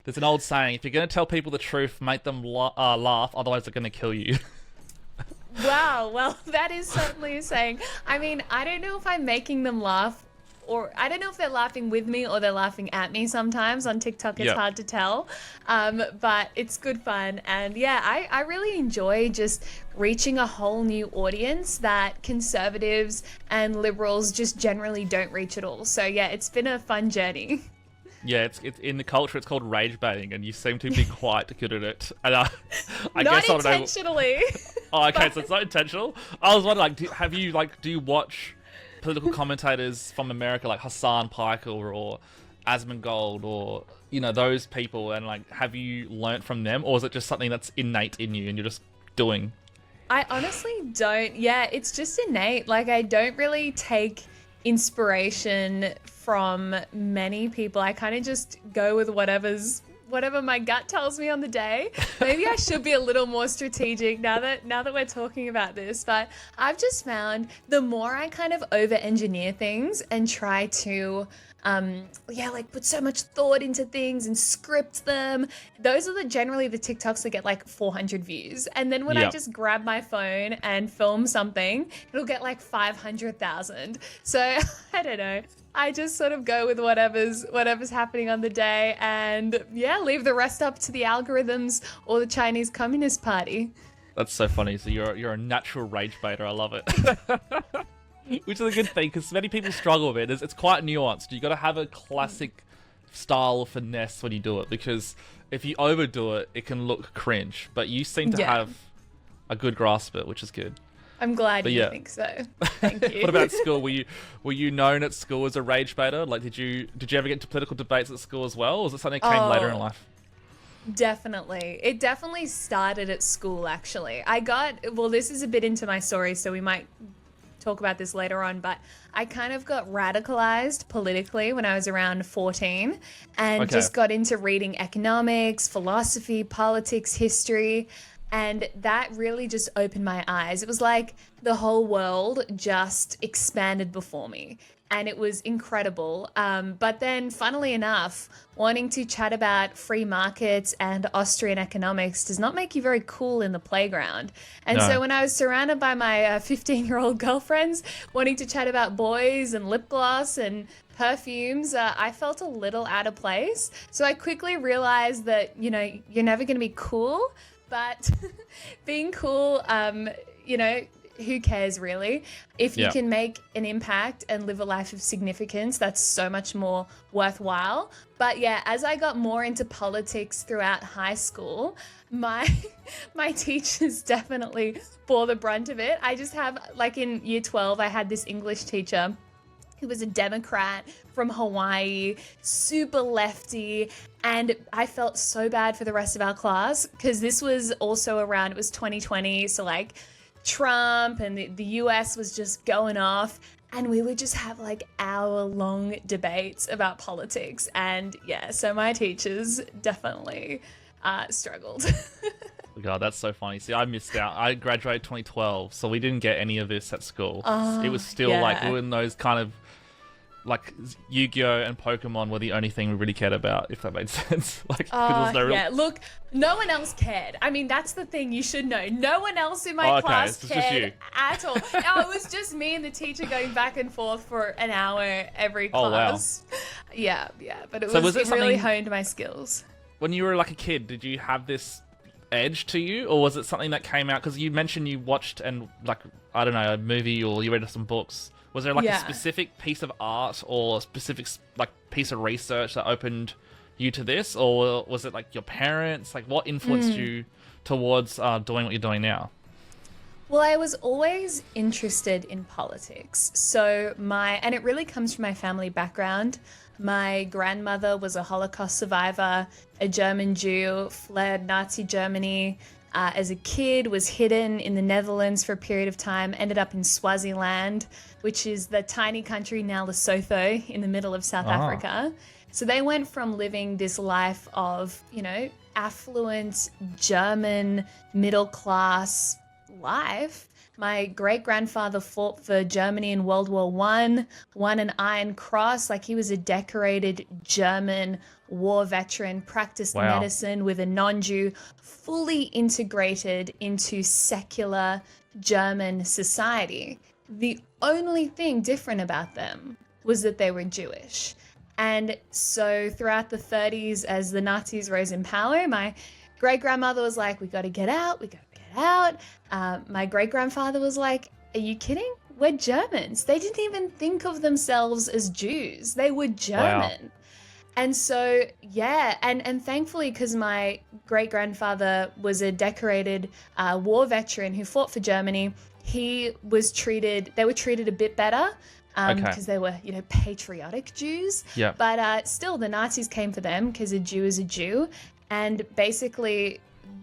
There's an old saying: if you're going to tell people the truth, make them laugh. Otherwise, they're going to kill you. Wow, well, that is certainly a saying. I mean, I don't know if I'm making them laugh, or I don't know if they're laughing with me or they're laughing at me sometimes. On TikTok, it's Yep. hard to tell. But it's good fun. And yeah, I really enjoy just reaching a whole new audience that conservatives and liberals just generally don't reach at all. So yeah, it's been a fun journey. Yeah, it's in the culture. It's called rage baiting, and you seem to be quite good at it. And I Not guess I don't know. intentionally. Oh, okay, so it's not intentional. I was wondering, do you watch political commentators from America like Hassan Piker or Asmongold or those people, and like have you learnt from them, or is it just something that's innate in you and you're just doing? I honestly don't. Yeah, it's just innate. Like, I don't really take inspiration from many people. I kind of just go with whatever my gut tells me on the day. Maybe I should be a little more strategic now that we're talking about this. But I've just found the more I kind of over-engineer things and try to put so much thought into things and script them. Those are generally the TikToks that get like 400 views. And then when I just grab my phone and film something, it'll get like 500,000. So I don't know. I just sort of go with whatever's happening on the day, and yeah, leave the rest up to the algorithms or the Chinese Communist Party. That's so funny. So you're a natural rage baiter. I love it. Which is a good thing, because many people struggle with it. It's quite nuanced. You got to have a classic style of finesse when you do it, because if you overdo it, it can look cringe. But you seem to have a good grasp of it, which is good. I'm glad you think so. Thank you. What about school? Were you known at school as a rage baiter? Like, did you ever get into political debates at school as well, or was it something that came later in life? Definitely. It definitely started at school, actually. This is a bit into my story, so we might talk about this later on, but I kind of got radicalized politically when I was around 14 and just got into reading economics, philosophy, politics, history, and that really just opened my eyes. It was like the whole world just expanded before me, and it was incredible. But then, funnily enough, wanting to chat about free markets and Austrian economics does not make you very cool in the playground. And so when I was surrounded by my 15-year-old girlfriends wanting to chat about boys and lip gloss and perfumes, I felt a little out of place. So I quickly realized that, you're never going to be cool, but being cool, who cares really? If you can make an impact and live a life of significance, that's so much more worthwhile. But yeah, as I got more into politics throughout high school, my teachers definitely bore the brunt of it. I just have, like in year 12, I had this English teacher who was a Democrat from Hawaii, super lefty, and I felt so bad for the rest of our class because this was also around, it was 2020, so like Trump and the US was just going off, and we would just have like hour-long debates about politics. And yeah, so my teachers definitely struggled. God, that's so funny. See, I missed out. I graduated 2012, so we didn't get any of this at school. It was still like we were in those kind of like Yu-Gi-Oh and Pokemon were the only thing we really cared about, if that made sense. Like, look, no one else cared. I mean, that's the thing you should know. No one else in my class cared at all. No, it was just me and the teacher going back and forth for an hour every class. Oh, wow. Yeah, but it really honed my skills. When you were like a kid, did you have this edge to you, or was it something that came out because you mentioned you watched and like, I don't know, a movie or you read some books? Was there like a specific piece of art or a specific like piece of research that opened you to this, or was it like your parents? Like, what influenced you towards doing what you're doing now? Well, I was always interested in politics. So and it really comes from my family background. My grandmother was a Holocaust survivor, a German Jew, fled Nazi Germany as a kid, was hidden in the Netherlands for a period of time, ended up in Swaziland, which is the tiny country now Lesotho in the middle of South Africa. So they went from living this life of, affluent German middle-class life. My great-grandfather fought for Germany in World War I, won an Iron Cross, like he was a decorated German war veteran, practiced Wow. medicine with a non-Jew, fully integrated into secular German society. The only thing different about them was that they were Jewish. And so throughout the 30s, as the Nazis rose in power, my great-grandmother was like, we got to get out, we got to get out. My great-grandfather was like, are you kidding? We're Germans. They didn't even think of themselves as Jews. They were German. Wow. And so, yeah, and thankfully, because my great-grandfather was a decorated war veteran who fought for Germany, they were treated a bit better because they were, patriotic Jews. Yeah. But still, the Nazis came for them because a Jew is a Jew. And basically,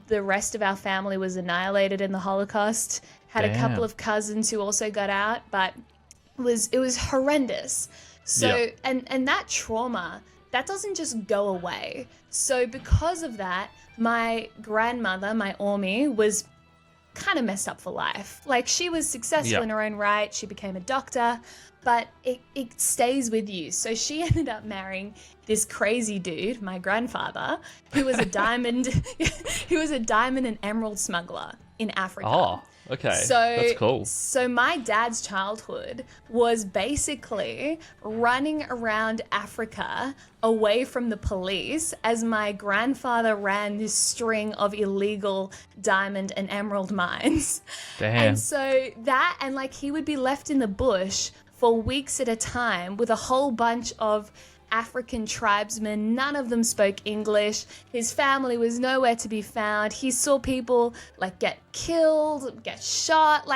the rest of our family was annihilated in the Holocaust. Had a couple of cousins who also got out, but it was horrendous. So, and that trauma, that doesn't just go away. So because of that, my grandmother, my Ormi, was kind of messed up for life. Like, she was successful in her own right. She became a doctor, but it stays with you. So she ended up marrying this crazy dude, my grandfather, who was a diamond and emerald smuggler in Africa. Oh, okay. That's cool. So my dad's childhood was basically running around Africa away from the police as my grandfather ran this string of illegal diamond and emerald mines. Damn. And so he would be left in the bush for weeks at a time with a whole bunch of African tribesmen. None of them spoke English. His family was nowhere to be found. He saw people get killed, get shot,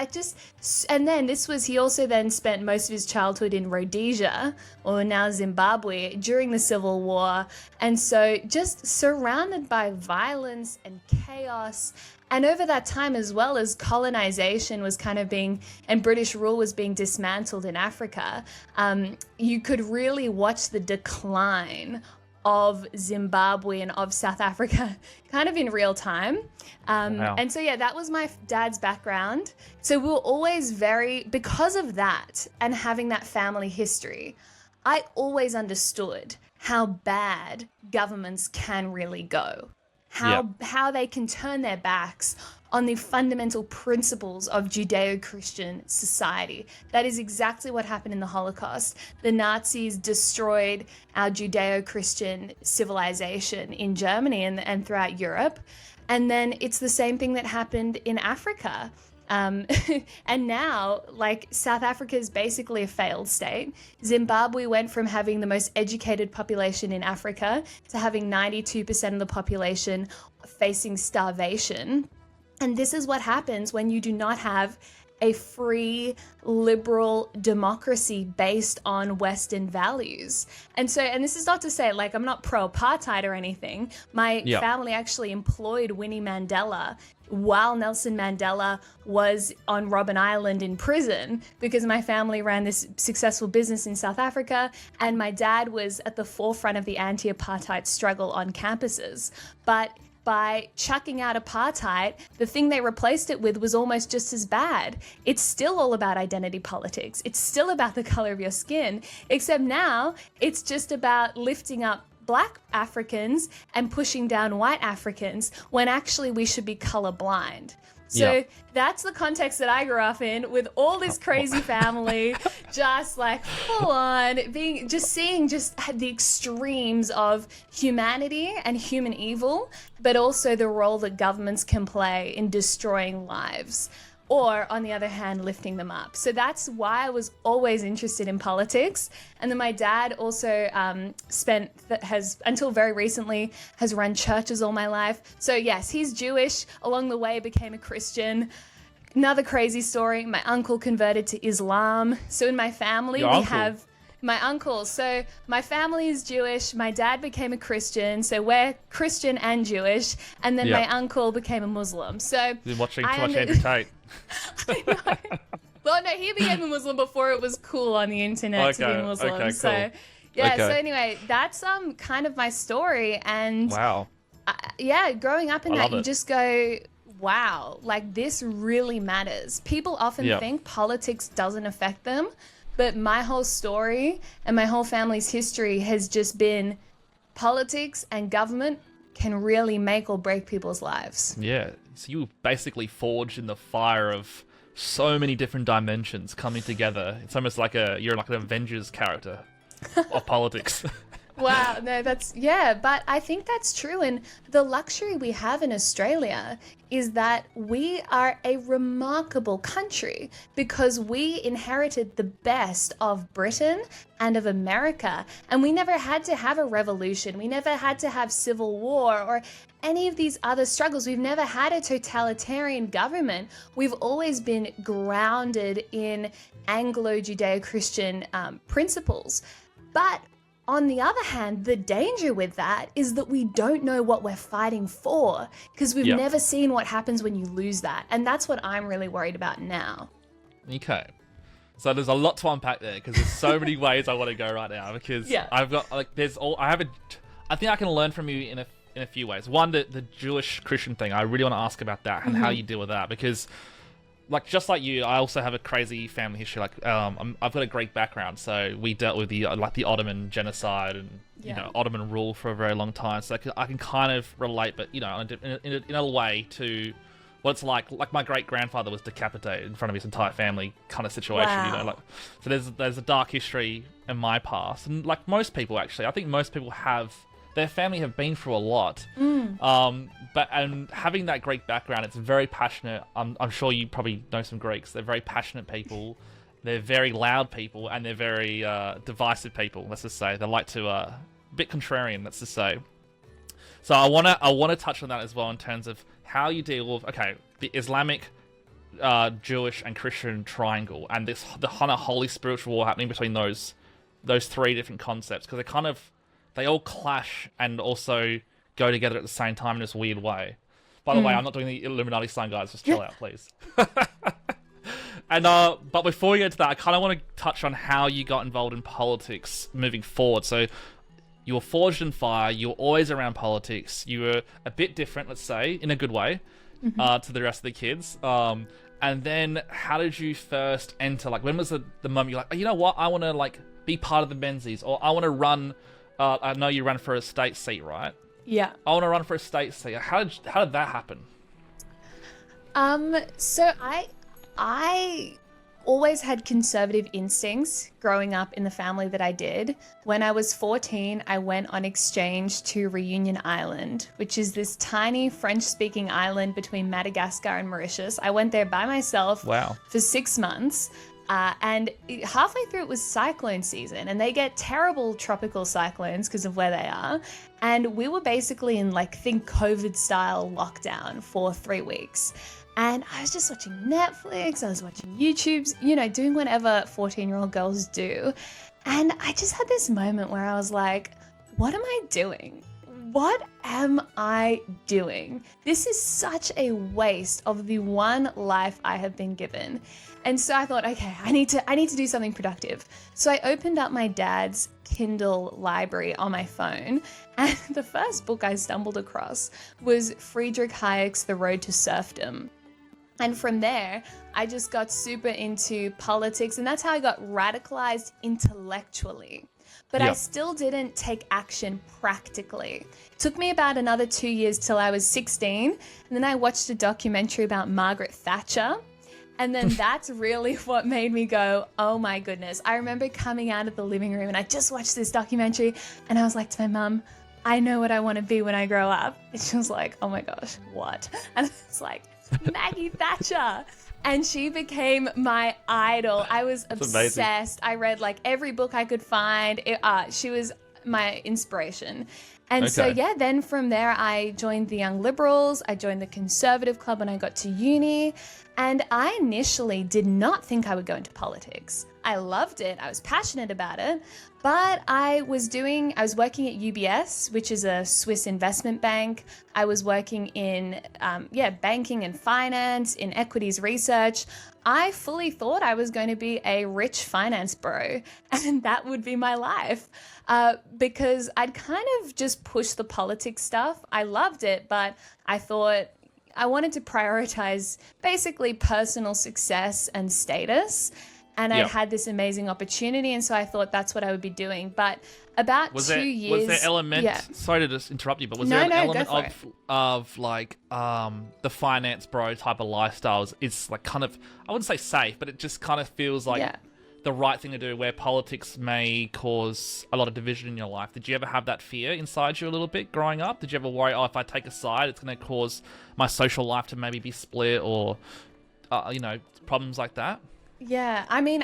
and then he also then spent most of his childhood in Rhodesia, or now Zimbabwe, during the Civil War. And so just surrounded by violence and chaos. And over that time, as well as colonization was and British rule was being dismantled in Africa, you could really watch the decline of Zimbabwe and of South Africa kind of in real time. Wow. And so, that was my dad's background. So we were always because of that and having that family history, I always understood how bad governments can really go. How they can turn their backs on the fundamental principles of Judeo-Christian society. That is exactly what happened in the Holocaust. The Nazis destroyed our Judeo-Christian civilization in Germany and throughout Europe. And then it's the same thing that happened in Africa. And now, South Africa is basically a failed state. Zimbabwe went from having the most educated population in Africa to having 92% of the population facing starvation. And this is what happens when you do not have a free, liberal democracy based on Western values. And this is not to say, I'm not pro-apartheid or anything. My family actually employed Winnie Mandela while Nelson Mandela was on Robben Island in prison, because my family ran this successful business in South Africa, and my dad was at the forefront of the anti-apartheid struggle on campuses. But by chucking out apartheid, the thing they replaced it with was almost just as bad. It's still all about identity politics. It's still about the color of your skin, except now it's just about lifting up Black Africans and pushing down white Africans, when actually we should be colorblind. So that's the context that I grew up in, with all this crazy family, just full on seeing the extremes of humanity and human evil, but also the role that governments can play in destroying lives, or on the other hand, lifting them up. So that's why I was always interested in politics. And then my dad also until very recently, has run churches all my life. So yes, he's Jewish, along the way became a Christian. Another crazy story, my uncle converted to Islam. So in my family, have my uncle. So my family is Jewish. My dad became a Christian. So we're Christian and Jewish. And then my uncle became a Muslim. So you're watching too much Andrew Tate. I know. Well, no, he became a Muslim before it was cool on the internet to be Muslim. Okay, cool. So so anyway, that's kind of my story. And wow. Growing up in that, you just go, wow, this really matters. People often think politics doesn't affect them, but my whole story and my whole family's history has just been politics and government can really make or break people's lives. Yeah, so you were basically forged in the fire of so many different dimensions coming together. It's almost like you're like an Avengers character of politics. Wow, no, but I think that's true. And the luxury we have in Australia is that we are a remarkable country because we inherited the best of Britain and of America. And we never had to have a revolution. We never had to have civil war or any of these other struggles. We've never had a totalitarian government. We've always been grounded in Anglo-Judeo-Christian principles. But on the other hand, the danger with that is that we don't know what we're fighting for because we've never seen what happens when you lose that. And that's what I'm really worried about now. Okay. So there's a lot to unpack there because there's so many ways I want to go right now because I've got I think I can learn from you in a few ways. One, the Jewish Christian thing. I really want to ask about that and how you deal with that because like just like you, I also have a crazy family history. Like, I've got a Greek background, so we dealt with the Ottoman genocide and you know Ottoman rule for a very long time. So I can kind of relate, but you know, in a way to what it's like. Like my great grandfather was decapitated in front of his entire family, kind of situation. Wow. You know, like so there's a dark history in my past, and like most people actually, I think most people have. Their family have been through a lot, but having that Greek background, it's very passionate. I'm sure you probably know some Greeks. They're very passionate people. They're very loud people, and they're very divisive people. Let's just say they like to a bit contrarian. Let's just say. So I wanna touch on that as well in terms of how you deal with the Islamic, Jewish, and Christian triangle, and the kind of holy spiritual war happening between those three different concepts because they all clash and also go together at the same time in this weird way. By the way, I'm not doing the Illuminati sign, guys. Just chill out, please. And but before we get to that, I kind of want to touch on how you got involved in politics moving forward. So you were forged in fire. You were always around politics. You were a bit different, let's say, in a good way, to the rest of the kids. And then how did you first enter? Like, when was the moment you're like, oh, you know what? I want to like be part of the Menzies, or I want to run. I know you ran for a state seat, right? Yeah. I want to run for a state seat. How did that happen? So I always had conservative instincts growing up in the family that I did. When I was 14, I went on exchange to Reunion Island, which is this tiny French-speaking island between Madagascar and Mauritius. I went there by myself for 6 months. And halfway through it was cyclone season, and they get terrible tropical cyclones because of where they are. And we were basically in think COVID-style lockdown for 3 weeks. And I was just watching Netflix, I was watching YouTube's, doing whatever 14-year-old girls do. And I just had this moment where I was like, what am I doing? What am I doing? This is such a waste of the one life I have been given. And so I thought, okay, I need to do something productive. So I opened up my dad's Kindle library on my phone, and the first book I stumbled across was Friedrich Hayek's The Road to Serfdom. And from there, I just got super into politics, and that's how I got radicalized intellectually. But I still didn't take action practically. It took me about another 2 years till I was 16, and then I watched a documentary about Margaret Thatcher. And then that's really what made me go, oh my goodness. I remember coming out of the living room and I just watched this documentary and I was like to my mum, I know what I want to be when I grow up. And she was like, oh my gosh, what? And it's like, Maggie Thatcher. And she became my idol. I was obsessed. I read every book I could find. She was my inspiration. And so, then from there, I joined the Young Liberals. I joined the Conservative Club when I got to uni. And I initially did not think I would go into politics. I loved it. I was passionate about it. But I was working at UBS, which is a Swiss investment bank. I was working in, banking and finance, in equities research. I fully thought I was going to be a rich finance bro, and that would be my life. Because I'd kind of just pushed the politics stuff. I loved it, but I thought I wanted to prioritize basically personal success and status. And I had this amazing opportunity, and so I thought that's what I would be doing. But about was 2 years... Was there element... Yeah. Sorry to just interrupt you, but was No, there an no, element go for of like the finance bro type of lifestyles? It's like kind of, I wouldn't say safe, but it just kind of feels like the right thing to do, where politics may cause a lot of division in your life. Did you ever have that fear inside you a little bit growing up? Did you ever worry, if I take a side, it's going to cause my social life to maybe be split, or, problems like that? Yeah, I mean,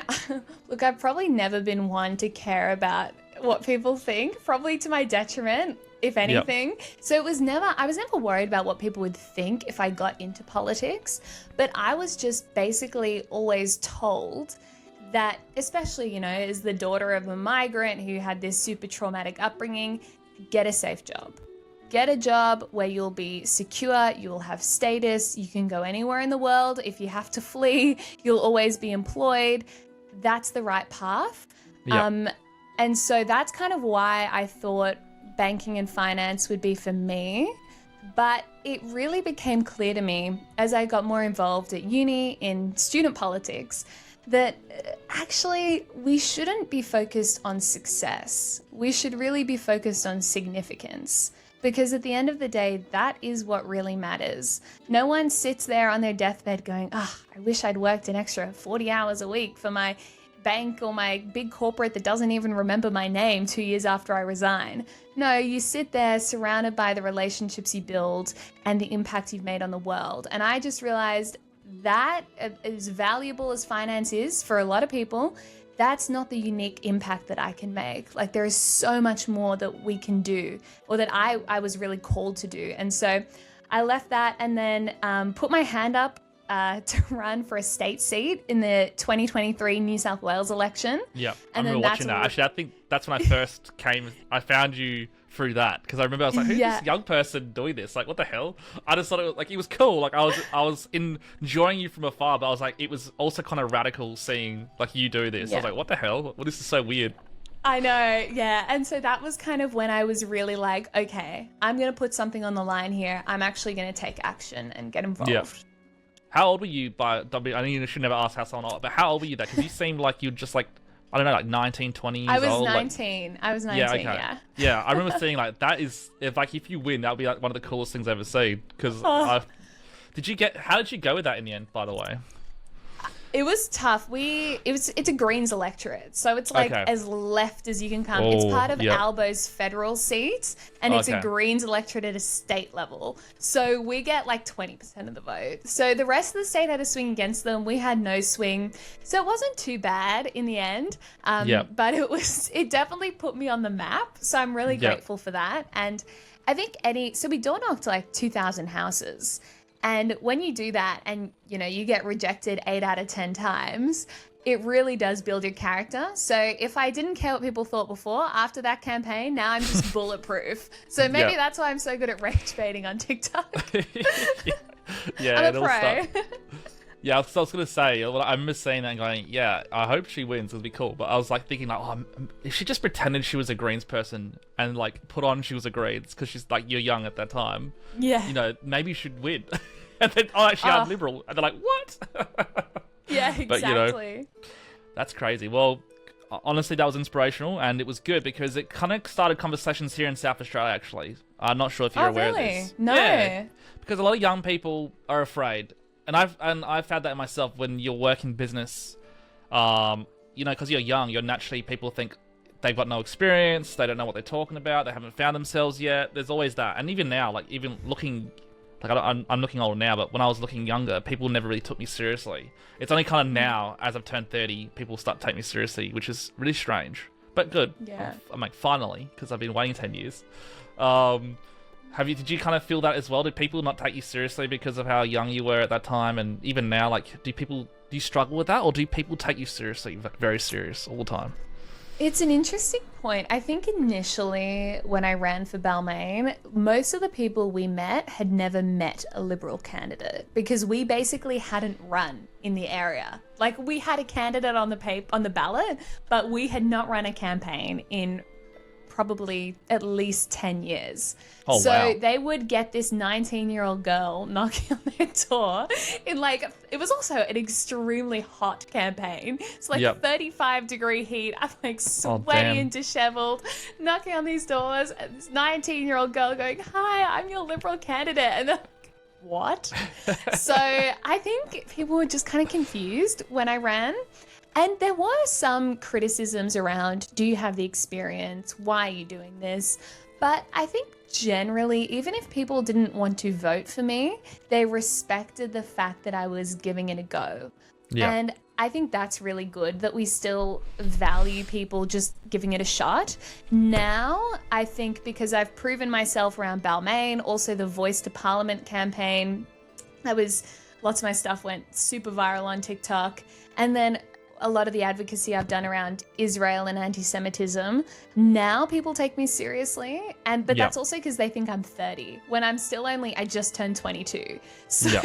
look, I've probably never been one to care about what people think, probably to my detriment, if anything. Yep. So I was never worried about what people would think if I got into politics, but I was just basically always told that, especially, as the daughter of a migrant who had this super traumatic upbringing, get a safe job. Get a job where you'll be secure, you'll have status, you can go anywhere in the world. If you have to flee, you'll always be employed. That's the right path. Yep. And so that's kind of why I thought banking and finance would be for me. But it really became clear to me as I got more involved at uni in student politics that actually we shouldn't be focused on success. We should really be focused on significance. Because at the end of the day, that is what really matters. No one sits there on their deathbed going, I wish I'd worked an extra 40 hours a week for my bank or my big corporate that doesn't even remember my name 2 years after I resign. No, you sit there surrounded by the relationships you build and the impact you've made on the world. And I just realized that, as valuable as finance is for a lot of people, that's not the unique impact that I can make. Like, there is so much more that we can do, or that I was really called to do. And so I left that and then put my hand up to run for a state seat in the 2023 New South Wales election. Yeah, I remember watching that. Actually, I think that's when I first I found you through that, because I remember I was like, who's this young person doing this? Like, what the hell? I just thought it was cool. Like, I was enjoying you from afar, but I was like, it was also kind of radical seeing like you do this. I was like, what the hell? Well, this is so weird. I know, yeah. And so that was kind of when I was really like, okay, I'm going to put something on the line here. I'm actually going to take action and get involved. Yeah. How old were you I know you should never ask how someone old, but how old were you then? Because you seemed like you'd just like, I don't know, like 19, 20 years old. I was 19, yeah. Yeah, I remember seeing like, that is, if you win, that would be like one of the coolest things I've ever seen. Because how did you go with that in the end, by the way? It was tough. It's a Greens electorate, so it's like as left as you can come. It's part of Albo's federal seat, and it's a Greens electorate at a state level. So we get like 20% of the vote. So the rest of the state had a swing against them. We had no swing, so it wasn't too bad in the end. But it definitely put me on the map. So I'm really grateful for that. And I think we door knocked like 2,000 houses. And when you do that and, you get rejected 8 out of 10 times, it really does build your character. So if I didn't care what people thought before, after that campaign, now I'm just bulletproof. So maybe that's why I'm so good at rage baiting on TikTok. I'm a pro. Yeah, so I was going to say, I remember saying that and going, yeah, I hope she wins, it'll be cool. But I was like thinking like, if she just pretended she was a Greens person and like put on she was a Greens, because she's like, you're young at that time. Yeah. Maybe you should win. And then, actually, I'm liberal. And they're like, what? Yeah, exactly. But, that's crazy. Well, honestly, that was inspirational, and it was good because it kind of started conversations here in South Australia, actually. I'm not sure if you're aware of this. No. Yeah, because a lot of young people are afraid. And I've found that in myself when you're working business, because you're young, you're naturally, people think they've got no experience, they don't know what they're talking about, they haven't found themselves yet. There's always that. And even now, like, even looking... Like, I'm looking older now, but when I was looking younger, people never really took me seriously. It's only kind of now, as I've turned 30, people start to take me seriously, which is really strange. But good. Yeah. I'm like, finally, because I've been waiting 10 years. Did you kind of feel that as well? Did people not take you seriously because of how young you were at that time? And even now, like, do you struggle with that? Or do people take you seriously, like, very serious all the time? It's an interesting point. I think initially when I ran for Balmain, most of the people we met had never met a Liberal candidate because we basically hadn't run in the area. Like, we had a candidate on the ballot, but we had not run a campaign in probably at least 10 years. Oh, so wow. they would get this 19-year-old girl knocking on their door in like, it was also an extremely hot campaign. It's like 35-degree heat. I'm like sweaty and disheveled, knocking on these doors. And this 19-year-old girl going, "Hi, I'm your Liberal candidate." And they're like, what? So I think people were just kind of confused when I ran. And there were some criticisms around, do you have the experience? Why are you doing this? But I think generally, even if people didn't want to vote for me, they respected the fact that I was giving it a go. Yeah. And I think that's really good, that we still value people just giving it a shot. Now, I think because I've proven myself around Balmain, also the Voice to Parliament campaign, lots of my stuff went super viral on TikTok. And then a lot of the advocacy I've done around Israel and antisemitism, now people take me seriously. But that's also because they think I'm 30 when I'm still I just turned 22. So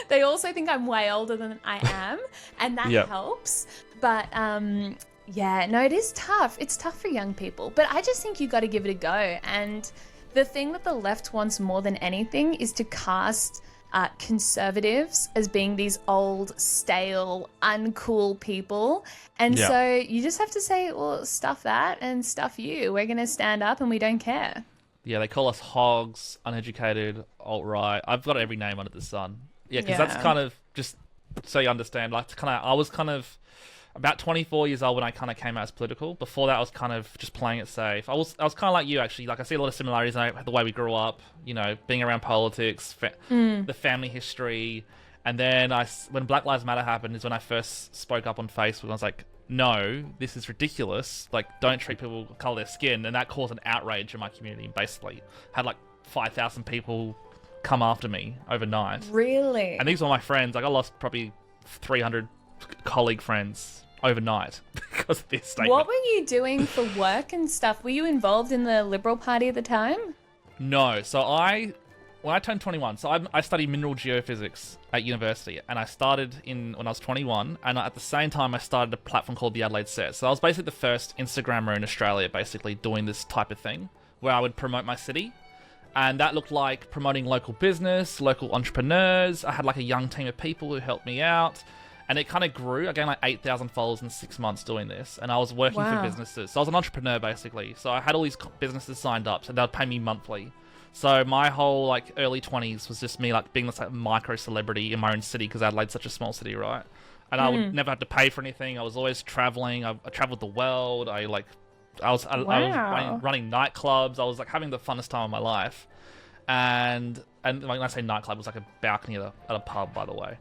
they also think I'm way older than I am, and that helps. But it is tough. It's tough for young people, but I just think you got to give it a go. And the thing that the left wants more than anything is to cast conservatives as being these old, stale, uncool people. And so you just have to say, well, stuff that and stuff you. We're going to stand up and we don't care. Yeah, they call us hogs, uneducated, alt-right. I've got every name under the sun. Yeah, because that's kind of, just so you understand, like I was kind of about 24 years old when I kind of came out as political. Before that, I was kind of just playing it safe. I was kind of like you, actually. Like, I see a lot of similarities in the way we grew up, being around politics, the family history. And then when Black Lives Matter happened is when I first spoke up on Facebook. I was like, no, this is ridiculous. Like, don't treat people of color their skin. And that caused an outrage in my community, and basically had like 5,000 people come after me overnight. Really? And these were my friends. Like, I lost probably 300 colleague friends overnight because of this statement. What were you doing for work and stuff? Were you involved in the Liberal Party at the time? No. So when I turned 21, I studied mineral geophysics at university, and I started when I was 21, and at the same time I started a platform called the Adelaide Says. So I was basically the first Instagrammer in Australia basically doing this type of thing, where I would promote my city. And that looked like promoting local business, local entrepreneurs. I had like a young team of people who helped me out. And it kind of grew. I gained like 8,000 followers in 6 months doing this. And I was working for businesses. So I was an entrepreneur, basically. So I had all these businesses signed up. So they would pay me monthly. So my whole like early 20s was just me like being this like micro celebrity in my own city, because Adelaide's such a small city, right? And I would never have to pay for anything. I was always traveling. I traveled the world. I was running nightclubs. I was like having the funnest time of my life. And when I say nightclub, it was like a balcony at a pub, by the way.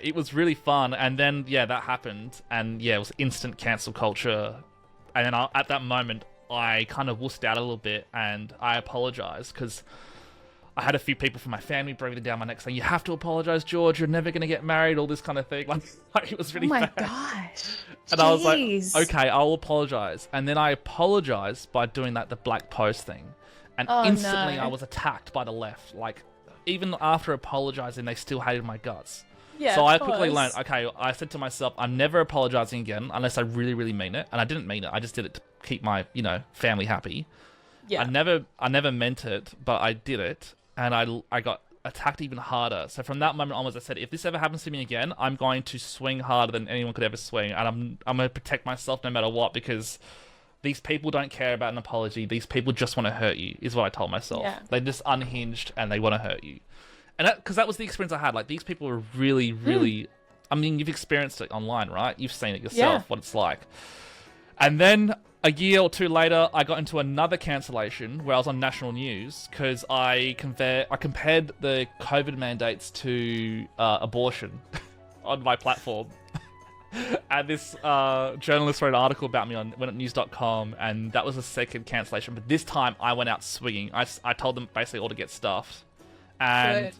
It was really fun. And then, that happened. And it was instant cancel culture. And then at that moment, I kind of wussed out a little bit, and I apologized, because I had a few people from my family breathing down my neck saying, "You have to apologize, George. You're never going to get married," all this kind of thing. Like it was really bad. Oh my gosh. And I was like, okay, I'll apologize. And then I apologized by doing the black post thing. And instantly I was attacked by the left. Like, even after apologizing, they still hated my guts. Yeah, so I quickly learned, okay, I said to myself, I'm never apologizing again unless I really, really mean it. And I didn't mean it. I just did it to keep my, family happy. Yeah. I never meant it, but I did it. And I got attacked even harder. So from that moment onwards, I said, if this ever happens to me again, I'm going to swing harder than anyone could ever swing. And I'm going to protect myself no matter what, because these people don't care about an apology. These people just want to hurt you, is what I told myself. Yeah. They're just unhinged and they want to hurt you. And because that was the experience I had. Like, these people were really, really... I mean, you've experienced it online, right? You've seen it yourself, what it's like. And then a year or two later, I got into another cancellation where I was on national news, because I compared the COVID mandates to abortion on my platform. And this journalist wrote an article about me on news.com, and that was the second cancellation. But this time, I went out swinging. I told them basically all to get stuffed. And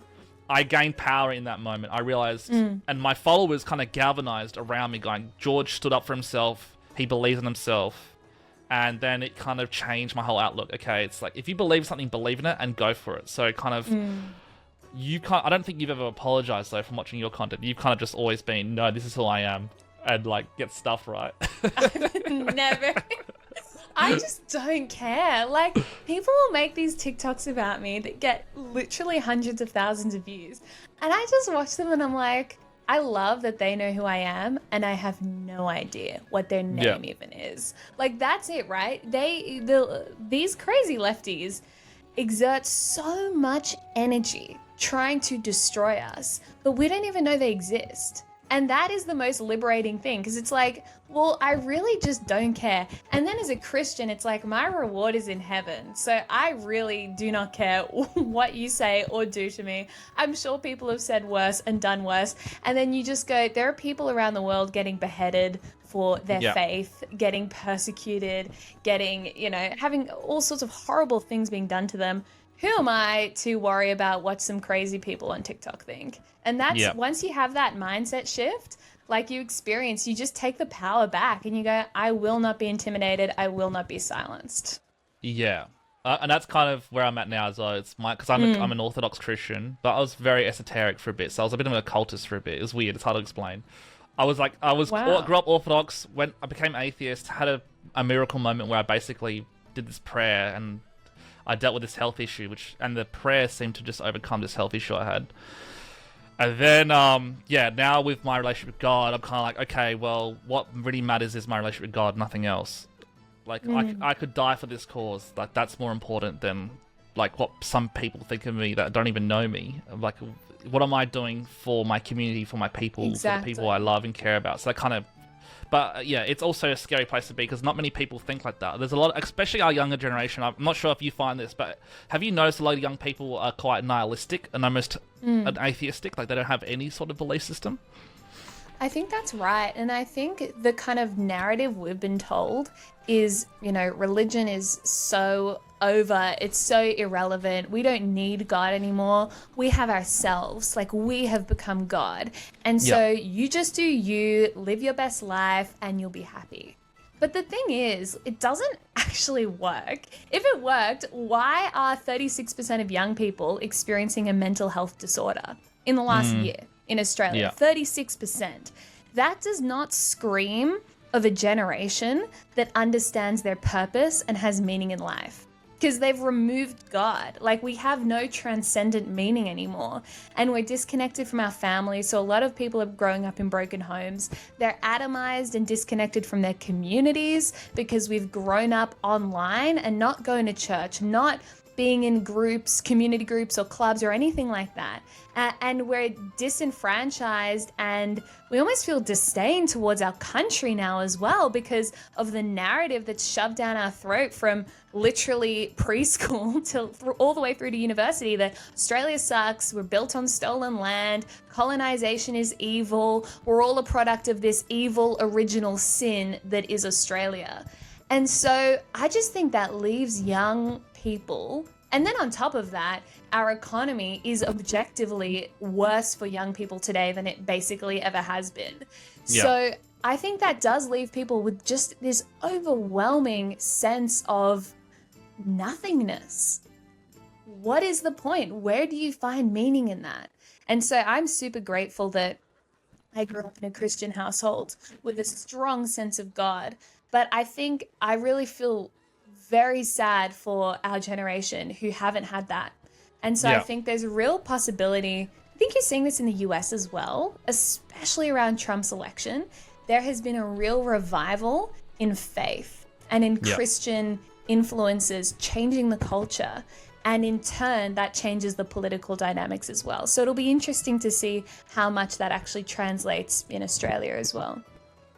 I gained power in that moment. I realized, and my followers kind of galvanized around me, going, George stood up for himself. He believes in himself. And then it kind of changed my whole outlook. Okay, it's like, if you believe something, believe in it and go for it. So kind of, I don't think you've ever apologized, though, from watching your content. You've kind of just always been, no, this is who I am. and like get stuff right. I've never. I just don't care. Like, people will make these TikToks about me that get literally hundreds of thousands of views. And I just watch them and I'm like, I love that they know who I am and I have no idea what their name even is. Like, that's it, right? These crazy lefties exert so much energy trying to destroy us, but we don't even know they exist. And that is the most liberating thing, because it's like, well, I really just don't care. And then as a Christian, it's like, my reward is in heaven. So I really do not care what you say or do to me. I'm sure people have said worse and done worse. And then you just go, there are people around the world getting beheaded for their faith, getting persecuted, getting, having all sorts of horrible things being done to them. Who am I to worry about what some crazy people on TikTok think? And that's once you have that mindset shift, like you experience, you just take the power back and you go, I will not be intimidated. I will not be silenced. Yeah. And that's kind of where I'm at now as well. It's because I'm an Orthodox Christian, but I was very esoteric for a bit. So I was a bit of an occultist for a bit. It was weird. It's hard to explain. Grew up Orthodox, when I became atheist, had a miracle moment where I basically did this prayer and I dealt with this health issue, and the prayer seemed to just overcome this health issue I had. And then, now with my relationship with God, I'm kind of like, okay, well, what really matters is my relationship with God, nothing else. Like, I could die for this cause. Like, that's more important than, like, what some people think of me that don't even know me. Like, what am I doing for my community, for my people, for the people I love and care about? So that kind of... But it's also a scary place to be because not many people think like that. There's a lot, especially our younger generation. I'm not sure if you find this, but have you noticed a lot of young people are quite nihilistic and almost atheistic? Like they don't have any sort of belief system? I think that's right. And I think the kind of narrative we've been told is, religion is so over, it's so irrelevant. We don't need God anymore. We have ourselves. Like, we have become God. And so you just do you, live your best life, and you'll be happy. But the thing is, it doesn't actually work. If it worked, why are 36% of young people experiencing a mental health disorder in the last year in Australia? 36%. That does not scream of a generation that understands their purpose and has meaning in life. Because they've removed God. Like, we have no transcendent meaning anymore. And we're disconnected from our families. So a lot of people are growing up in broken homes. They're atomized and disconnected from their communities because we've grown up online and not going to church, not being in groups, community groups or clubs or anything like that. And we're disenfranchised and we almost feel disdain towards our country now as well because of the narrative that's shoved down our throat from literally preschool till all the way through to university that Australia sucks, we're built on stolen land, colonization is evil, we're all a product of this evil original sin that is Australia. And so I just think that leaves young people. And then on top of that, our economy is objectively worse for young people today than it basically ever has been. Yeah. So I think that does leave people with just this overwhelming sense of nothingness. What is the point? Where do you find meaning in that? And so I'm super grateful that I grew up in a Christian household with a strong sense of God. But I think I really feel very sad for our generation who haven't had that. And so I think there's a real possibility, I think you're seeing this in the US as well, especially around Trump's election. There has been a real revival in faith and in Christian influences changing the culture. And in turn, that changes the political dynamics as well. So it'll be interesting to see how much that actually translates in Australia as well.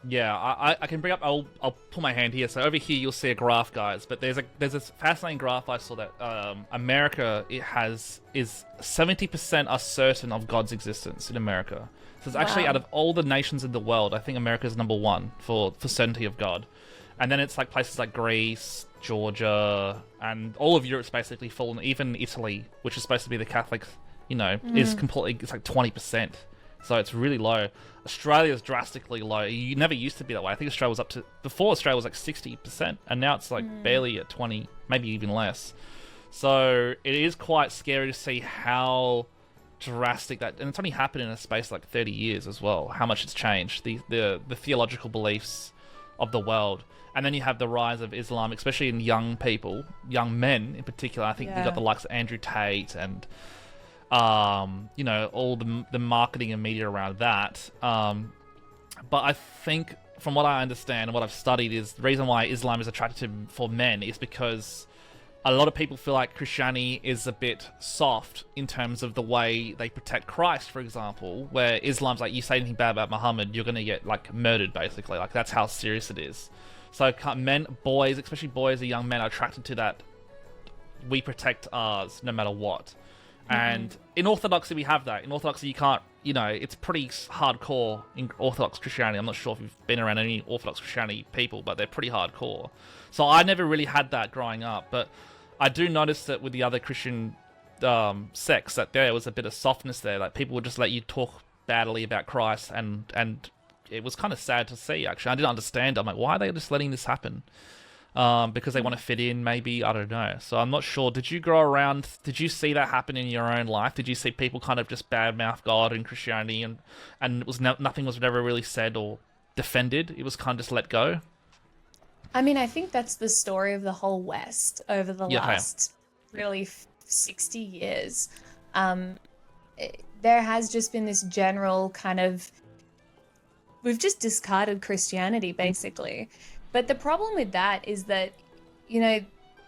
Yeah, I can bring up. I'll put my hand here. So over here you'll see a graph, guys. But there's this fascinating graph I saw that America is 70% are certain of God's existence in America. So it's actually out of all the nations in the world, I think America is number one for certainty of God. And then it's like places like Greece, Georgia, and all of Europe's basically fallen. Even Italy, which is supposed to be the Catholic, is completely. It's like 20%. So it's really low. Australia is drastically low. You never used to be that way. I think Australia was before Australia was like 60%, and now it's like barely at 20, maybe even less. So it is quite scary to see how drastic that, and it's only happened in a space of like 30 years as well, how much it's changed the theological beliefs of the world. And then you have the rise of Islam, especially in young people, young men in particular. I think you got the likes of Andrew Tate and you know, all the marketing and media around that. But I think, from what I understand and what I've studied, is the reason why Islam is attractive for men is because a lot of people feel like Christianity is a bit soft in terms of the way they protect Christ, for example, where Islam's like, you say anything bad about Muhammad, you're going to get like murdered, basically. Like, that's how serious it is. So men, boys, especially boys or young men, are attracted to that. We protect ours no matter what. And in Orthodoxy, we have that. In Orthodoxy, you can't, you know, it's pretty hardcore in Orthodox Christianity. I'm not sure if you've been around any Orthodox Christianity people, but they're pretty hardcore. So I never really had that growing up. But I do notice that with the other Christian sects, that there was a bit of softness there. Like, people would just let you talk badly about Christ, and it was kind of sad to see, actually. I didn't understand. I'm like, why are they just letting this happen? Because they want to fit in, maybe, I don't know. So I'm not sure. Did you grow around, did you see that happen in your own life? Did you see people kind of just badmouth God and Christianity, and it was nothing was never really said or defended? It was kind of just let go? I mean, I think that's the story of the whole West over the last really 60 years. There has just been this general kind of, we've just discarded Christianity, basically. But the problem with that is that, you know,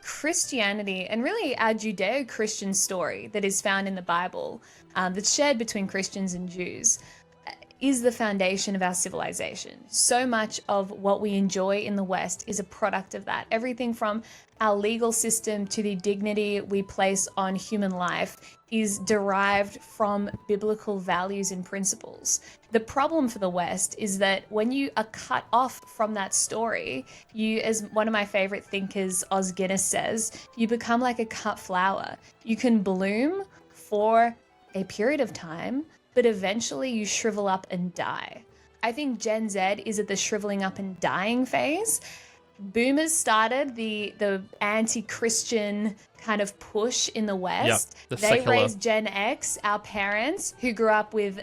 Christianity, and really our Judeo-Christian story that is found in the Bible, that's shared between Christians and Jews, is the foundation of our civilization. So much of what we enjoy in the West is a product of that. Everything from our legal system to the dignity we place on human life is derived from biblical values and principles. The problem for the West is that when you are cut off from that story, you, as one of my favorite thinkers, Os Guinness, says, you become like a cut flower. You can bloom for a period of time, but eventually you shrivel up and die. I think Gen Z is at the shriveling up and dying phase. Boomers started the anti-Christian kind of push in the West. Yep, they raised Gen X, our parents, who grew up with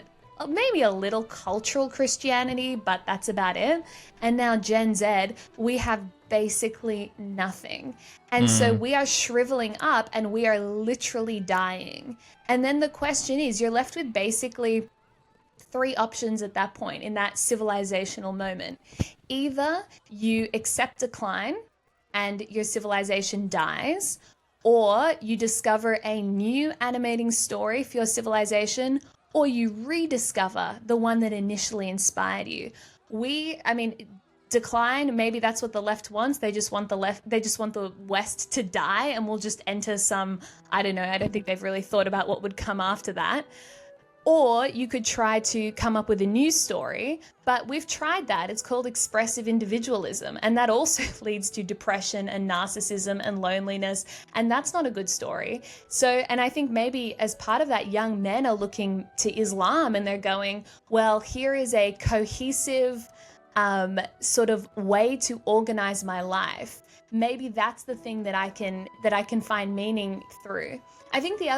maybe a little cultural Christianity, but that's about it. And now Gen Z, we have basically nothing. And so we are shriveling up and we are literally dying. And then the question is, you're left with basically three options at that point in that civilizational moment. Either you accept decline and your civilization dies, or you discover a new animating story for your civilization, or you rediscover the one that initially inspired you. Decline, maybe that's what the left wants. They just want the West to die, and we'll just enter some, I don't know, I don't think they've really thought about what would come after that. Or you could try to come up with a new story, but we've tried that. It's called expressive individualism, and that also leads to depression and narcissism and loneliness, and that's not a good story. So, and I think maybe as part of that, young men are looking to Islam and they're going, well, here is a cohesive sort of way to organize my life. Maybe that's the thing that I can find meaning through. I think the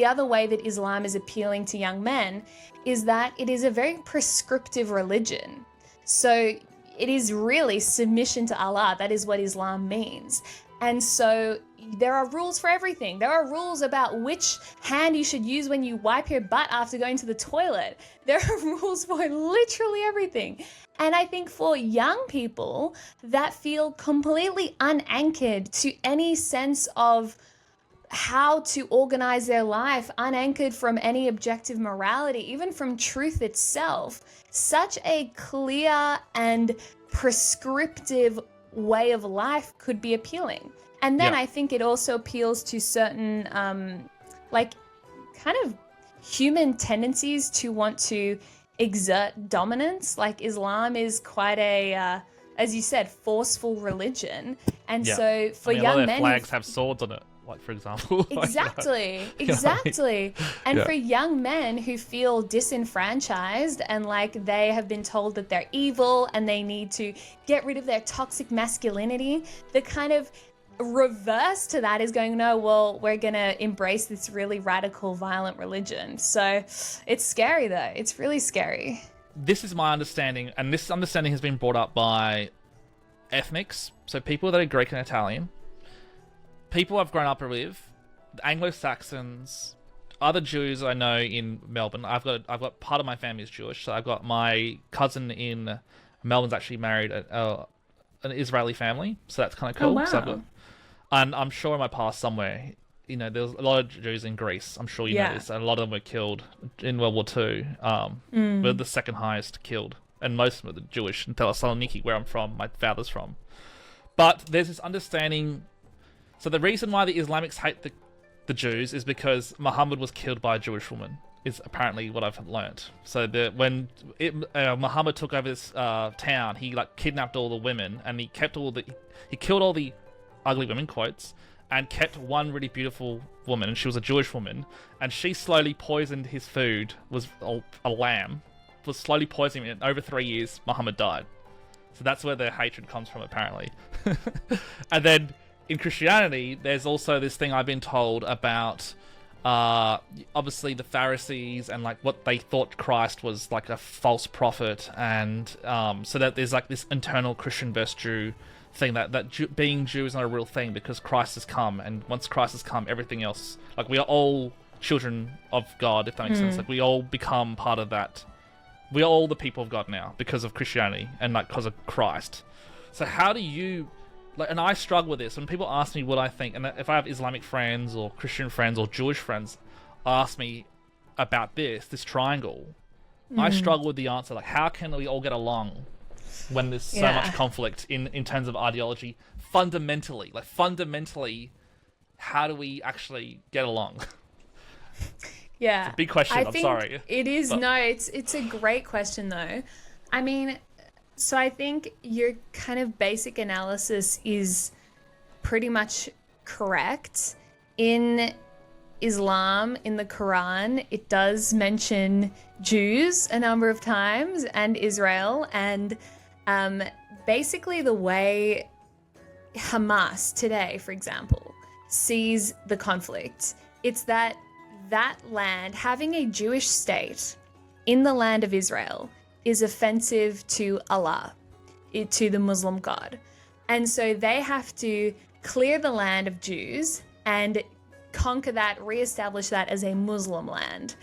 other way that Islam is appealing to young men is that it is a very prescriptive religion. So it is really submission to Allah. That is what Islam means. And so there are rules for everything. There are rules about which hand you should use when you wipe your butt after going to the toilet. There are rules for literally everything. And I think for young people that feel completely unanchored to any sense of how to organize their life, unanchored from any objective morality, even from truth itself, such a clear and prescriptive way of life could be appealing. And then I think it also appeals to certain kind of human tendencies to want to exert dominance. Like Islam is quite a as you said, forceful religion. And so for young men, a lot of their flags have swords on it, like, for example. Exactly. And for young men who feel disenfranchised and like they have been told that they're evil and they need to get rid of their toxic masculinity, the kind of reverse to that is going, no, well, we're going to embrace this really radical, violent religion. So it's scary, though. It's really scary. This is my understanding, and this understanding has been brought up by ethnics, so people that are Greek and Italian, people I've grown up with, Anglo-Saxons, other Jews I know in Melbourne. I've got part of my family is Jewish, so I've got my cousin in Melbourne's actually married an Israeli family, so that's kind of cool. Oh, wow. So and I'm sure in my past somewhere, you know, there's a lot of Jews in Greece. I'm sure you know this, and a lot of them were killed in World War II. We're the second highest killed, and most of them are Jewish in Thessaloniki, where I'm from, my father's from. But there's this understanding. So the reason why the Islamics hate the Jews is because Muhammad was killed by a Jewish woman, is apparently what I've learnt. So when Muhammad took over this town, he like kidnapped all the women, and he killed all the ugly women, quotes, and kept one really beautiful woman, and she was a Jewish woman, and she slowly poisoned his food, was a lamb, was slowly poisoning him, and over 3 years, Muhammad died. So that's where their hatred comes from, apparently. And then in Christianity, there's also this thing I've been told about, obviously the Pharisees and like what they thought Christ was like a false prophet, and so that there's like this internal Christian versus Jew thing that being Jew is not a real thing because Christ has come, and once Christ has come, everything else, like we are all children of God, if that makes sense. Like we all become part of that. We are all the people of God now because of Christianity and like because of Christ. So how do you like? And I struggle with this when people ask me what I think, and if I have Islamic friends or Christian friends or Jewish friends ask me about this triangle, I struggle with the answer. Like, how can we all get along when there's so much conflict in terms of ideology? Fundamentally, how do we actually get along? Yeah. It's a big question, I'm sorry. It is, but... no, it's a great question though. I mean, so I think your kind of basic analysis is pretty much correct. In Islam, in the Quran, it does mention Jews a number of times and Israel, and basically the way Hamas today, for example, sees the conflict, it's that land, having a Jewish state in the land of Israel, is offensive to Allah, to the Muslim God. And so they have to clear the land of Jews and conquer that, reestablish that as a Muslim land.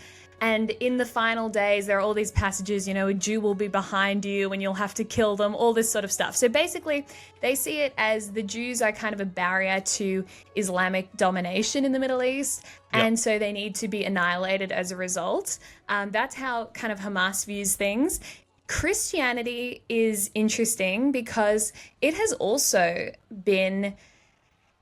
And in the final days, there are all these passages, you know, a Jew will be behind you and you'll have to kill them, all this sort of stuff. So basically, they see it as the Jews are kind of a barrier to Islamic domination in the Middle East. Yep. And so they need to be annihilated as a result. That's how kind of Hamas views things. Christianity is interesting because it has also been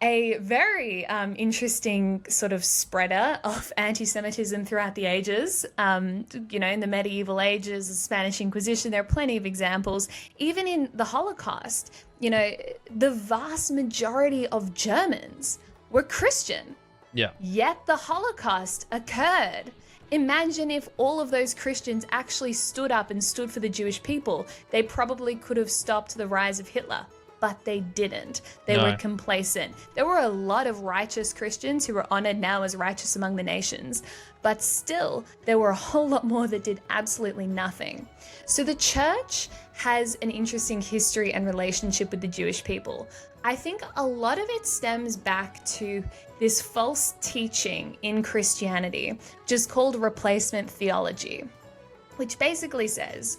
a very interesting sort of spreader of anti-Semitism throughout the ages. You know, in the medieval ages, the Spanish Inquisition, there are plenty of examples. Even in the Holocaust, you know, the vast majority of Germans were Christian. Yeah. Yet the Holocaust occurred. Imagine if all of those Christians actually stood up and stood for the Jewish people. They probably could have stopped the rise of Hitler. But they didn't. They were complacent. There were a lot of righteous Christians who are honored now as righteous among the nations, but still, there were a whole lot more that did absolutely nothing. So the church has an interesting history and relationship with the Jewish people. I think a lot of it stems back to this false teaching in Christianity, which is called replacement theology, which basically says,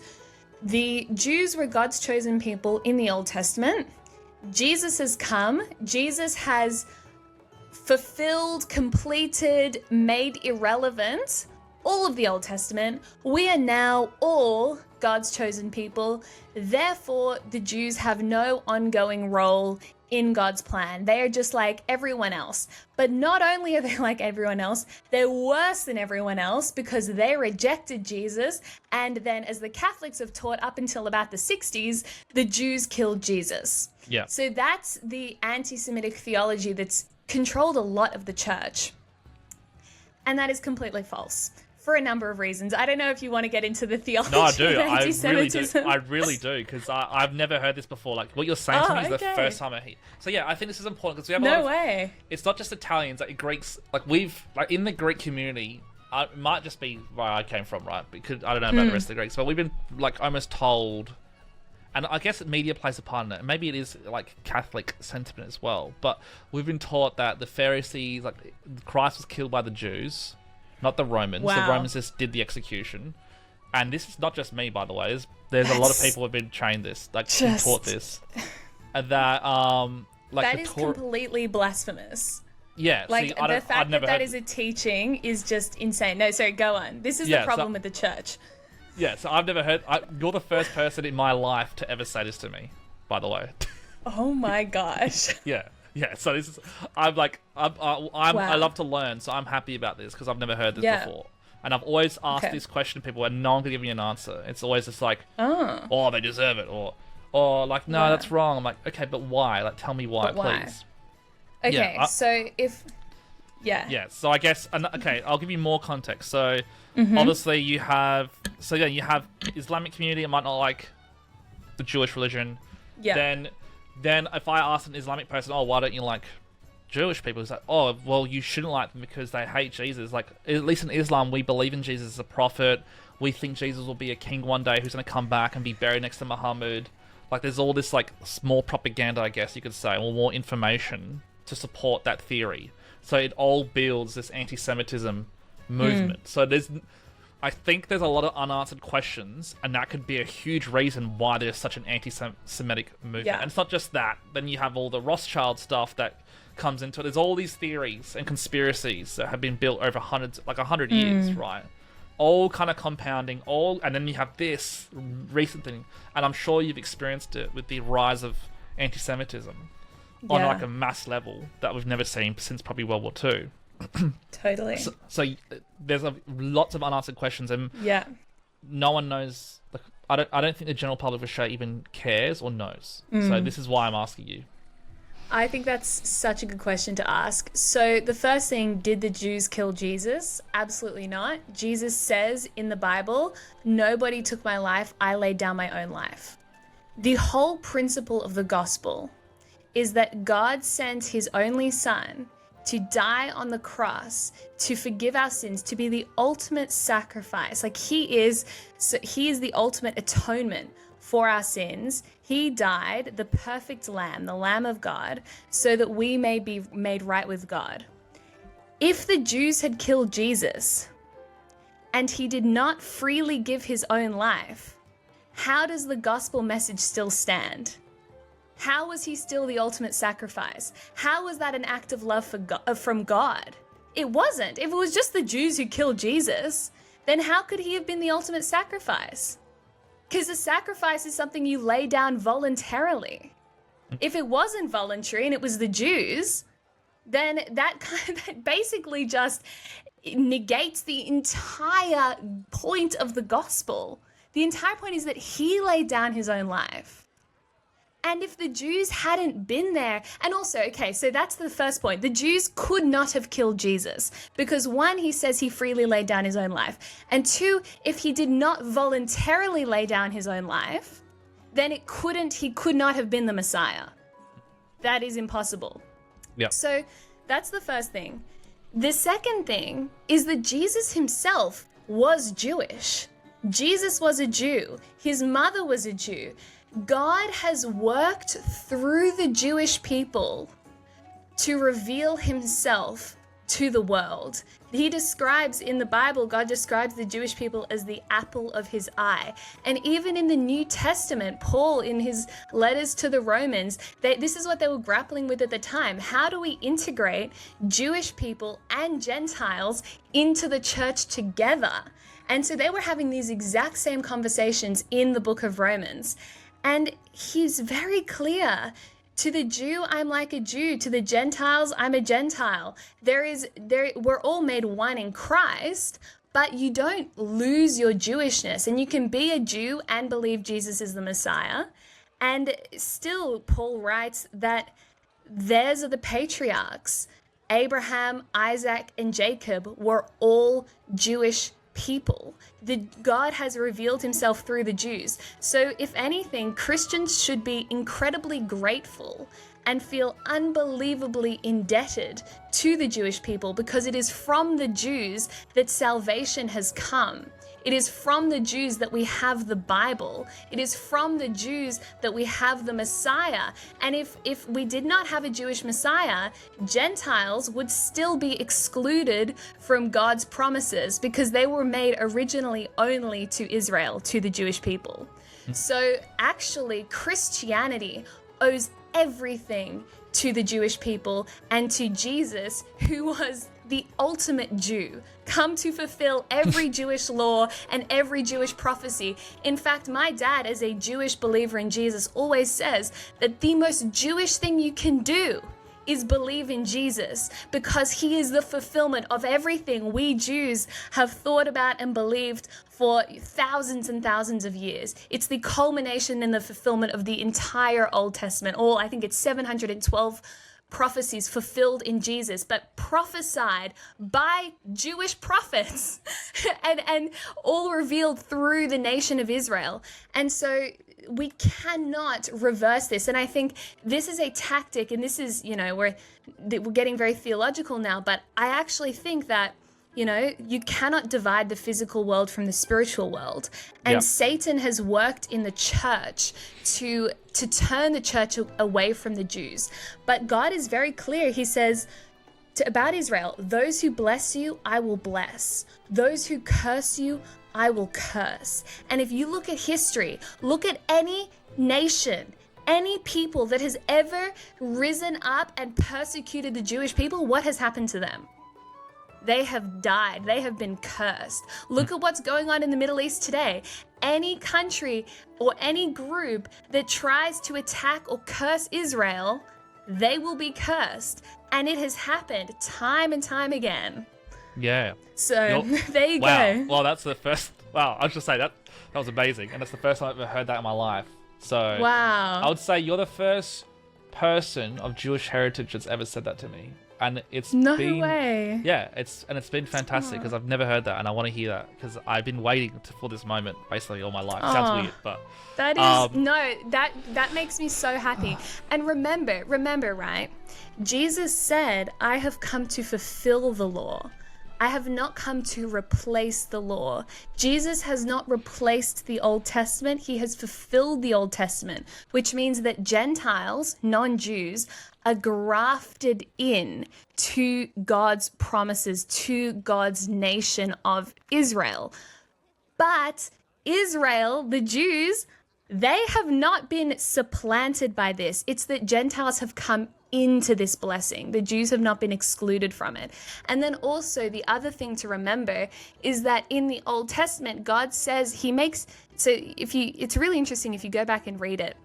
the Jews were God's chosen people in the Old Testament. Jesus has come. Jesus has fulfilled, completed, made irrelevant all of the Old Testament. We are now all God's chosen people. Therefore, the Jews have no ongoing role in God's plan. They are just like everyone else. But not only are they like everyone else, they're worse than everyone else because they rejected Jesus. And then, as the Catholics have taught up until about the 60s, the Jews killed Jesus. Yeah. So that's the anti-Semitic theology that's controlled a lot of the church. And that is completely false. for a number of reasons. I don't know if you want to get into the theology No, I do. of anti-Semitism. I really do, because I've never heard this before. Like, what you're saying to me is the okay. first time I hear. So yeah, I think this is important because we have a No lot of, way. it's not just Italians, like Greeks. Like like in the Greek community, it might just be where I came from, right? Because I don't know about the rest of the Greeks, but we've been like almost told, and I guess media plays a part in it. Maybe it is like Catholic sentiment as well, but we've been taught that the Pharisees, like Christ was killed by the Jews, not the Romans. Wow. The Romans just did the execution. And this is not just me, by the way. There's a lot of people who have been trained this, like been taught this. And that like that is completely blasphemous. Yeah, like see, the fact that is a teaching is just insane. No, sorry, go on. This is the problem with the church. Yeah, so I've never heard. You're the first person in my life to ever say this to me, by the way. Oh my gosh. Yeah. So this is. I'm like, Wow. I love to learn, so I'm happy about this because I've never heard this before, and I've always asked this question to people, and no one can give me an answer. It's always just like, oh, they deserve it, or like, no, that's wrong. I'm like, okay, but why? Like, tell me why, please. Okay, so if... Yeah, so I guess... Okay, I'll give you more context. So, obviously you have... So, yeah, you have Islamic community. It might not like the Jewish religion. Yeah. Then if I ask an Islamic person, oh, why don't you like Jewish people? It's like, oh, well, you shouldn't like them because they hate Jesus. Like, at least in Islam, we believe in Jesus as a prophet. We think Jesus will be a king one day who's going to come back and be buried next to Muhammad. Like, there's all this, like, small propaganda, I guess you could say, or more information to support that theory. So it all builds this anti-Semitism movement. So I think there's a lot of unanswered questions, and that could be a huge reason why there's such an anti-Semitic movement. Yeah. And it's not just that. Then you have all the Rothschild stuff that comes into it. There's all these theories and conspiracies that have been built over 100 years, right? All kind of compounding, and then you have this recent thing, and I'm sure you've experienced it with the rise of anti-Semitism on like a mass level that we've never seen since probably World War II. Totally. So there's lots of unanswered questions, and no one knows. Like, I don't think the general public of Australia even cares or knows. So this is why I'm asking you. I think that's such a good question to ask. So the first thing, did the Jews kill Jesus? Absolutely not. Jesus says in the Bible, nobody took my life, I laid down my own life. The whole principle of the gospel is that God sent his only son to die on the cross, to forgive our sins, to be the ultimate sacrifice. Like he is the ultimate atonement for our sins. He died, the perfect lamb, the Lamb of God, so that we may be made right with God. If the Jews had killed Jesus and he did not freely give his own life, how does the gospel message still stand? How was he still the ultimate sacrifice? How was that an act of love from God? It wasn't. If it was just the Jews who killed Jesus, then how could he have been the ultimate sacrifice? Because a sacrifice is something you lay down voluntarily. If it wasn't voluntary and it was the Jews, then that basically just negates the entire point of the gospel. The entire point is that he laid down his own life. And if the Jews hadn't been there, and also, okay, so that's the first point. The Jews could not have killed Jesus because one, he says he freely laid down his own life. And two, if he did not voluntarily lay down his own life, then he could not have been the Messiah. That is impossible. Yeah. So that's the first thing. The second thing is that Jesus himself was Jewish. Jesus was a Jew. His mother was a Jew. God has worked through the Jewish people to reveal himself to the world. He describes in the Bible, God describes the Jewish people as the apple of his eye. And even in the New Testament, Paul, in his letters to the Romans, this is what they were grappling with at the time. How do we integrate Jewish people and Gentiles into the church together? And so they were having these exact same conversations in the book of Romans. And he's very clear. To the Jew, I'm like a Jew. To the Gentiles, I'm a Gentile. We're all made one in Christ, but you don't lose your Jewishness. And you can be a Jew and believe Jesus is the Messiah. And still, Paul writes that theirs are the patriarchs. Abraham, Isaac, and Jacob were all Jewish people. God has revealed himself through the Jews. So if anything, Christians should be incredibly grateful and feel unbelievably indebted to the Jewish people, because it is from the Jews that salvation has come. It is from the Jews that we have the Bible. It is from the Jews that we have the Messiah. And if we did not have a Jewish Messiah, Gentiles would still be excluded from God's promises, because they were made originally only to Israel, to the Jewish people. So actually, Christianity owes everything to the Jewish people and to Jesus, who was the ultimate Jew, come to fulfill every Jewish law and every Jewish prophecy. In fact, my dad, as a Jewish believer in Jesus, always says that the most Jewish thing you can do is believe in Jesus, because he is the fulfillment of everything we Jews have thought about and believed for thousands and thousands of years. It's the culmination and the fulfillment of the entire Old Testament. I think it's 712 prophecies fulfilled in Jesus, but prophesied by Jewish prophets and all revealed through the nation of Israel. And so we cannot reverse this. And I think this is a tactic, and this is, we're getting very theological now, but I actually think that you cannot divide the physical world from the spiritual world. And yep. Satan has worked in the church to turn the church away from the Jews. But God is very clear. He says about Israel, those who bless you, I will bless. Those who curse you, I will curse. And if you look at history, look at any nation, any people that has ever risen up and persecuted the Jewish people, what has happened to them? They have died. They have been cursed. Look at what's going on in the Middle East today. Any country or any group that tries to attack or curse Israel, they will be cursed. And it has happened time and time again. Yeah. So there you go. go. Well, that's the first. Wow, I was just say that was amazing, and that's the first time I've ever heard that in my life. So wow, I would say you're the first person of Jewish heritage that's ever said that to me. And it's no been, way. Yeah, it's been fantastic, because I've never heard that, and I want to hear that, because I've been waiting for this moment basically all my life. Sounds weird, but that is that makes me so happy. And remember, right? Jesus said, "I have come to fulfill the law. I have not come to replace the law." Jesus has not replaced the Old Testament. He has fulfilled the Old Testament, which means that Gentiles, non-Jews, are grafted in to God's promises, to God's nation of Israel. But Israel, the Jews, they have not been supplanted by this. It's that Gentiles have come into this blessing. The Jews have not been excluded from it. And then also the other thing to remember is that in the Old Testament, God says it's really interesting if you go back and read it.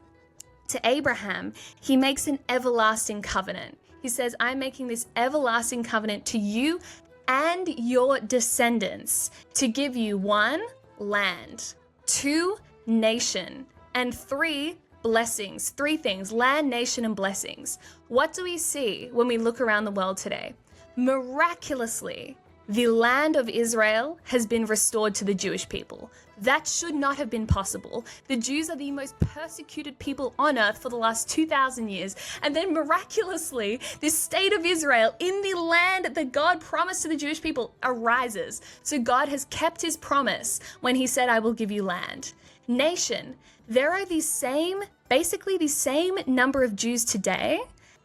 To Abraham, he makes an everlasting covenant. He says, "I'm making this everlasting covenant to you and your descendants to give you 1, land, 2, nation, and 3, blessings." 3 things: land, nation, and blessings. What do we see when we look around the world today? Miraculously, the land of Israel has been restored to the Jewish people. That should not have been possible. The Jews are the most persecuted people on earth for the last 2,000 years. And then miraculously, this state of Israel in the land that God promised to the Jewish people arises. So God has kept his promise when he said, "I will give you land." Nation, there are basically the same number of Jews today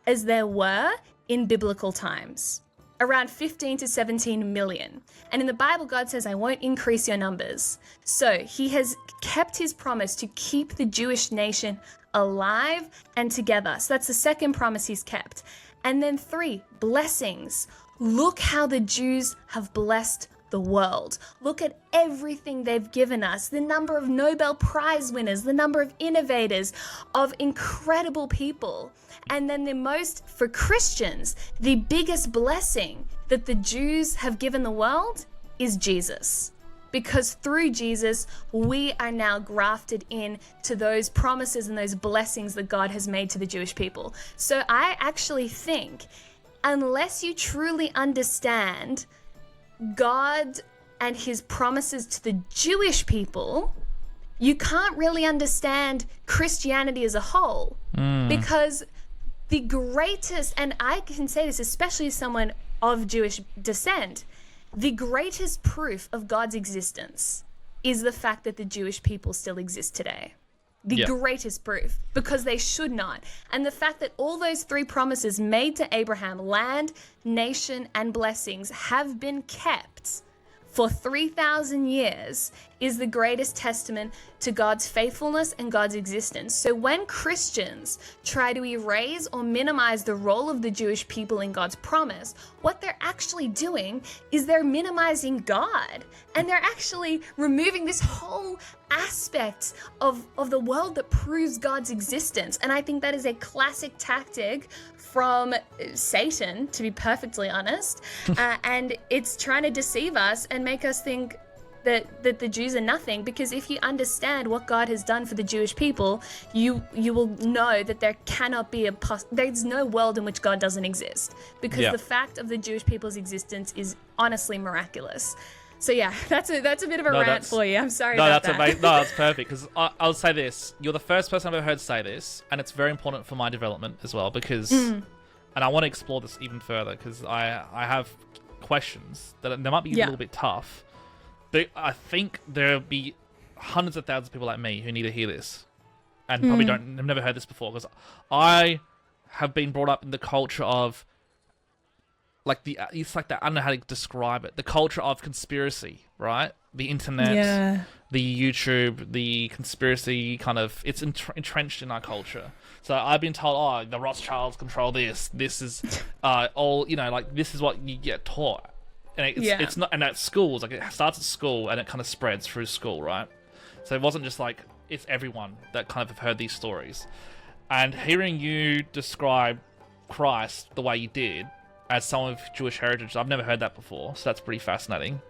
as there were in biblical times. Around 15 to 17 million. And in the Bible, God says, "I won't increase your numbers." So he has kept his promise to keep the Jewish nation alive and together. So that's the second promise he's kept. And then 3, blessings. Look how the Jews have blessed the world. Look at everything they've given us, the number of Nobel Prize winners, the number of innovators, of incredible people. And then for Christians, the biggest blessing that the Jews have given the world is Jesus. Because through Jesus, we are now grafted in to those promises and those blessings that God has made to the Jewish people. So I actually think, unless you truly understand God and his promises to the Jewish people, you can't really understand Christianity as a whole. Because the greatest, and I can say this especially as someone of Jewish descent, the greatest proof of God's existence is the fact that the Jewish people still exist today. The greatest proof, because they should not. And the fact that all those 3 promises made to Abraham, land, nation, and blessings, have been kept for 3,000 years is the greatest testament to God's faithfulness and God's existence. So when Christians try to erase or minimize the role of the Jewish people in God's promise, what they're actually doing is they're minimizing God, and they're actually removing this whole aspect of the world that proves God's existence. And I think that is a classic tactic from Satan, to be perfectly honest, and it's trying to deceive us and make us think that the Jews are nothing. Because if you understand what God has done for the Jewish people, you will know that there cannot be there's no world in which God doesn't exist, because the fact of the Jewish people's existence is honestly miraculous. So yeah, that's a bit of a rant for you. I'm sorry about that. No, that's perfect, because I'll say this. You're the first person I've ever heard say this, and it's very important for my development as well, because, and I want to explore this even further, because I have questions that they might be a little bit tough, but I think there'll be hundreds of thousands of people like me who need to hear this, and probably have never heard this before, because I have been brought up in the culture of, like it's like that, I don't know how to describe it. The culture of conspiracy, right? The internet, the YouTube, the conspiracy kind of, it's entrenched in our culture. So I've been told, oh, the Rothschilds control this. This is all, like this is what you get taught. And it's not, and at schools, like it starts at school and it kind of spreads through school, right? So it wasn't just like, it's everyone that kind of have heard these stories. And hearing you describe Christ the way you did, as someone with Jewish heritage, I've never heard that before, so that's pretty fascinating.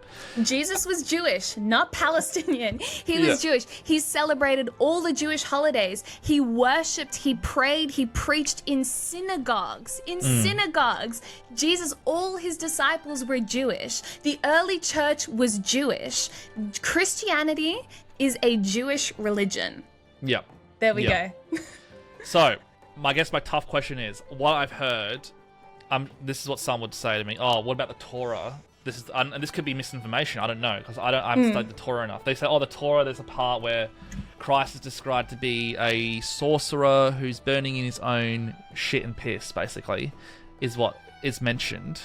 Jesus was Jewish, not Palestinian. He was Jewish. He celebrated all the Jewish holidays. He worshipped, he prayed, he preached in synagogues. Synagogues. Jesus, all his disciples were Jewish. The early church was Jewish. Christianity is a Jewish religion. Yep. There we go. So, I guess my tough question is, what I've heard... this is what some would say to me. Oh, what about the Torah? And this could be misinformation. I don't know, because I haven't studied the Torah enough. They say, the Torah, there's a part where Christ is described to be a sorcerer who's burning in his own shit and piss, basically, is what is mentioned.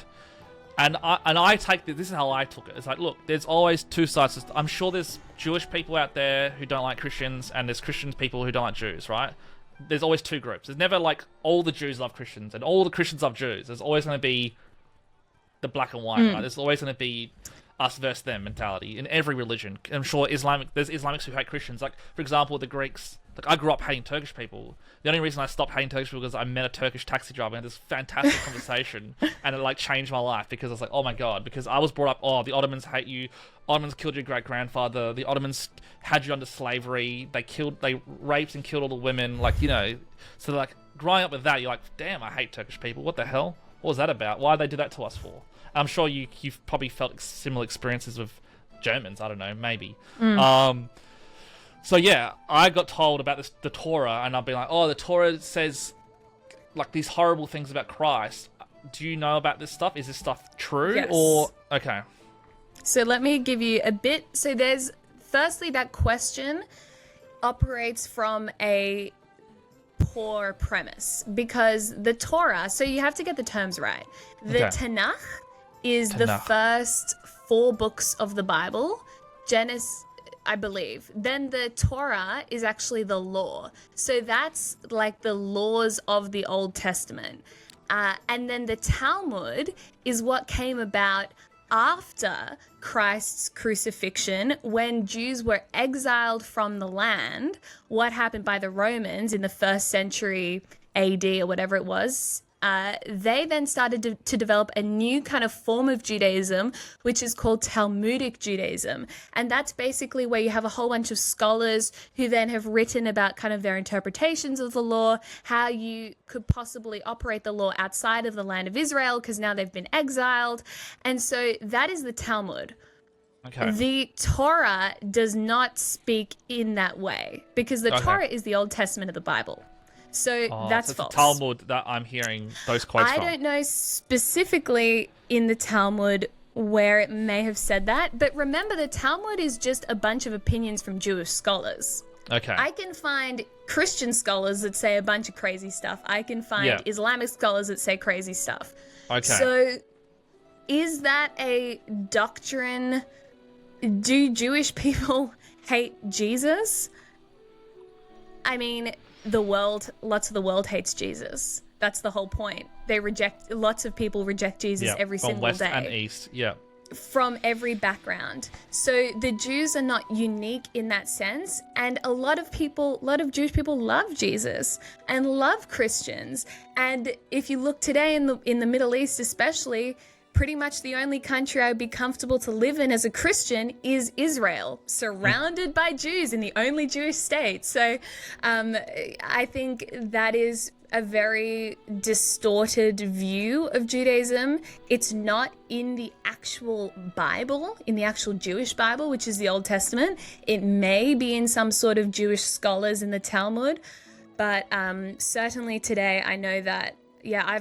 And I take this is how I took it. It's like, look, there's always 2 sides. I'm sure there's Jewish people out there who don't like Christians, and there's Christian people who don't like Jews, right? There's always 2 groups. There's never like all the Jews love Christians and all the Christians love Jews. There's always going to be the black and white, right? There's always going to be us versus them mentality in every religion. I'm sure there's Islamics who hate Christians. Like, for example, the Greeks. Like, I grew up hating Turkish people. The only reason I stopped hating Turkish people was because I met a Turkish taxi driver and had this fantastic conversation, and it like changed my life, because I was like, oh my god, because I was brought up, the Ottomans hate you. Ottomans killed your great-grandfather. The Ottomans had you under slavery. They raped and killed all the women. Like, so like growing up with that, you're like, damn, I hate Turkish people. What the hell? What was that about? Why did they do that to us for? I'm sure you've probably felt similar experiences with Germans. I don't know, maybe. So yeah, I got told about the Torah, and I've been like, the Torah says like these horrible things about Christ. Do you know about this stuff? Is this stuff true? Yes. Or okay? So let me give you a bit. So there's, firstly, that question operates from a poor premise, because the Torah, so you have to get the terms right. The Tanakh is the first 4 books of the Bible. Genesis, I believe. Then the Torah is actually the law. So that's like the laws of the Old Testament. And then the Talmud is what came about after Christ's crucifixion, when Jews were exiled from the land. What happened by the Romans in the 1st century AD or whatever it was, they then started to develop a new kind of form of Judaism, which is called Talmudic Judaism. And that's basically where you have a whole bunch of scholars who then have written about kind of their interpretations of the law, how you could possibly operate the law outside of the land of Israel, because now they've been exiled. And so that is the Talmud. Okay. The Torah does not speak in that way because the Torah is the Old Testament of the Bible. So that's so it's false. the Talmud that I'm hearing those quotes from. I don't know specifically in the Talmud where it may have said that, but remember the Talmud is just a bunch of opinions from Jewish scholars. Okay. I can find Christian scholars that say a bunch of crazy stuff. I can find Islamic scholars that say crazy stuff. Okay. So is that a doctrine? Do Jewish people hate Jesus? I mean, lots of the world hates Jesus. That's the whole point. Lots of people reject Jesus every single West day. and East, From every background. So the Jews are not unique in that sense. And a lot of Jewish people love Jesus and love Christians. And if you look today in the Middle East especially, pretty much the only country I would be comfortable to live in as a Christian is Israel, surrounded by Jews in the only Jewish state. So I think that is a very distorted view of Judaism. It's not in the actual Bible, in the actual Jewish Bible, which is the Old Testament. It may be in some sort of Jewish scholars in the Talmud, but certainly today I know that, I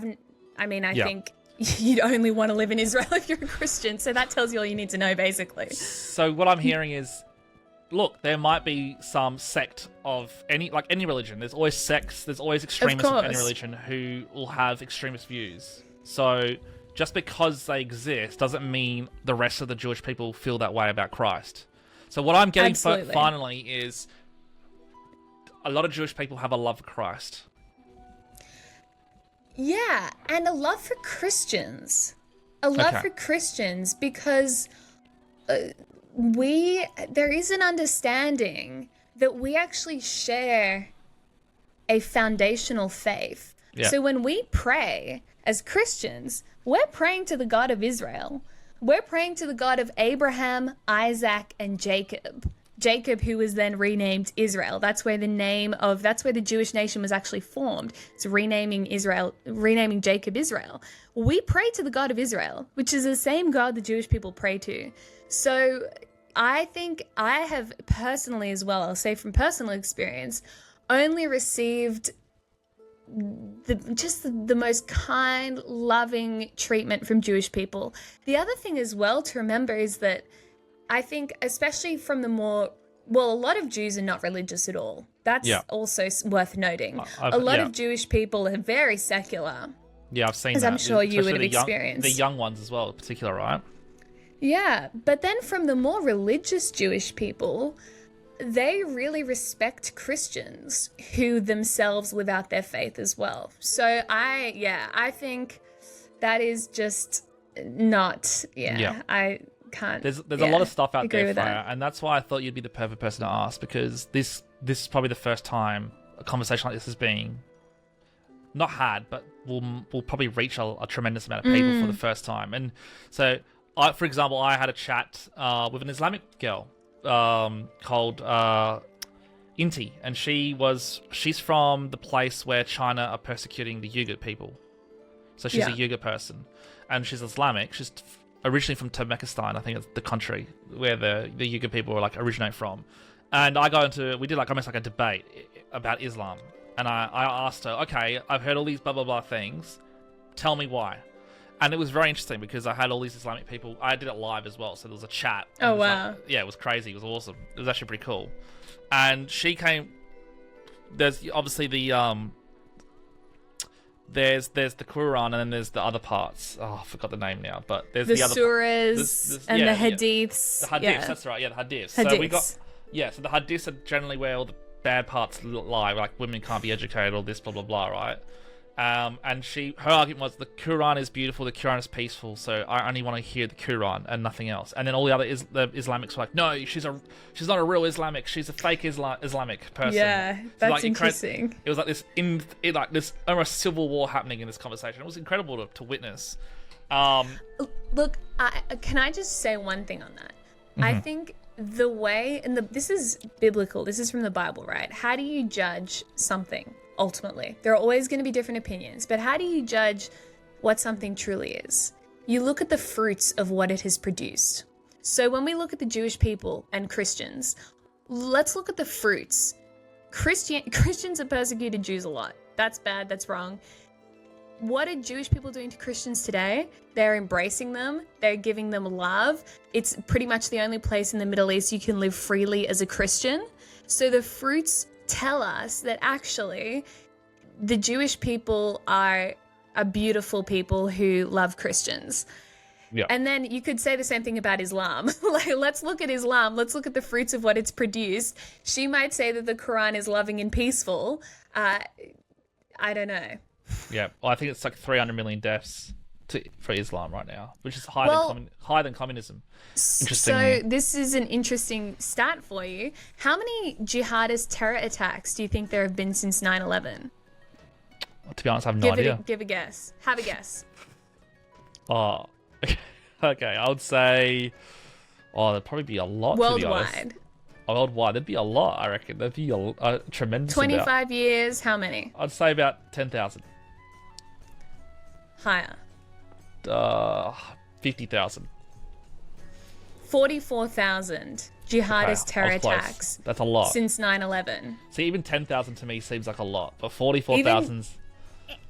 think you'd only want to live in Israel if you're a Christian. So that tells you all you need to know, basically. So what I'm hearing is, look, there might be some sect of any religion. There's always sects. There's always extremists of any religion who will have extremist views. So just because they exist doesn't mean the rest of the Jewish people feel that way about Christ. So what I'm getting finally is a lot of Jewish people have a love for Christ. Yeah, and a love for Christians. A love for Christians because there is an understanding that we actually share a foundational faith. Yeah. So when we pray as Christians, we're praying to the God of Israel. We're praying to the God of Abraham, Isaac, and Jacob. Jacob, who was then renamed Israel. That's where the Jewish nation was actually formed. It's renaming Jacob Israel. We pray to the God of Israel, which is the same God the Jewish people pray to. So I think I have personally as well, I'll say from personal experience, only received the most kind, loving treatment from Jewish people. The other thing as well to remember is that I think, especially from a lot of Jews are not religious at all. That's also worth noting. A lot of Jewish people are very secular. Yeah, I've seen that. As I'm sure you would have experienced. The young ones as well, in particular, right? Yeah, but then from the more religious Jewish people, they really respect Christians who themselves live out their faith as well. So I think that is just not, I can't. There's a lot of stuff out there, Freya, and that's why I thought you'd be the perfect person to ask, because this is probably the first time a conversation like this is being not had, but will probably reach a tremendous amount of people for the first time. And so, for example, I had a chat with an Islamic girl called Inti, and she's from the place where China are persecuting the Uyghur people. So she's a Uyghur person, and she's Islamic. She's originally from Turkmenistan, I think it's the country where the Uyghur people were originate from. And we did almost like a debate about Islam. And I asked her, okay, I've heard all these blah, blah, blah things. Tell me why. And it was very interesting because I had all these Islamic people. I did it live as well, so there was a chat. Oh, wow. It was crazy. It was awesome. It was actually pretty cool. And she came... There's obviously the... There's the Quran, and then there's the other parts. Oh, I forgot the name now, but there's the other surahs and the hadiths. The hadiths, that's right. Yeah, the hadiths. So we got so the hadiths are generally where all the bad parts lie, like women can't be educated, all this blah blah blah, right? And her argument was the Quran is beautiful, the Quran is peaceful, so I only want to hear the Quran and nothing else. And then all the other the Islamics were like, no, she's not a real Islamic, she's a fake Islamic person. Yeah, that's interesting. It was like this almost civil war happening in this conversation. It was incredible to witness. Look, can I just say one thing on that? I think the way, this is biblical, this is from the Bible, right? How do you judge something? Ultimately, there are always going to be different opinions, but how do you judge what something truly is? You look at the fruits of what it has produced. So when we look at the Jewish people and Christians, let's look at the fruits. Christians have persecuted Jews a lot. That's bad, that's wrong. What are Jewish people doing to Christians today? They're embracing them. They're giving them love. It's pretty much the only place in the Middle East you can live freely as a Christian. So the fruits tell us that actually the Jewish people are a beautiful people who love Christians. Yeah. And then you could say the same thing about Islam. Like, let's look at Islam. Let's look at the fruits of what it's produced. She might say that the Quran is loving and peaceful. I don't know. Yeah, well, I think it's like 300 million deaths for Islam right now, which is higher than communism. So this is an interesting stat for you. How many jihadist terror attacks do you think there have been since 9/11? To be honest, I have no idea. Give a guess. Have a guess. Oh, okay. I would say, there'd probably be a lot. Worldwide. Worldwide, there'd be a lot. I reckon there'd be a tremendous. 25 years. How many? I'd say about 10,000. Higher. 50,000. 44,000 jihadist terror attacks. That's a lot. Since 9/11. See, even 10,000 to me seems like a lot, but 44,000.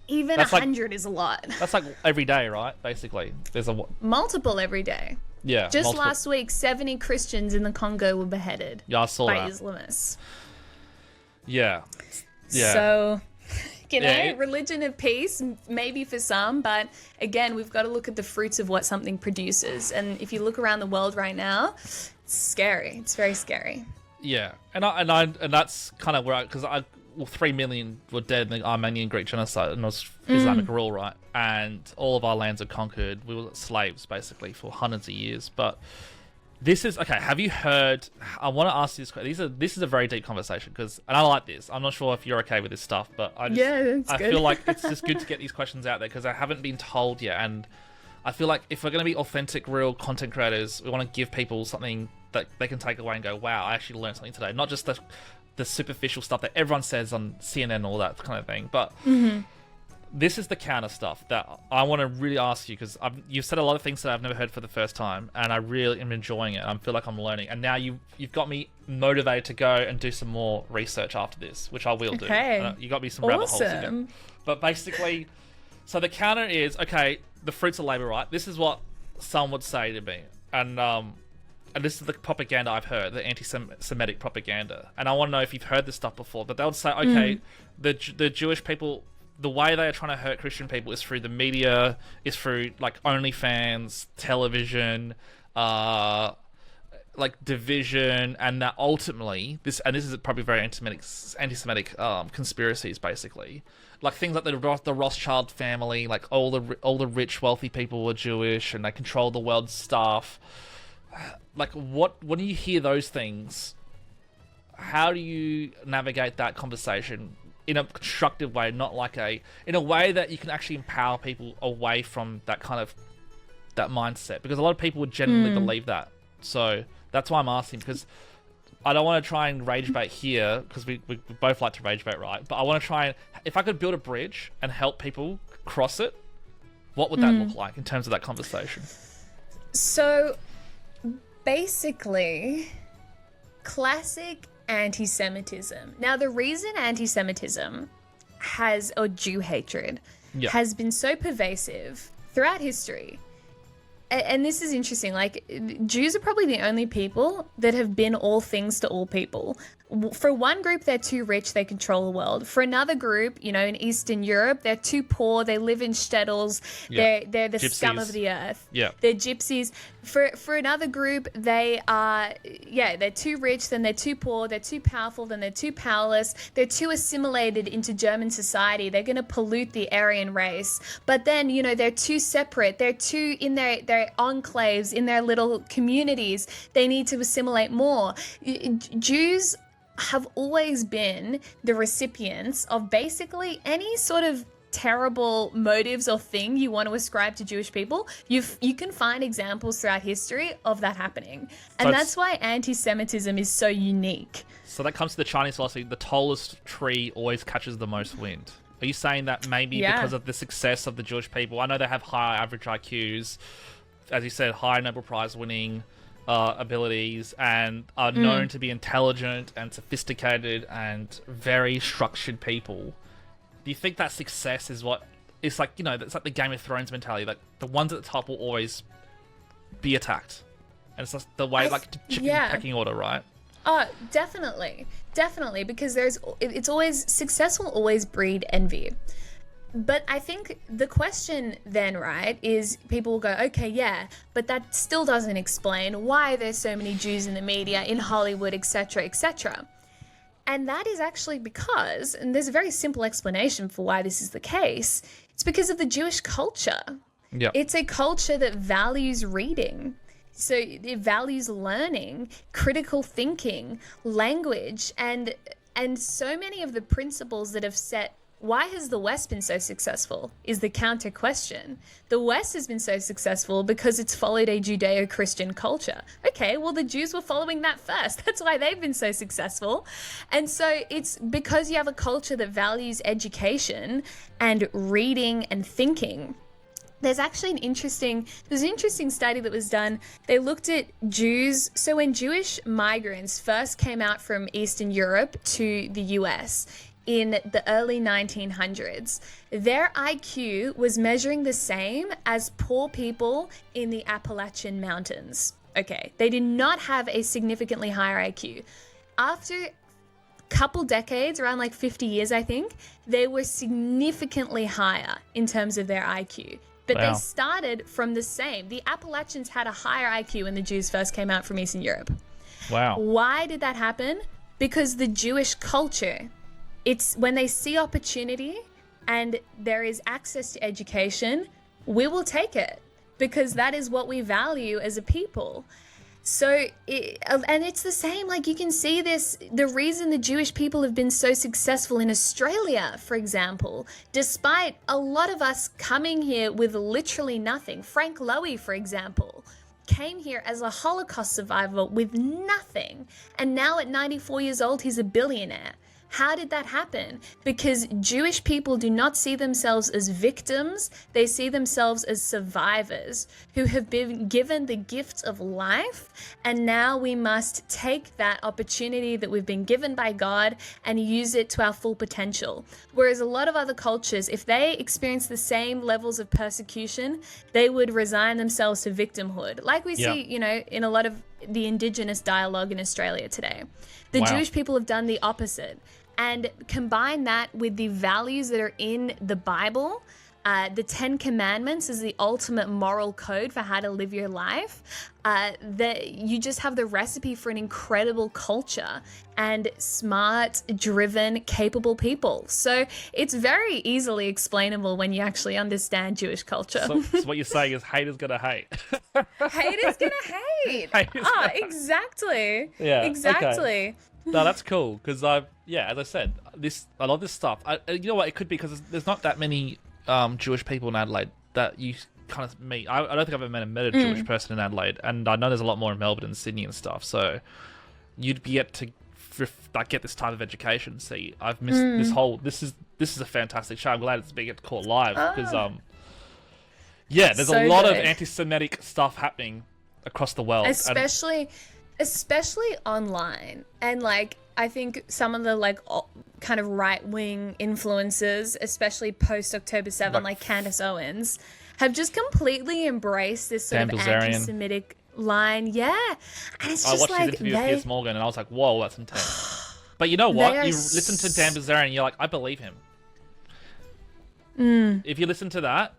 Even 100 is a lot. That's like every day, right? Basically, there's multiple every day. Yeah. Just last week, 70 Christians in the Congo were beheaded. Yeah, I saw by that. Islamists. Yeah. So, religion of peace, maybe for some, but again, we've got to look at the fruits of what something produces. And if you look around the world right now, it's scary. It's very scary. Yeah, and that's kind of where 3 million were dead in the Armenian Greek genocide, and it was Islamic rule, right? And all of our lands are conquered. We were slaves basically for hundreds of years. But this is okay. Have you heard? I want to ask you this question. This is a very deep conversation and I like this. I'm not sure if you're okay with this stuff, but I feel like it's just good to get these questions out there because I haven't been told yet, and I feel like if we're going to be authentic, real content creators, we want to give people something that they can take away and go, "Wow, I actually learned something today." Not just the superficial stuff that everyone says on CNN and all that kind of thing. But this is the counter stuff that I want to really ask you because you've said a lot of things that I've never heard for the first time, and I really am enjoying it. I feel like I'm learning. And now you've got me motivated to go and do some more research after this, which I will do. You got me some rabbit holes again. But basically, so the counter is, okay, the fruits of labor, right? This is what some would say to me. And this is the propaganda I've heard, the anti-Semitic propaganda. And I want to know if you've heard this stuff before. But they would say, okay, the Jewish people, the way they are trying to hurt Christian people is through the media, is through like OnlyFans, television, like division, and that ultimately this is probably very anti-Semitic conspiracies basically. Like things like the Rothschild family, like all the rich, wealthy people were Jewish, and they control the world's stuff. Like, when you hear those things, how do you navigate that conversation in a constructive way, not like in a way that you can actually empower people away from that kind of that mindset? Because a lot of people would genuinely believe that. So that's why I'm asking, because I don't want to try and rage bait here, because we both like to rage bait, right? But I want to try and, if I could build a bridge and help people cross it, what would that look like in terms of that conversation? So basically, classic anti-Semitism. Now, the reason anti-Semitism or Jew hatred has been so pervasive throughout history, and this is interesting, like, Jews are probably the only people that have been all things to all people. For one group, they're too rich, they control the world. For another group, in Eastern Europe, they're too poor, they live in shtetls, they're the gypsies. Scum of the earth. Yeah. They're gypsies. For another group, they're too rich, then they're too poor, they're too powerful, then they're too powerless, they're too assimilated into German society, they're going to pollute the Aryan race. But then, they're too separate, they're too in their enclaves, in their little communities, they need to assimilate more. Jews have always been the recipients of basically any sort of terrible motives or thing you want to ascribe to Jewish people. You can find examples throughout history of that happening. And that's why anti-Semitism is so unique. So that comes to the Chinese philosophy, the tallest tree always catches the most wind. Are you saying that maybe because of the success of the Jewish people, I know they have higher average IQs, as you said, high Nobel Prize winning abilities and are known to be intelligent and sophisticated and very structured people, do you think that success is what it's like? It's like the Game of Thrones mentality. Like the ones at the top will always be attacked, and it's just the way chicken pecking order, right? Oh, definitely, because it's always successful. Always breed envy. But I think the question then, right, is people will go, okay, yeah, but that still doesn't explain why there's so many Jews in the media, in Hollywood, etc., etc. And that is actually because, and there's a very simple explanation for why this is the case, it's because of the Jewish culture. Yeah. It's a culture that values reading. So it values learning, critical thinking, language, and so many of the principles that have set. Why has the West been so successful is the counter question. The West has been so successful because it's followed a Judeo-Christian culture. Okay, well, the Jews were following that first. That's why they've been so successful. And so it's because you have a culture that values education and reading and thinking. There's actually an interesting study that was done. They looked at Jews. So when Jewish migrants first came out from Eastern Europe to the US, in the early 1900s, their IQ was measuring the same as poor people in the Appalachian Mountains. Okay, they did not have a significantly higher IQ. After a couple decades, around like 50 years, I think, they were significantly higher in terms of their IQ. But Wow. They started from the same. The Appalachians had a higher IQ when the Jews first came out from Eastern Europe. Wow. Why did that happen? Because the Jewish culture, it's when they see opportunity and there is access to education, we will take it because that is what we value as a people. So, and it's the same, like you can see this, the reason the Jewish people have been so successful in Australia, for example, despite a lot of us coming here with literally nothing. Frank Lowy, for example, came here as a Holocaust survivor with nothing. And now at 94 years old, he's a billionaire. How did that happen? Because Jewish people do not see themselves as victims. They see themselves as survivors who have been given the gift of life. And now we must take that opportunity that we've been given by God and use it to our full potential. Whereas a lot of other cultures, if they experience the same levels of persecution, they would resign themselves to victimhood. Like we see, in a lot of the Indigenous dialogue in Australia today. The Wow. Jewish people have done the opposite. And combine that with the values that are in the Bible. The 10 Commandments is the ultimate moral code for how to live your life. That you just have the recipe for an incredible culture and smart, driven, capable people. So it's very easily explainable when you actually understand Jewish culture. So what you're saying is haters gonna hate. Haters gonna hate. Exactly. Yeah. Exactly. Okay. No, that's cool because as I said, I love this stuff. You know what? It could be because there's not that many Jewish people in Adelaide that you kind of meet. I don't think I've ever met a Jewish person in Adelaide, and I know there's a lot more in Melbourne and Sydney and stuff. So you'd be able to get this type of education. See, I've missed this whole. This is a fantastic show. I'm glad it's being caught live because there's So a lot of good. anti-Semitic stuff happening across the world, especially online. And like I think some of the kind of right-wing influencers, especially post October 7, like Candace Owens, have just completely embraced this sort Dan of Bilzerian. anti-Semitic line. Yeah. And it's I just watched like his interview with Piers Morgan and I was like, whoa, that's intense. But you know what? You listen to Dan Bilzerian and you're like, I believe him. If you listen to that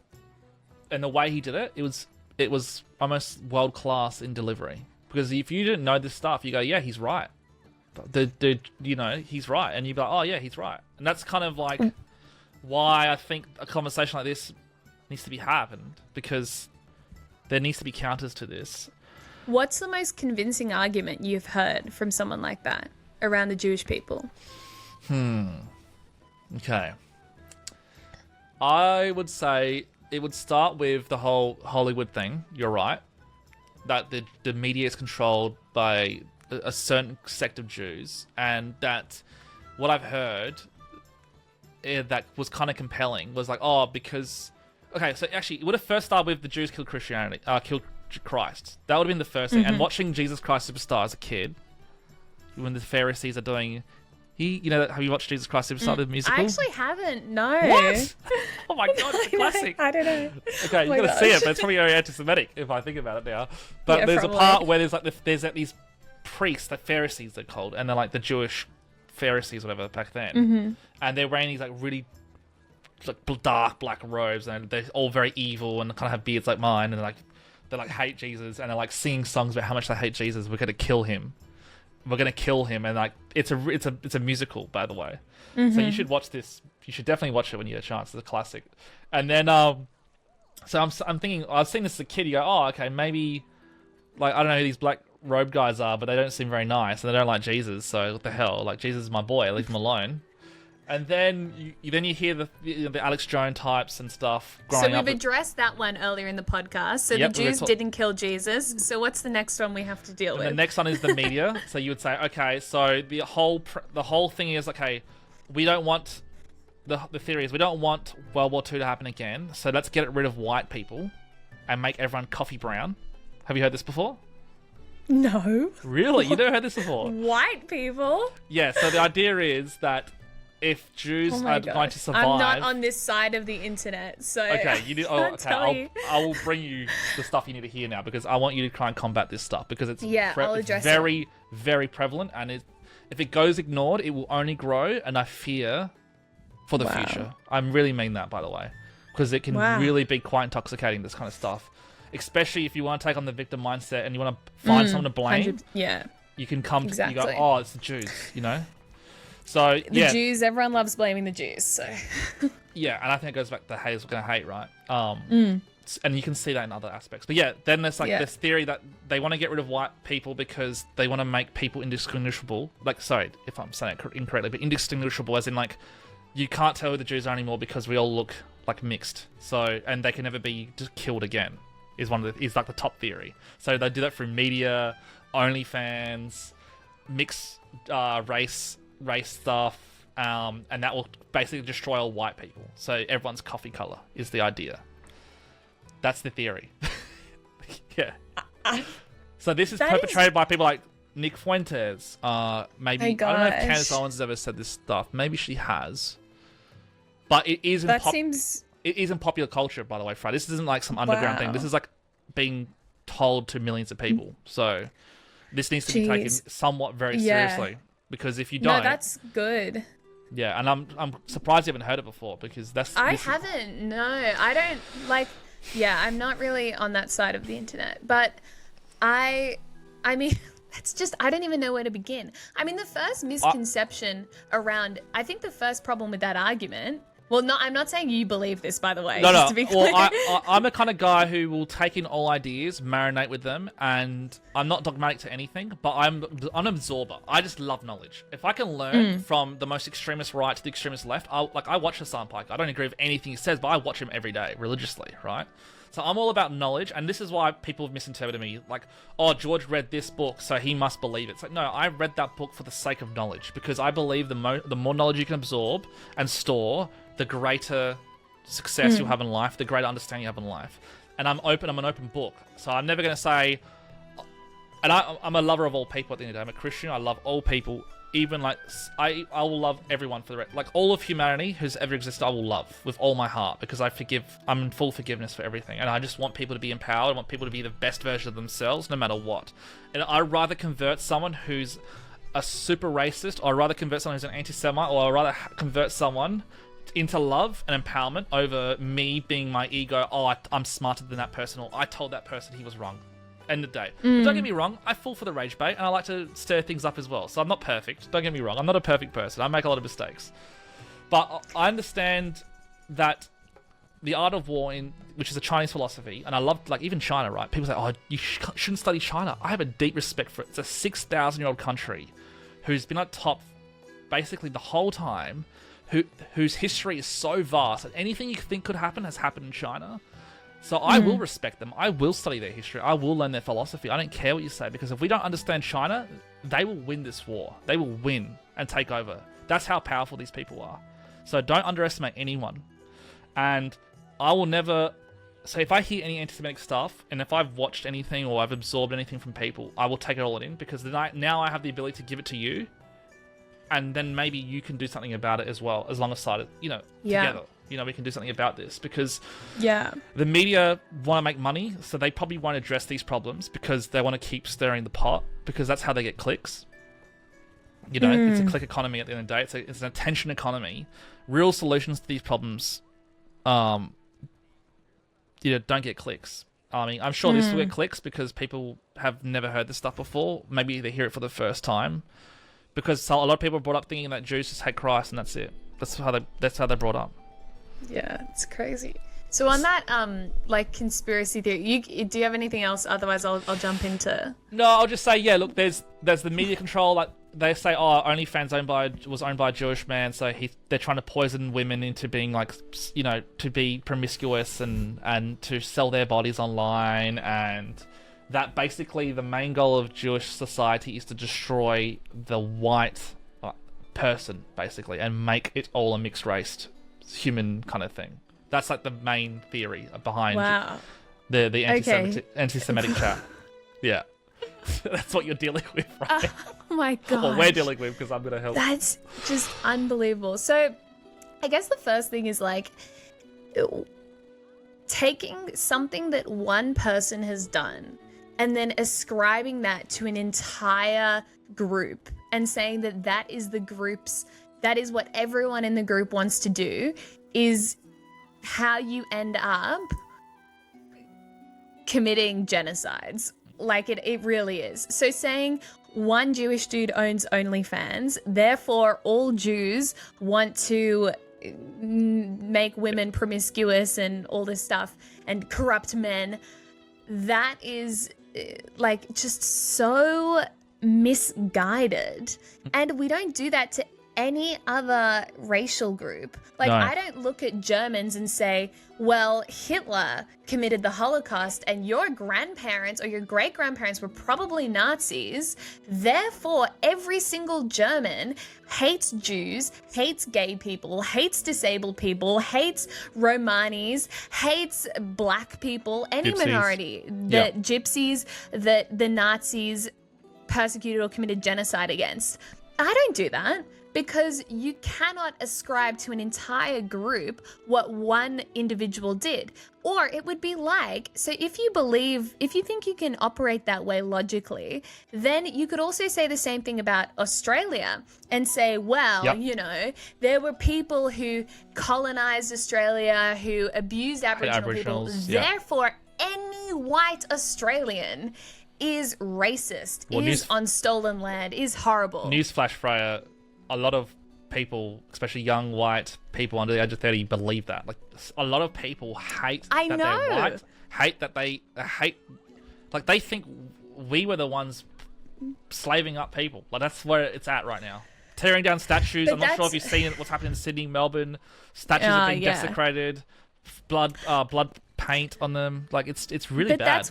and the way he did it, it was almost world class in delivery. Because if you didn't know this stuff, you go, yeah, he's right. He's right. And you go, oh yeah, he's right. And that's kind of like why I think a conversation like this needs to be happened, because there needs to be counters to this. What's the most convincing argument you've heard from someone like that around the Jewish people? Okay. I would say it would start with the whole Hollywood thing. You're right. That the media is controlled by a certain sect of Jews, and that what I've heard that was kind of compelling was like, because... Okay, so actually, it would have first started with the Jews killed Christ. That would have been the first thing. And watching Jesus Christ Superstar as a kid, when the Pharisees are doing, have you watched Jesus Christ Superstar, the musical? I actually haven't, no. What? Oh my god, it's a classic. I don't know. Okay, you gotta see it, but it's probably very anti-Semitic if I think about it now. But there's probably a part where there's these priests, the Pharisees they're called, and they're like the Jewish Pharisees, whatever, back then. And they're wearing these like really like dark black robes, and they're all very evil and kind of have beards like mine, and they hate Jesus, and they're like singing songs about how much they hate Jesus. We're gonna kill him. We're gonna kill him, and like it's a musical, by the way. So you should watch this. You should definitely watch it when you get a chance. It's a classic. And then so I'm thinking, I was seeing this as a kid. You go, oh, okay, maybe like I don't know who these black robe guys are, but they don't seem very nice, and they don't like Jesus. So what the hell? Like Jesus is my boy. Leave him alone. And then you hear the Alex Jones types and stuff. So we've addressed that one earlier in the podcast. So the Jews didn't kill Jesus. So what's the next one we have to deal with? The next one is the media. So you would say, okay, so the whole thing is, okay, we don't want the theory is we don't want World War II to happen again. So let's get rid of white people and make everyone coffee brown. Have you heard this before? No. Really? You never heard this before? White people? Yeah. So the idea is that if Jews are going to survive... I'm not on this side of the internet, so... Okay, you need... Oh, okay, I will bring you the stuff you need to hear now, because I want you to try and combat this stuff, because it's, it's very, very prevalent, and if it goes ignored, it will only grow, and I fear for the future. I really mean that, by the way, because it can really be quite intoxicating, this kind of stuff. Especially if you want to take on the victim mindset and you want to find someone to blame. You can come... You go, oh, it's the Jews, you know? So the Jews, everyone loves blaming the Jews. So yeah, and I think it goes back to the haters are going to hate, right? And you can see that in other aspects. But yeah, then there's like this theory that they want to get rid of white people because they want to make people indistinguishable. Like, sorry if I'm saying it incorrectly, but indistinguishable as in like you can't tell who the Jews are anymore because we all look like mixed. So and they can never be just killed again. Is like the top theory. So they do that through media, OnlyFans, mixed race stuff, and that will basically destroy all white people. So everyone's coffee color is the idea. That's the theory. Yeah. So this is perpetrated by people like Nick Fuentes. Maybe I don't know if Candace Owens has ever said this stuff. Maybe she has. But it is it is in popular culture, by the way, Fred. This isn't like some underground thing. This is like being told to millions of people. So this needs to be taken somewhat very seriously. Because if you don't... No, that's good. Yeah, and I'm surprised you haven't heard it before, because I haven't, no. I don't, like... Yeah, I'm not really on that side of the internet. But I mean, that's just... I don't even know where to begin. I mean, the first misconception around... I think the first problem with that argument... Well, no, I'm not saying you believe this, by the way. No, just to be clear. Well, I'm the kind of guy who will take in all ideas, marinate with them, and I'm not dogmatic to anything, but I'm an absorber. I just love knowledge. If I can learn from the most extremist right to the extremist left, I watch Hassan Pike. I don't agree with anything he says, but I watch him every day, religiously, right? So I'm all about knowledge, and this is why people have misinterpreted me. Like, oh, George read this book, so he must believe it. It's like, no, I read that book for the sake of knowledge, because I believe the more knowledge you can absorb and store, the greater success you'll have in life, the greater understanding you have in life. And I'm an open book. So I'm never going to say... And I'm a lover of all people at the end of the day. I'm a Christian. I love all people. Even like... I will love everyone for the rest. Like all of humanity who's ever existed, I will love with all my heart. Because I'm in full forgiveness for everything. And I just want people to be empowered. I want people to be the best version of themselves, no matter what. And I'd rather convert someone who's a super racist, or I'd rather convert someone who's an anti-Semite, or I'd rather convert someone into love and empowerment over me being my ego. Oh, I'm smarter than that person, or I told that person he was wrong. End of day. But don't get me wrong, I fall for the rage bait, and I like to stir things up as well. So I'm not perfect. Don't get me wrong. I'm not a perfect person. I make a lot of mistakes. But I understand that the art of war, which is a Chinese philosophy, and I love, like, even China, right? People say, oh, you shouldn't study China. I have a deep respect for it. It's a 6,000-year-old country who's been at top basically the whole time, whose history is so vast that anything you think could happen has happened in China. So I will respect them. I will study their history. I will learn their philosophy. I don't care what you say, because if we don't understand China, they will win this war. They will win and take over. That's how powerful these people are. So don't underestimate anyone. And I will never So if I hear any anti-Semitic stuff, and if I've watched anything or I've absorbed anything from people, I will take it all in, because then now I have the ability to give it to you, and then maybe you can do something about it as well, as long as together. We can do something about this, because the media want to make money, so they probably won't address these problems because they want to keep stirring the pot, because that's how they get clicks. It's a click economy at the end of the day. It's an attention economy. Real solutions to these problems, don't get clicks. I mean, I'm sure this will get clicks because people have never heard this stuff before. Maybe they hear it for the first time, because a lot of people are brought up thinking that Jews just hate Christ and that's it. That's how they're brought up. Yeah, it's crazy. So on that, conspiracy theory, do you have anything else? Otherwise, I'll jump into. No, I'll just say, yeah. Look, there's the media control. Like they say, OnlyFans was owned by a Jewish man, so they're trying to poison women into being to be promiscuous and to sell their bodies online, and that basically the main goal of Jewish society is to destroy the white person, basically, and make it all a mixed race human kind of thing. That's like the main theory behind the anti-Semitic chat. Yeah. That's what you're dealing with, right? Oh my god. Or we're dealing with, because I'm going to help. That's just unbelievable. So I guess the first thing is taking something that one person has done and then ascribing that to an entire group and saying that is what everyone in the group wants to do, is how you end up committing genocides. It really is. So saying one Jewish dude owns OnlyFans, therefore all Jews want to make women promiscuous and all this stuff and corrupt men, that is just so misguided. And we don't do that to any other racial group. No. I don't look at Germans and say, well, Hitler committed the Holocaust and your grandparents or your great-grandparents were probably Nazis. Therefore, every single German hates Jews, hates gay people, hates disabled people, hates Romanis, hates black people, any Gypsies. Minority, the gypsies, that the Nazis persecuted or committed genocide against. I don't do that, because you cannot ascribe to an entire group what one individual did. Or it would be so if you think you can operate that way logically, then you could also say the same thing about Australia and say, there were people who colonized Australia, who abused Aboriginal people. Therefore, any white Australian is racist, on stolen land, is horrible. Newsflash, Freya, a lot of people, especially young white people under the age of 30, believe that. A lot of people hate that they're white, they think we were the ones slaving up people. That's where it's at right now. Tearing down statues. I'm not sure if you've seen what's happening in Sydney, Melbourne. Statues are being desecrated. Blood paint on them. It's really bad. That's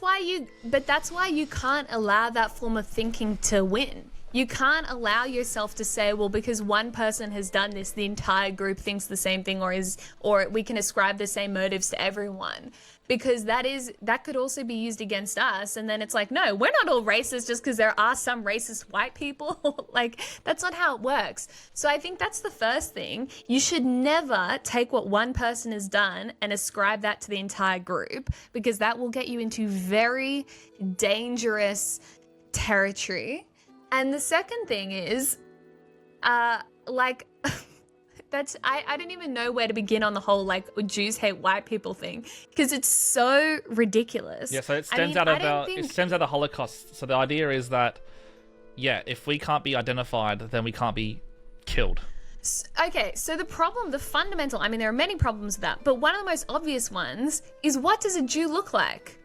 why you can't allow that form of thinking to win. You can't allow yourself to say, well, because one person has done this, the entire group thinks the same thing, or we can ascribe the same motives to everyone. Because that could also be used against us. And then it's no, we're not all racist just because there are some racist white people. That's not how it works. So I think that's the first thing. You should never take what one person has done and ascribe that to the entire group, because that will get you into very dangerous territory. And the second thing is, that's I don't even know where to begin on the whole Jews hate white people thing, because it's so ridiculous. Yeah, so it stems out of the Holocaust. So the idea is that, if we can't be identified, then we can't be killed. Okay, so the fundamental, there are many problems with that, but one of the most obvious ones is, what does a Jew look like?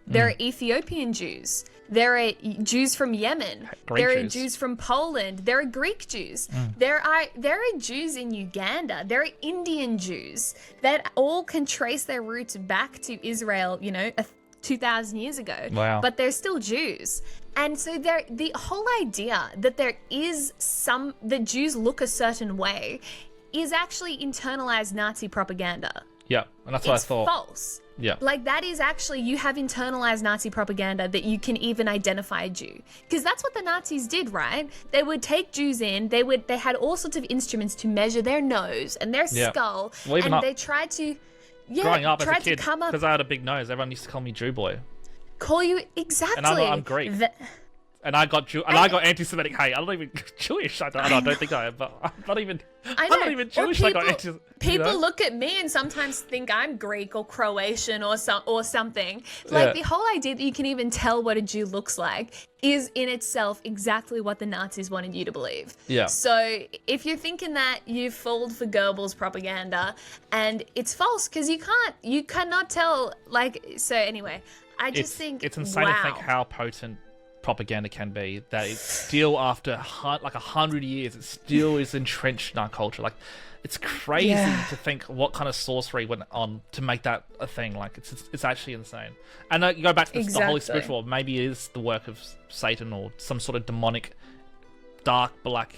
There are Ethiopian Jews. There are Jews from Yemen. There are Jews from Poland. There are Greek Jews. There are Jews in Uganda. There are Indian Jews that all can trace their roots back to Israel, 2,000 years ago. Wow. But they're still Jews. And so the whole idea that that Jews look a certain way is actually internalized Nazi propaganda. Yeah, and that's what I thought. False. Yeah. Like, that is actually, you have internalized Nazi propaganda that you can even identify a Jew. Because that's what the Nazis did, right? They would take Jews in, they had all sorts of instruments to measure their nose and their skull, well, and they tried to, growing up as a kid, come up, because I had a big nose, everyone used to call me Jew boy. call you, exactly. And I'm Greek. And I got I got anti-Semitic hate. I'm not even Jewish. I don't think I am, but I'm not even Jewish. People look at me and sometimes think I'm Greek or Croatian or something. Like, the whole idea that you can even tell what a Jew looks like is in itself exactly what the Nazis wanted you to believe. Yeah. So if you're thinking that you've fallen for Goebbels' propaganda, and it's false because you cannot tell. Like, so anyway, I just think it's insane to think how potent propaganda can be, that it's still after 100 years it still is entrenched in our culture. Like, it's crazy to think what kind of sorcery went on to make that a thing. Like, it's actually insane. And you go back to the Holy Spiritual, maybe it is the work of Satan or some sort of demonic dark black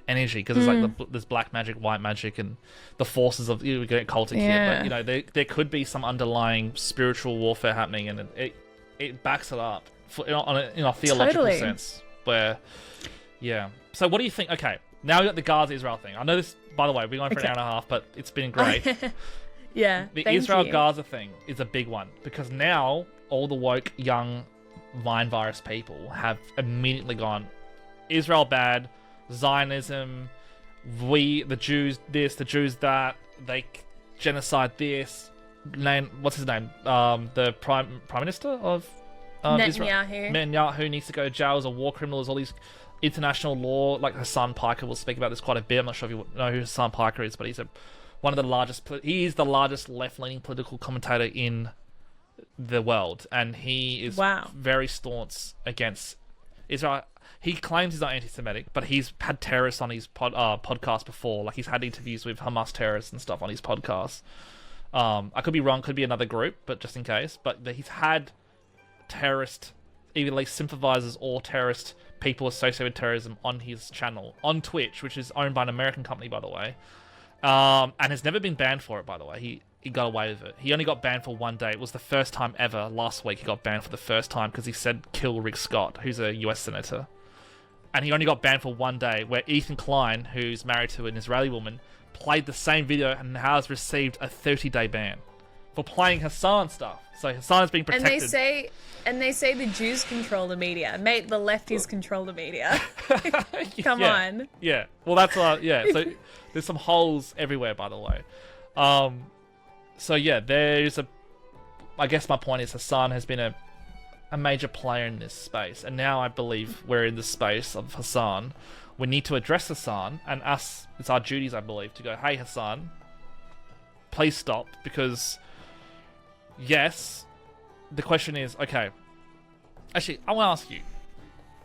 energy, because it's like there's black magic, white magic, and the forces of, we get cultic here, but there could be some underlying spiritual warfare happening, and it backs it up in a theological sense. Where, so what do you think? Okay, now we got the Gaza-Israel thing. I know this, by the way, we're going for an hour and a half, but it's been great. The Israel-Gaza thing is a big one, because now all the woke, young, mind virus people have immediately gone, Israel bad, Zionism, the Jews this, the Jews that, they genocide this. What's his name? The prime minister of Netanyahu needs to go to jail as a war criminal. There's all these international law, like Hassan Piker will speak about this quite a bit. I'm not sure if you know who Hassan Piker is, but he's one of the largest. He is the largest left-leaning political commentator in the world, and he is very staunch against Israel. He claims he's not anti-Semitic, but he's had terrorists on his podcast before. Like, he's had interviews with Hamas terrorists and stuff on his podcast. I could be wrong, could be another group, but just in case. But he's had terrorist, either like sympathizers or terrorist people associated with terrorism on his channel on Twitch, which is owned by an American company, by the way, and has never been banned for it, by the way. He got away with it. He only got banned for one day. It was the first time ever. Last week he got banned for the first time because he said kill Rick Scott, who's a US senator, and he only got banned for one day, where Ethan Klein, who's married to an Israeli woman, played the same video and has received a 30-day ban for playing Hassan stuff. So Hassan's being protected. And they say the Jews control the media. Mate, the lefties control the media. Come on. Yeah. Well, that's so there's some holes everywhere, by the way. So there's I guess my point is Hassan has been a major player in this space, and now I believe we're in the space of Hassan. We need to address Hassan, and it's our duties, I believe, to go, hey Hassan, please stop, because yes, the question is, okay, actually, I want to ask you,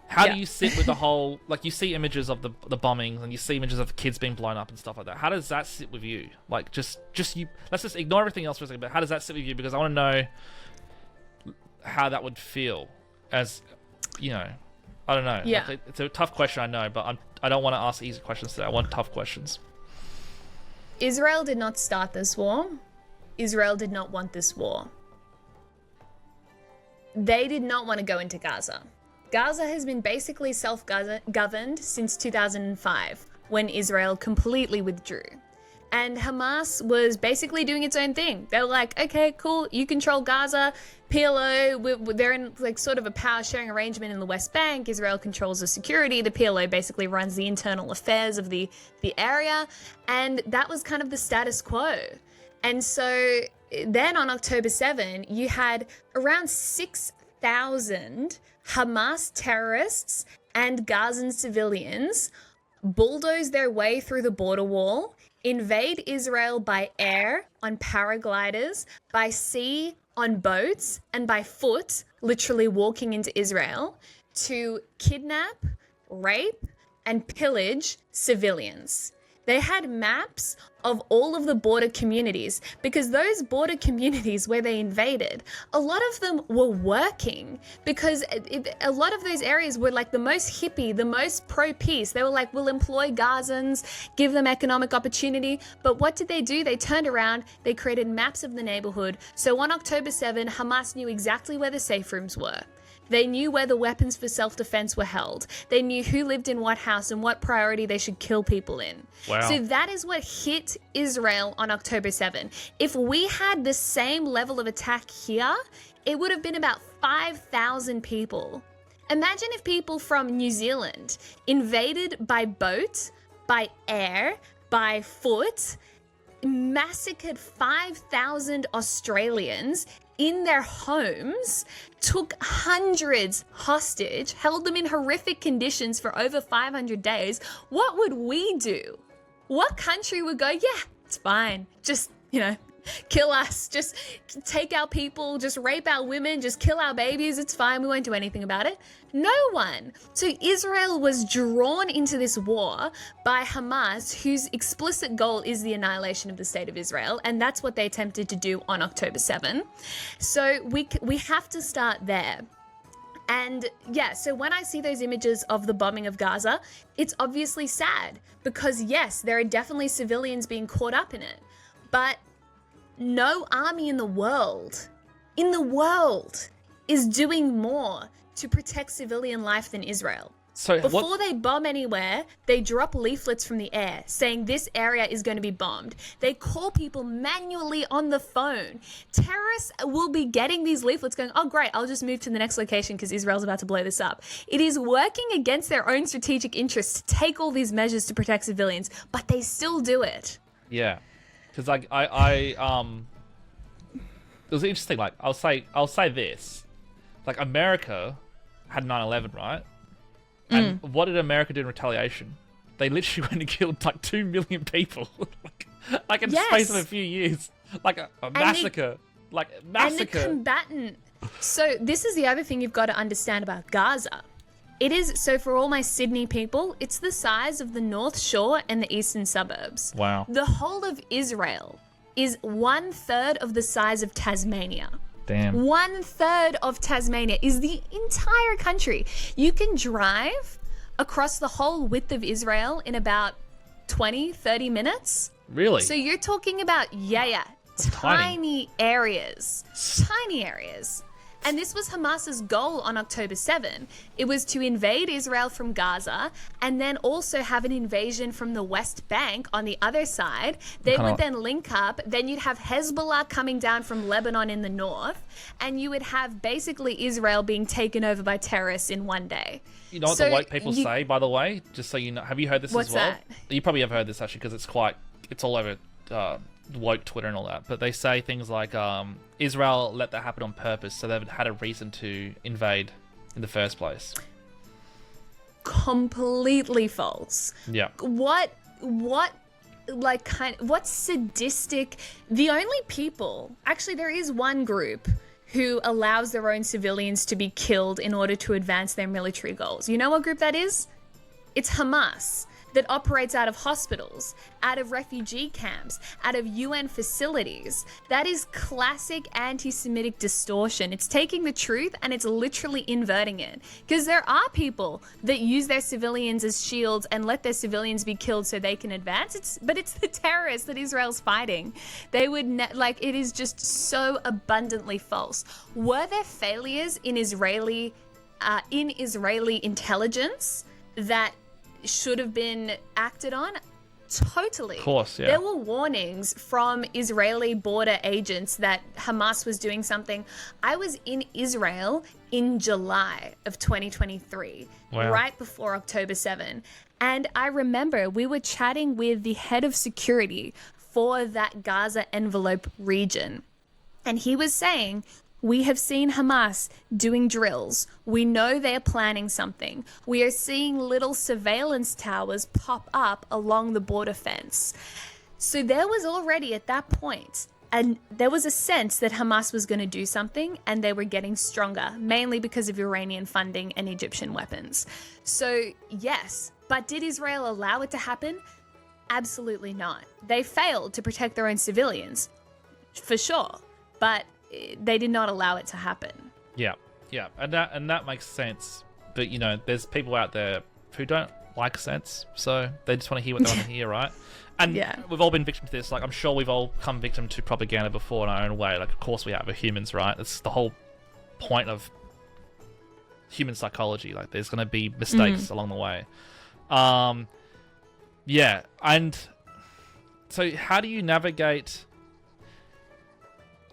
how do you sit with the whole, like, you see images of the bombings, and you see images of kids being blown up and stuff like that. How does that sit with you? Like, just you, let's just ignore everything else for a second, but how does that sit with you? Because I want to know how that would feel as, I don't know. Yeah. Like, it's a tough question, I know, but I don't want to ask easy questions today. I want tough questions. Israel did not start this war. Israel did not want this war. They did not want to go into Gaza. Gaza has been basically self-governed since 2005, when Israel completely withdrew. And Hamas was basically doing its own thing. They were like, okay, cool, you control Gaza. PLO, they're in like sort of a power sharing arrangement in the West Bank. Israel controls the security. The PLO basically runs the internal affairs of the area. And that was kind of the status quo. And so then on October 7, you had around 6,000 Hamas terrorists and Gazan civilians bulldoze their way through the border wall, invade Israel by air on paragliders, by sea on boats, and by foot, literally walking into Israel, to kidnap, rape, and pillage civilians. They had maps of all of the border communities, because those border communities where they invaded, a lot of them were working, because a lot of those areas were like the most hippie, the most pro-peace. They were like, we'll employ Gazans, give them economic opportunity. But what did they do? They turned around, they created maps of the neighborhood. So on October 7, Hamas knew exactly where the safe rooms were. They knew where the weapons for self-defense were held. They knew who lived in what house and what priority they should kill people in. Wow. So that is what hit Israel on October 7. If we had the same level of attack here, it would have been about 5,000 people. Imagine if people from New Zealand invaded by boat, by air, by foot, massacred 5,000 Australians in their homes, took hundreds hostage, held them in horrific conditions for over 500 days. What would we do? What country would go, yeah, it's fine. Just, kill us. Just take our people, just rape our women, just kill our babies. It's fine. We won't do anything about it. No one. So Israel was drawn into this war by Hamas, whose explicit goal is the annihilation of the state of Israel. And that's what they attempted to do on October 7. So we have to start there. And yeah, so when I see those images of the bombing of Gaza, it's obviously sad, because yes, there are definitely civilians being caught up in it. But no army in the world is doing more to protect civilian life than Israel. So before they bomb anywhere, they drop leaflets from the air saying this area is going to be bombed. They call people manually on the phone. Terrorists will be getting these leaflets going, oh great, I'll just move to the next location because Israel's about to blow this up. It is working against their own strategic interests to take all these measures to protect civilians, but they still do it. Yeah. Because it was interesting. Like I'll say this, like America had 9/11, right? And what did America do in retaliation? They literally went and killed like 2 million people, like in the space of a few years, like a massacre, And the combatant. So this is the other thing you've got to understand about Gaza. It is, so for all my Sydney people, it's the size of the North Shore and the eastern suburbs. Wow. The whole of Israel is 1/3 of the size of Tasmania. Damn. 1/3 of Tasmania is the entire country. You can drive across the whole width of Israel in about 20, 30 minutes. Really? So you're talking about, tiny areas. Tiny areas. And this was Hamas's goal on October 7. It was to invade Israel from Gaza and then also have an invasion from the West Bank on the other side. They would then link up. Then you'd have Hezbollah coming down from Lebanon in the north. And you would have basically Israel being taken over by terrorists in one day. You know what the woke people say, by the way? Just so you know. Have you heard this as well? What's that? You probably have heard this, actually, because it's all over woke Twitter and all that. But they say things like, Israel let that happen on purpose, so they've had a reason to invade in the first place. Completely false. Yeah. What's sadistic? The only people, actually there is one group who allows their own civilians to be killed in order to advance their military goals. You know what group that is? It's Hamas, that operates out of hospitals, out of refugee camps, out of UN facilities. That is classic anti-Semitic distortion. It's taking the truth and it's literally inverting it. Because there are people that use their civilians as shields and let their civilians be killed so they can advance. But it's the terrorists that Israel's fighting. They would, it is just so abundantly false. Were there failures in Israeli intelligence that should have been acted on? Totally. Of course, yeah. There were warnings from Israeli border agents that Hamas was doing something. I was in Israel in July of 2023, right before October 7. And I remember we were chatting with the head of security for that Gaza envelope region. And he was saying, we have seen Hamas doing drills. We know they're planning something. We are seeing little surveillance towers pop up along the border fence. So there was already at that point, and there was a sense that Hamas was going to do something, and they were getting stronger, mainly because of Iranian funding and Egyptian weapons. So yes, but did Israel allow it to happen? Absolutely not. They failed to protect their own civilians, for sure, but they did not allow it to happen. Yeah, and that makes sense. But you know, there's people out there who don't like sense, so they just want to hear what they want to hear, right? And we've all been victims to this. Like, I'm sure we've all come victim to propaganda before in our own way. Like, of course we have. We're humans, right? It's the whole point of human psychology. Like, there's going to be mistakes along the way. Yeah, and so how do you navigate?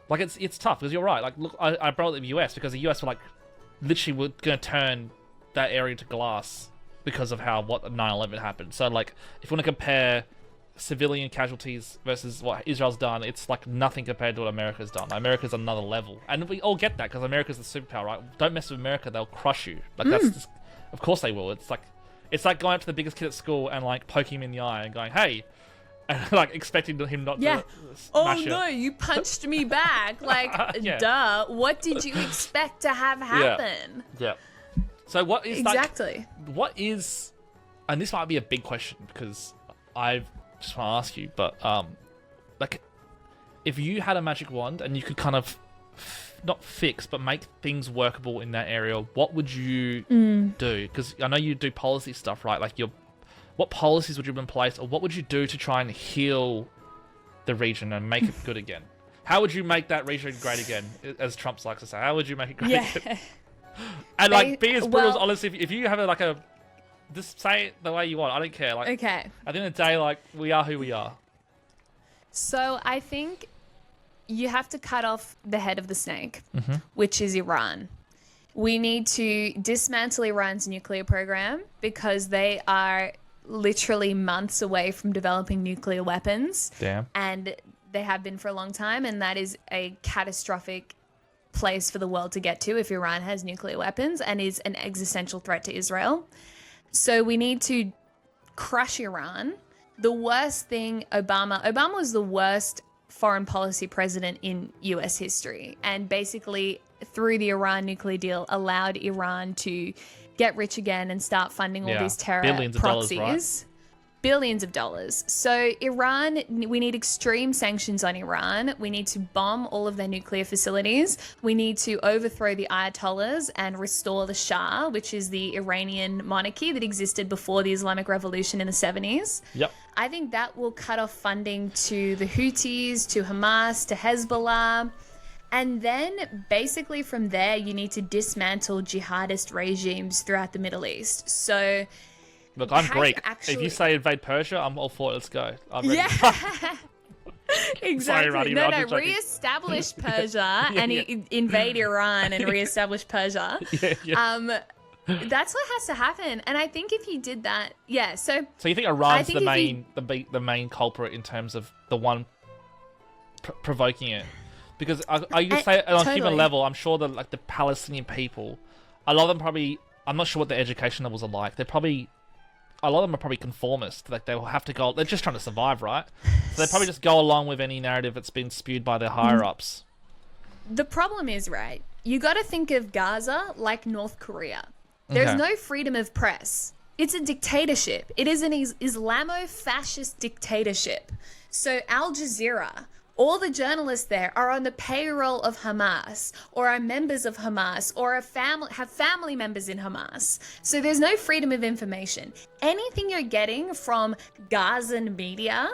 Like, it's tough because you're right. Like, look, I brought up the US because the US were like literally were going to turn that area to glass because of what 9/11 happened. So, like, if you want to compare civilian casualties versus what Israel's done, it's like nothing compared to what America's done. America's another level, and we all get that because America's the superpower, right? Don't mess with America; they'll crush you. Like, that's just, of course they will. It's like going up to the biggest kid at school and like poking him in the eye and going, "Hey," and like expecting him not to. Oh no, you punched me back. Like, duh. What did you expect to have happen? Yeah. So what is exactly? What is, and this might be a big question because I've just want to ask you, but like, if you had a magic wand and you could kind of not fix but make things workable in that area, what would you do? Because I know you do policy stuff, right? Like, what policies would you have in place, or what would you do to try and heal the region and make it good again? How would you make that region great again, as Trump likes to say? How would you make it great again? And like, be as brutal as honest. If you have just say it the way you want. I don't care. Like, okay. At the end of the day, like, we are who we are. So I think you have to cut off the head of the snake, which is Iran. We need to dismantle Iran's nuclear program because they are literally months away from developing nuclear weapons. Damn. And they have been for a long time, and that is a catastrophic place for the world to get to if Iran has nuclear weapons and is an existential threat to Israel. So we need to crush Iran. The worst thing, Obama was the worst foreign policy president in US history, and basically through the Iran nuclear deal allowed Iran to get rich again and start funding all these terror billions proxies. Of dollars, right? Billions of dollars. So Iran, we need extreme sanctions on Iran. We need to bomb all of their nuclear facilities. We need to overthrow the Ayatollahs and restore the Shah, which is the Iranian monarchy that existed before the Islamic Revolution in the 70s. Yep. I think that will cut off funding to the Houthis, to Hamas, to Hezbollah. And then basically from there, you need to dismantle jihadist regimes throughout the Middle East. So look, I'm Greek. If you say invade Persia, I'm all for it. Let's go. I'm ready. Yeah. Exactly. Sorry, Roddy, no, re-establish Persia and invade Iran and re-establish Persia. That's what has to happen. And I think if you did that, So you think Iran's the main culprit in terms of the one provoking it? Because I used to say on a human level, I'm sure that like the Palestinian people, a lot of them probably, I'm not sure what their education levels are like. A lot of them are probably conformist. Like, they will have to go. They're just trying to survive, right? So they probably just go along with any narrative that's been spewed by their higher ups. The problem is, right, you got to think of Gaza like North Korea. There's no freedom of press. It's a dictatorship. It is an Islamo-fascist dictatorship. So Al Jazeera, all the journalists there are on the payroll of Hamas, or are members of Hamas, or have family members in Hamas. So there's no freedom of information. Anything you're getting from Gazan media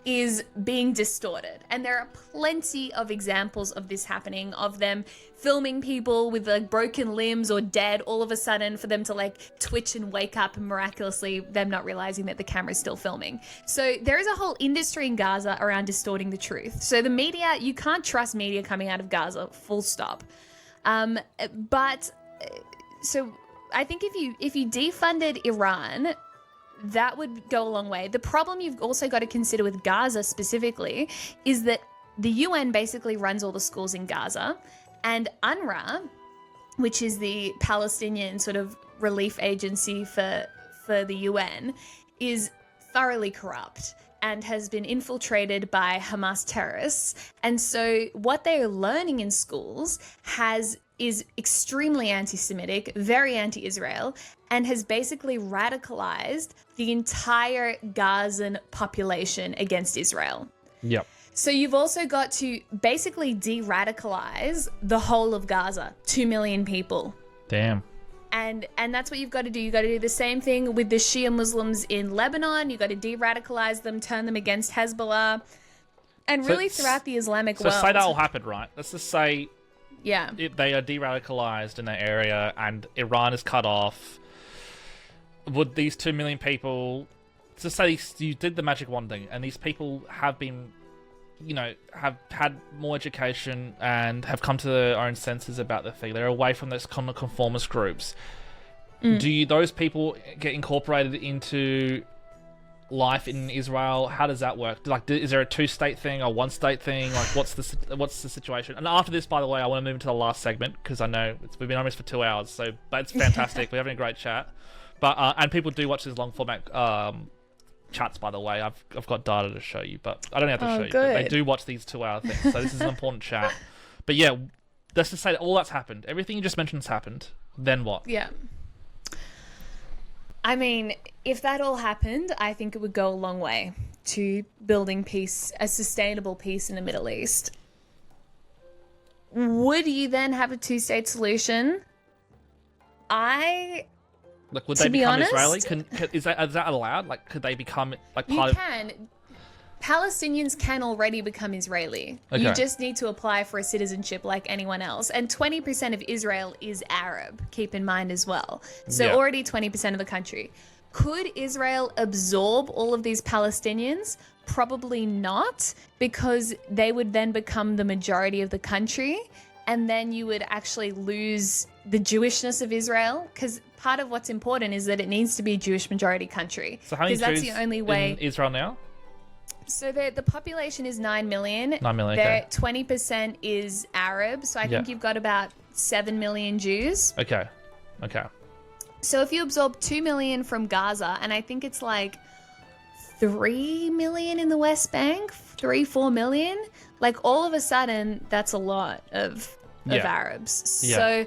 is being distorted. And there are plenty of examples of this happening, of them filming people with like broken limbs or dead all of a sudden for them to like twitch and wake up, and miraculously them not realizing that the camera's still filming. So there is a whole industry in Gaza around distorting the truth. So the media, you can't trust media coming out of Gaza, full stop. But so I think if you defunded Iran, that would go a long way. The problem you've also got to consider with Gaza specifically is that the UN basically runs all the schools in Gaza, and UNRWA, which is the Palestinian sort of relief agency for the UN, is thoroughly corrupt and has been infiltrated by Hamas terrorists. And so what they are learning in schools has is extremely anti-Semitic, very anti-Israel, and has basically radicalized the entire Gazan population against Israel. Yep. So you've also got to basically de-radicalize the whole of Gaza, 2 million people. Damn. And that's what you've got to do. You've got to do the same thing with the Shia Muslims in Lebanon. You've got to de-radicalize them, turn them against Hezbollah, and really throughout the Islamic world. So say that will happen, right? Let's just say yeah, they are de-radicalized in that area and Iran is cut off. Would these 2 million people... Just say you did the magic wand thing and these people have been... have had more education and have come to their own senses about the thing. They're away from those kind of conformist groups. Do those people get incorporated into life in Israel? How does that work? Like, is there a two-state thing or one-state thing? Like, what's the situation? And after this, by the way, I want to move into the last segment because I know we've been on this for 2 hours, so that's fantastic. We're having a great chat. But and people do watch these long format chats, by the way. I've got data to show you, but I don't have to show you. But they do watch these 2 hour things, so this is an important chat. But yeah, let's just say that all that's happened. Everything you just mentioned has happened. Then what? Yeah. I mean, if that all happened, I think it would go a long way to building peace, a sustainable peace in the Middle East. Would you then have a two-state solution? Like, would they become Israeli? Is that allowed? Like, could they become like part of... You can. Palestinians can already become Israeli. Okay. You just need to apply for a citizenship like anyone else. And 20% of Israel is Arab, keep in mind as well. So already 20% of the country. Could Israel absorb all of these Palestinians? Probably not, because they would then become the majority of the country. And then you would actually lose the Jewishness of Israel, because part of what's important is that it needs to be a Jewish majority country. So how many Jews the only way in Israel now? So the population is 9 million. 9 million, okay. 20% is Arab, so I think you've got about 7 million Jews. Okay. So if you absorb 2 million from Gaza, and I think it's like 3 million in the West Bank, 4 million, like all of a sudden, that's a lot of Arabs. So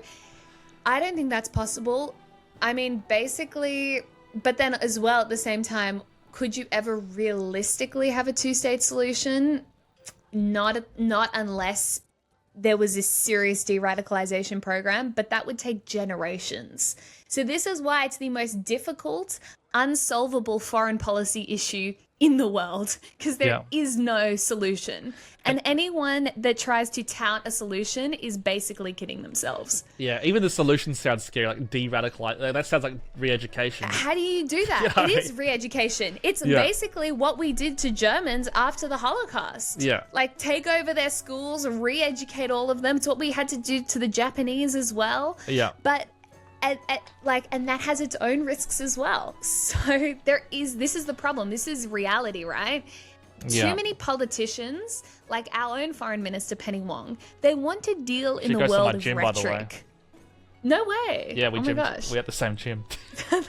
I don't think that's possible. I mean, basically, but then as well at the same time, could you ever realistically have a two-state solution? Not unless there was a serious de-radicalization program, but that would take generations. So this is why it's the most difficult, unsolvable foreign policy issue in the world, because there is no solution. And anyone that tries to tout a solution is basically kidding themselves. Yeah, even the solution sounds scary, like de-radicalize. That sounds like re-education. How do you do that? It is re-education. It's basically what we did to Germans after the Holocaust. Yeah. Like, take over their schools, re-educate all of them. It's what we had to do to the Japanese as well. Yeah. But and that has its own risks as well. So this is the problem. This is reality, right? Too many politicians, like our own foreign minister Penny Wong, they want to deal in the world of rhetoric. No way. Yeah, we gosh. We at the same gym.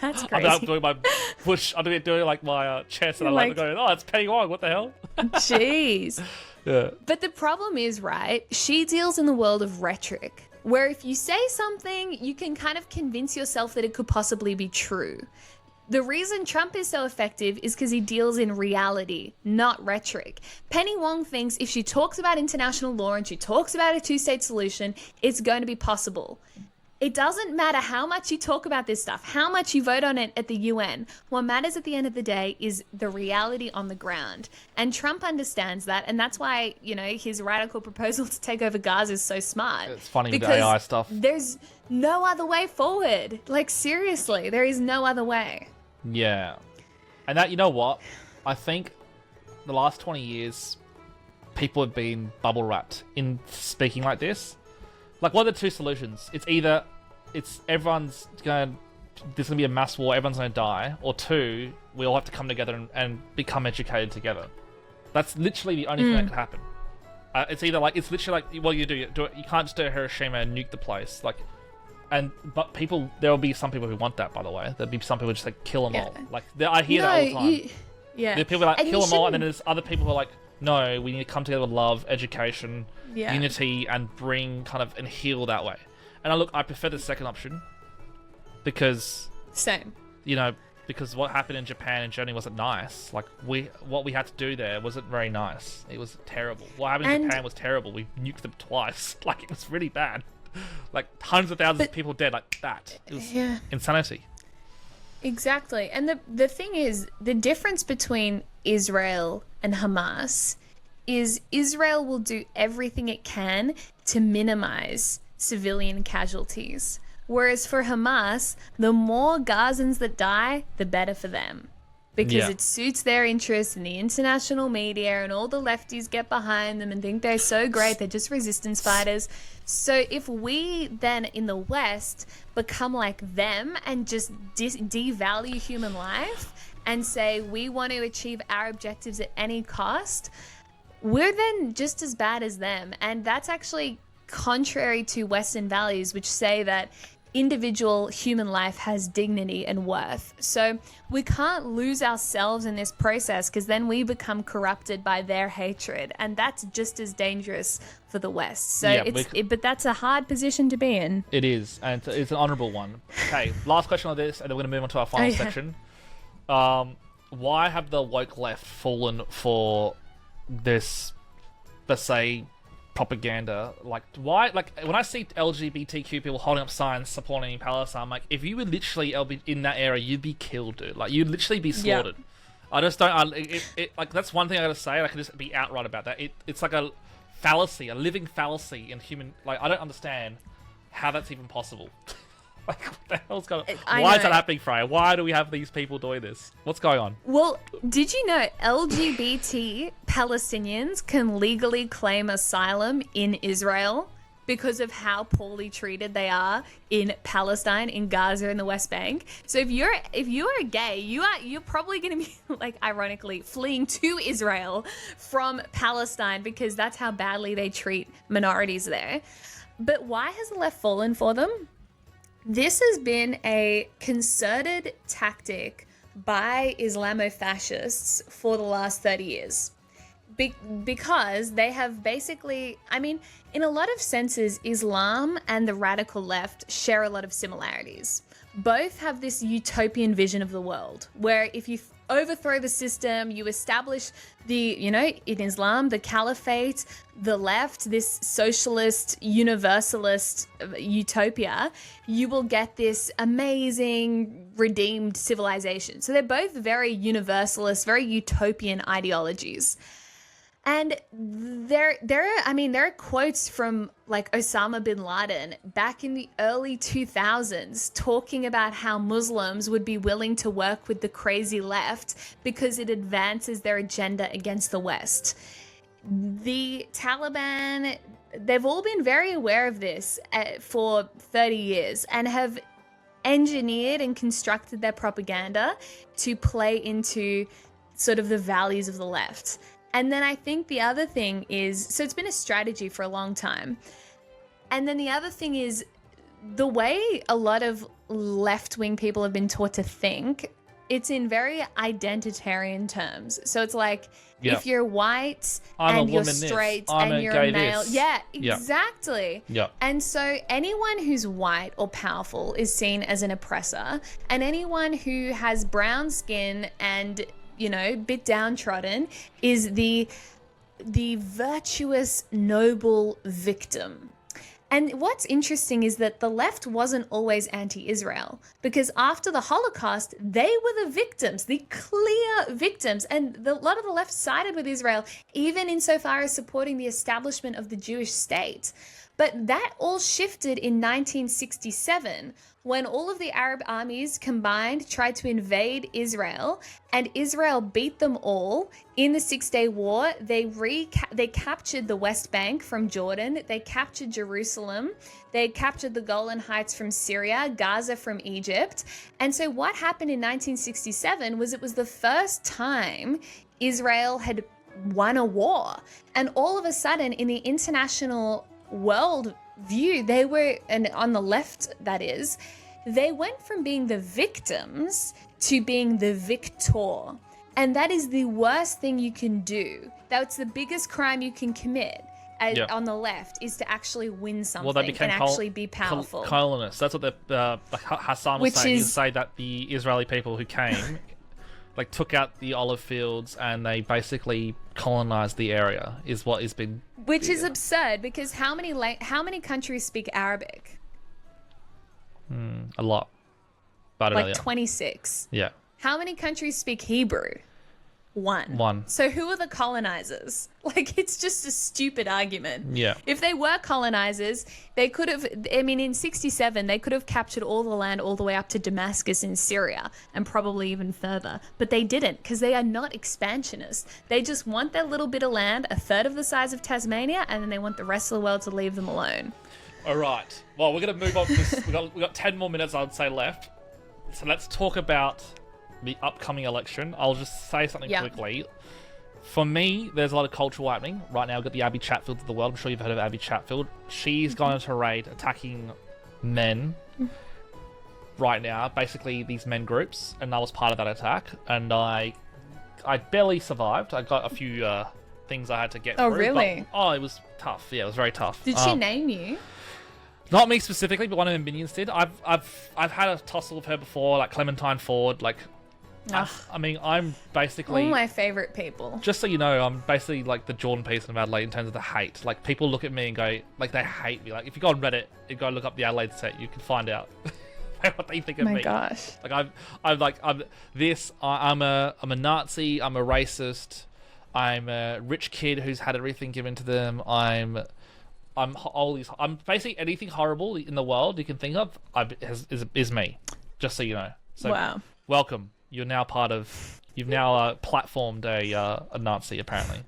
That's crazy. I'm doing my push. I'm doing like my chest, and I'm like going, "Oh, it's Penny Wong. What the hell?" Jeez. Yeah. But the problem is, right? She deals in the world of rhetoric, where if you say something, you can kind of convince yourself that it could possibly be true. The reason Trump is so effective is because he deals in reality, not rhetoric. Penny Wong thinks if she talks about international law and she talks about a two-state solution, it's going to be possible. It doesn't matter how much you talk about this stuff, how much you vote on it at the UN. What matters at the end of the day is the reality on the ground. And Trump understands that, and that's why, his radical proposal to take over Gaza is so smart. It's funny with the AI stuff. There's no other way forward. Like, seriously, there is no other way. Yeah. And that, you know what? I think the last 20 years, people have been bubble wrapped in speaking like this. Like, what are the two solutions? It's either there's going to be a mass war, everyone's going to die, or two, we all have to come together and become educated together. That's literally the only thing that could happen. It's either like, it's literally like, well, you can't just do Hiroshima and nuke the place. Like, but there will be some people who want that, by the way. There'll be some people just like kill them all. Like, I hear that all the time. There are people who like kill them all, and then there's other people who are like, no, we need to come together with love, education, unity, and bring and heal that way. And I prefer the second option because Same. Because what happened in Japan and Germany wasn't nice. Like what we had to do there wasn't very nice. It was terrible. What happened in Japan was terrible. We nuked them twice. Like it was really bad. Like hundreds of thousands of people dead like that. It was insanity. Exactly. And the thing is, the difference between Israel and Hamas is Israel will do everything it can to minimize civilian casualties. Whereas for Hamas, the more Gazans that die, the better for them. Because it suits their interests, and the international media and all the lefties get behind them and think they're so great, they're just resistance fighters. So if we then in the West become like them and just devalue human life and say we want to achieve our objectives at any cost, we're then just as bad as them. And that's actually contrary to Western values, which say that individual human life has dignity and worth. So we can't lose ourselves in this process, because then we become corrupted by their hatred, and that's just as dangerous for the West. So but that's a hard position to be in. It is, and it's an honourable one. Okay, last question on this, and then we're going to move on to our final section. Why have the woke left fallen for this, let's say, propaganda? Like, why? Like, when I see LGBTQ people holding up signs supporting Palestine, I'm like, if you were literally in that era, you'd be killed, dude. Like, you'd literally be slaughtered. I just don't. Like, that's one thing I gotta say. I can just be outright about that. It's like a fallacy, a living fallacy in human. Like, I don't understand how that's even possible. Like, what the hell's going on? Why is that happening, Freya? Why do we have these people doing this? What's going on? Well, did you know LGBT Palestinians can legally claim asylum in Israel because of how poorly treated they are in Palestine, in Gaza, and the West Bank? So if you are gay, you're probably going to be, like, ironically, fleeing to Israel from Palestine, because that's how badly they treat minorities there. But why has the left fallen for them? This has been a concerted tactic by Islamofascists for the last 30 years. Because they have basically, I mean, in a lot of senses, Islam and the radical left share a lot of similarities. Both have this utopian vision of the world, where if you overthrow the system, you establish in Islam, the caliphate, the left, this socialist, universalist utopia, you will get this amazing, redeemed civilization. So they're both very universalist, very utopian ideologies. And there are quotes from, like, Osama bin Laden back in the early 2000s talking about how Muslims would be willing to work with the crazy left because it advances their agenda against the West. The Taliban, they've all been very aware of this for 30 years and have engineered and constructed their propaganda to play into sort of the values of the left. And then I think the other thing is, so it's been a strategy for a long time. And then the other thing is the way a lot of left-wing people have been taught to think, it's in very identitarian terms. So it's like, if you're white and you're straight and you're a male. Yeah, exactly. Yeah. And so anyone who's white or powerful is seen as an oppressor. And anyone who has brown skin and bit downtrodden is the virtuous, noble victim. And what's interesting is that the left wasn't always anti-Israel, because after the Holocaust, they were the victims, the clear victims. And a lot of the left sided with Israel, even insofar as supporting the establishment of the Jewish state. But that all shifted in 1967, when all of the Arab armies combined tried to invade Israel, and Israel beat them all in the Six-Day War. They captured the West Bank from Jordan. They captured Jerusalem. They captured the Golan Heights from Syria, Gaza from Egypt. And so what happened in 1967 was it was the first time Israel had won a war. And all of a sudden, in the international world view, they were, and on the left that is, they went from being the victims to being the victor. And that is the worst thing you can do. That's the biggest crime you can commit Yeah. on the left is to actually win something Well, they became and actually be powerful. colonists. That's what like Hassan was Which saying. He is- say that the Israeli people who came, like, took out the olive fields and they basically colonized the area. Is what has been. Which is absurd, because how many countries speak Arabic? A lot. But I don't know, Like yeah. 26. Yeah. How many countries speak Hebrew? One. So who are the colonizers? Like, it's just a stupid argument. Yeah. If they were colonizers, they could have, I mean, in 67, they could have captured all the land all the way up to Damascus in Syria and probably even further. But they didn't, because they are not expansionists. They just want their little bit of land, a third of the size of Tasmania, and then they want the rest of the world to leave them alone. All right. Well, we're going to move on. We got 10 more minutes, I would say, left. So let's talk about the upcoming election. I'll just say something quickly. For me, there's a lot of cultural happening. Right now, we've got the Abby Chatfields of the world. I'm sure you've heard of Abby Chatfield. She's gone into a raid attacking men right now, basically these men groups, and I was part of that attack, and I barely survived. I got a few things I had to get through. Oh, really? But, it was tough. Yeah, it was very tough. Did she name you? Not me specifically, but one of the minions did. I've had a tussle with her before, like Clementine Ford. Like, I mean, I'm basically All my favorite people. Just so you know, I'm basically like the Jordan Peterson of Adelaide in terms of the hate. Like, people look at me and go, like, they hate me. Like, if you go on Reddit and go look up the Adelaide set, you can find out what they think of me. My gosh. Like, I'm a Nazi. I'm a racist. I'm a rich kid who's had everything given to them. I'm basically anything horrible in the world you can think of is me. Just so you know. So, wow. Welcome. You've now platformed a Nazi, apparently.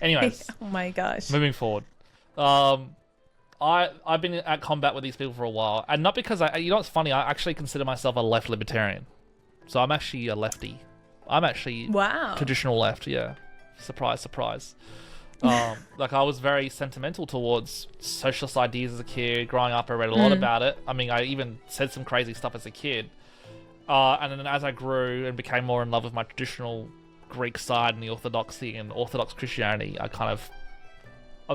Anyways. Oh my gosh. Moving forward. I've been at combat with these people for a while, and not because you know what's funny, I actually consider myself a left libertarian. So I'm actually a lefty. I'm actually traditional left, yeah. Surprise, surprise. Like, I was very sentimental towards socialist ideas as a kid. Growing up, I read a lot about it. I mean, I even said some crazy stuff as a kid. And then as I grew and became more in love with my traditional Greek side and the orthodoxy and Orthodox Christianity, I'd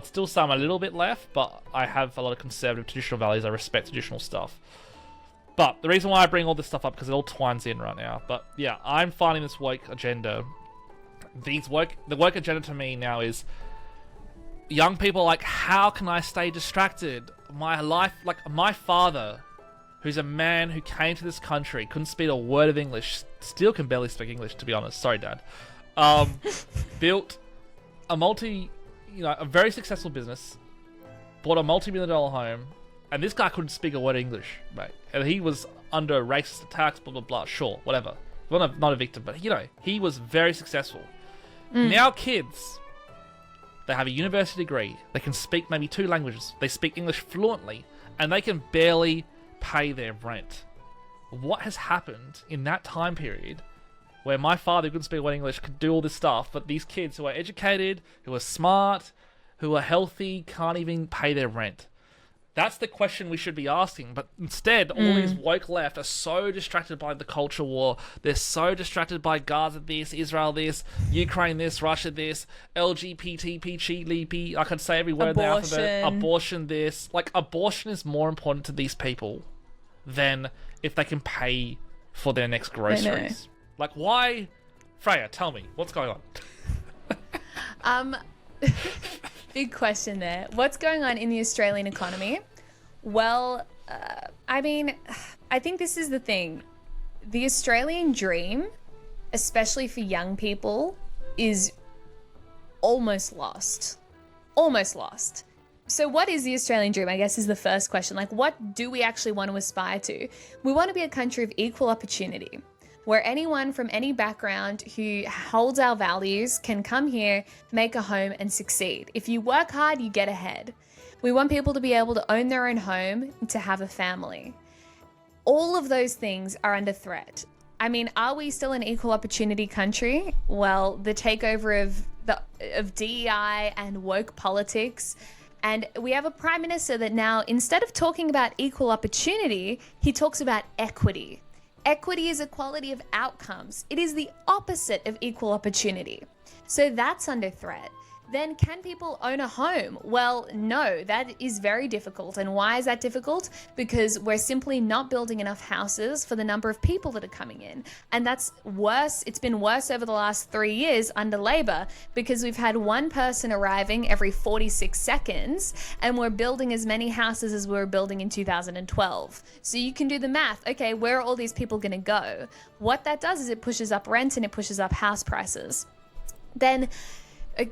still say I'm a little bit left, but I have a lot of conservative traditional values. I respect traditional stuff. But the reason why I bring all this stuff up, because it all twines in right now. But yeah, I'm finding this woke agenda. The woke agenda to me now is young people like, how can I stay distracted? My life, like my father, who's a man who came to this country, couldn't speak a word of English, still can barely speak English, to be honest. Sorry, Dad. Built a very successful business, bought a multi-million-dollar home, and this guy couldn't speak a word of English, mate. And he was under racist attacks, blah, blah, blah. Sure, whatever. Well, not a victim, but, he was very successful. Now kids, they have a university degree. They can speak maybe 2 languages. They speak English fluently, and they can barely pay their rent. What has happened in that time period where my father, who couldn't speak well English, could do all this stuff, but these kids who are educated, who are smart, who are healthy, can't even pay their rent? That's the question we should be asking. But instead, all these woke left are so distracted by the culture war. They're so distracted by Gaza this, Israel this, Ukraine this, Russia this, LGBT, PCLP. I could say every word in the alphabet. Abortion this. Like, abortion is more important to these people than if they can pay for their next groceries. Like, why? Freya, tell me, what's going on? Big question there. What's going on in the Australian economy? Well, I mean, I think this is the thing. The Australian dream, especially for young people, is almost lost. Almost lost. So what is the Australian dream, I guess, is the first question. Like, what do we actually want to aspire to? We want to be a country of equal opportunity, where anyone from any background who holds our values can come here, make a home, and succeed. If you work hard, you get ahead. We want people to be able to own their own home, to have a family. All of those things are under threat. I mean, are we still an equal opportunity country? Well, the takeover of DEI and woke politics, and we have a prime minister that now, instead of talking about equal opportunity, he talks about equity. Equity is equality of outcomes. It is the opposite of equal opportunity. So that's under threat. then can people own a home? Well, no, that is very difficult. And why is that difficult? Because we're simply not building enough houses for the number of people that are coming in. And that's worse. It's been worse over the last 3 years under Labor, because we've had one person arriving every 46 seconds and we're building as many houses as we were building in 2012. So you can do the math. Okay, where are all these people going to go? What that does is it pushes up rent and it pushes up house prices. Then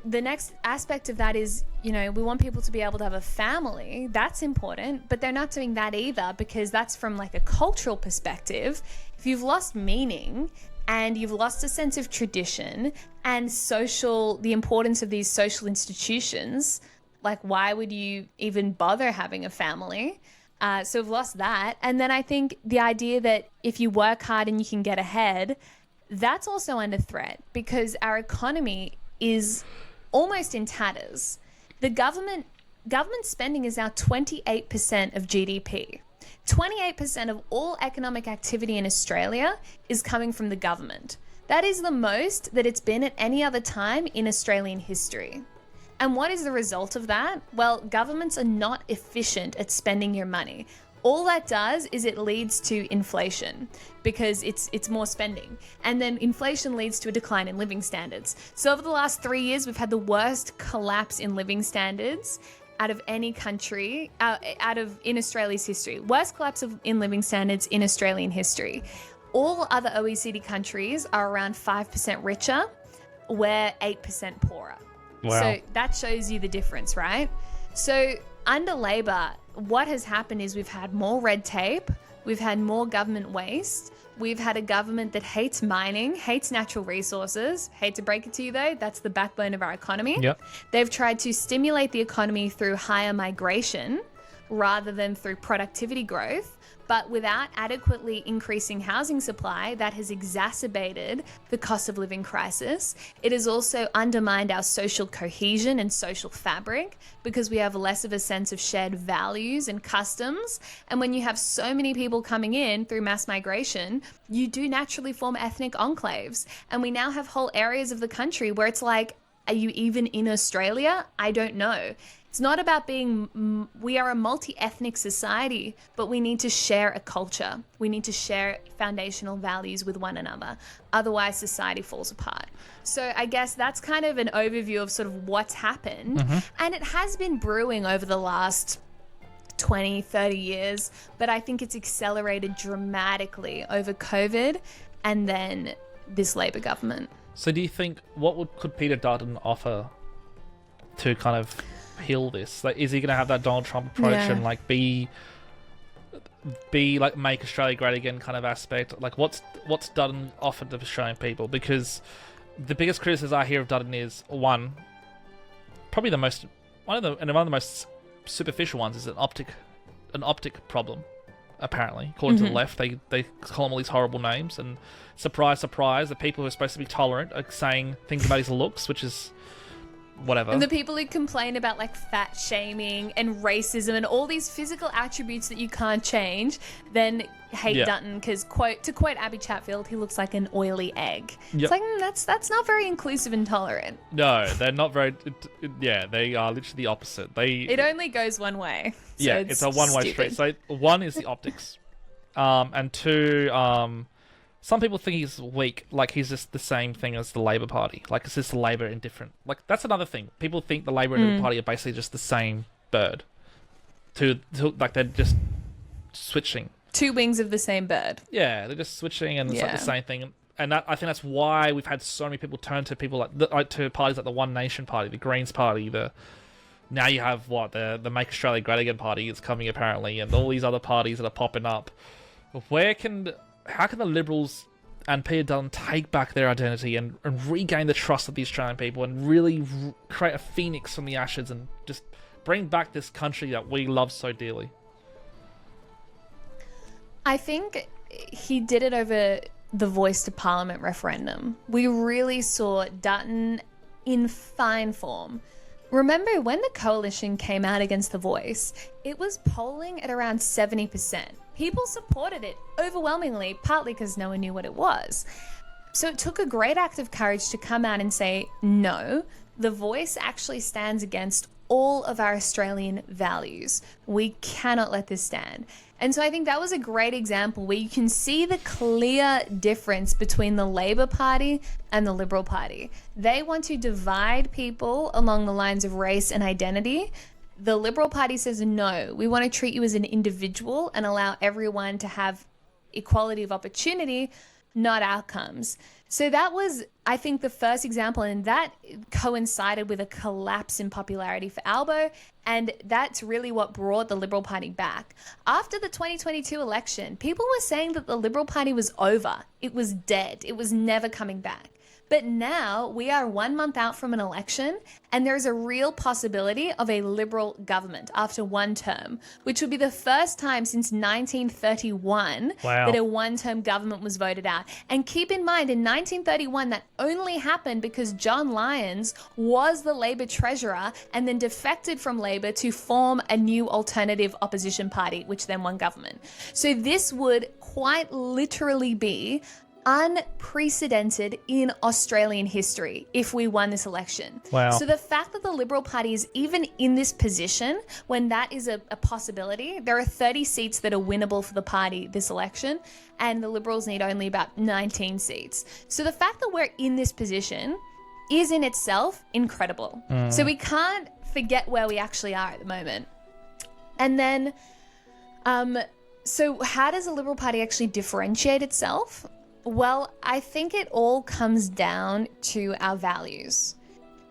the next aspect of that is, we want people to be able to have a family. That's important, but they're not doing that either, because that's from like a cultural perspective. If you've lost meaning and you've lost a sense of tradition and the importance of these social institutions, like why would you even bother having a family? So we've lost that. And then I think the idea that if you work hard and you can get ahead, that's also under threat, because our economy is almost in tatters. The government spending is now 28% of GDP. 28% of all economic activity in Australia is coming from the government. That is the most that it's been at any other time in Australian history. And what is the result of that? Well, governments are not efficient at spending your money. All that does is it leads to inflation, because it's more spending. And then inflation leads to a decline in living standards. So over the last 3 years, we've had the worst collapse in living standards out of any country, in Australia's history. Worst collapse in living standards in Australian history. All other OECD countries are around 5% richer. We're 8% poorer. Wow. So that shows you the difference, right? So under Labor, what has happened is we've had more red tape, we've had more government waste, we've had a government that hates mining, hates natural resources. Hate to break it to you though, that's the backbone of our economy. Yep. They've tried to stimulate the economy through higher migration rather than through productivity growth. But without adequately increasing housing supply, that has exacerbated the cost of living crisis. It has also undermined our social cohesion and social fabric, because we have less of a sense of shared values and customs. And when you have so many people coming in through mass migration, you do naturally form ethnic enclaves. And we now have whole areas of the country where it's like, are you even in Australia? I don't know. It's not about we are a multi-ethnic society, but we need to share a culture. We need to share foundational values with one another. Otherwise, society falls apart. So I guess that's kind of an overview of sort of what's happened. Mm-hmm. And it has been brewing over the last 20, 30 years, but I think it's accelerated dramatically over COVID and then this Labor government. So do you think, could Peter Dutton offer to kind of heal this? Like, is he going to have that Donald Trump approach and like be like make Australia great again kind of aspect? Like, what's Dutton offered to Australian people? Because the biggest criticism I hear of Dutton is one of the most superficial ones is an optic problem. Apparently, according to the left, they call him all these horrible names, and surprise, surprise, the people who are supposed to be tolerant are saying things about his looks, which is whatever. And the people who complain about like fat shaming and racism and all these physical attributes that you can't change, then hate Dutton because, to quote Abby Chatfield, he looks like an oily egg. It's like, that's not very inclusive and tolerant. No, they're not very. They are literally the opposite. It only goes one way. So it's a one-way street. So one is the optics, and two, some people think he's weak, like he's just the same thing as the Labor Party. Like, it's just the Labor in different... Like, that's another thing. People think the Labor and the Labor Party are basically just the same bird. Like, they're just switching. Two wings of the same bird. Yeah, they're just switching, and it's like the same thing. And I think that's why we've had so many people turn to people to parties like the One Nation Party, the Greens Party, now you have the Make Australia Great Again Party is coming apparently, and all these other parties that are popping up. How can the Liberals and Peter Dutton take back their identity and regain the trust of the Australian people and really create a phoenix from the ashes and just bring back this country that we love so dearly? I think he did it over the Voice to Parliament referendum. We really saw Dutton in fine form. Remember, when the coalition came out against The Voice, it was polling at around 70%. People supported it overwhelmingly, partly because no one knew what it was. So it took a great act of courage to come out and say, no, the Voice actually stands against all of our Australian values. We cannot let this stand. And so I think that was a great example where you can see the clear difference between the Labor Party and the Liberal Party. They want to divide people along the lines of race and identity. The Liberal Party says, no, we want to treat you as an individual and allow everyone to have equality of opportunity, not outcomes. So that was, I think, the first example, and that coincided with a collapse in popularity for Albo, and that's really what brought the Liberal Party back. After the 2022 election, people were saying that the Liberal Party was over. It was dead. It was never coming back. But now we are 1 month out from an election, and there's a real possibility of a Liberal government after one term, which would be the first time since 1931 that a one-term government was voted out. And keep in mind, in 1931, that only happened because John Lyons was the Labor treasurer and then defected from Labor to form a new alternative opposition party, which then won government. So this would quite literally be unprecedented in Australian history if we won this election. Wow. So the fact that the Liberal Party is even in this position when that is a possibility, there are 30 seats that are winnable for the party this election, and the Liberals need only about 19 seats. So the fact that we're in this position is in itself incredible. So we can't forget where we actually are at the moment. And then, so how does the Liberal Party actually differentiate itself? Well, I think it all comes down to our values.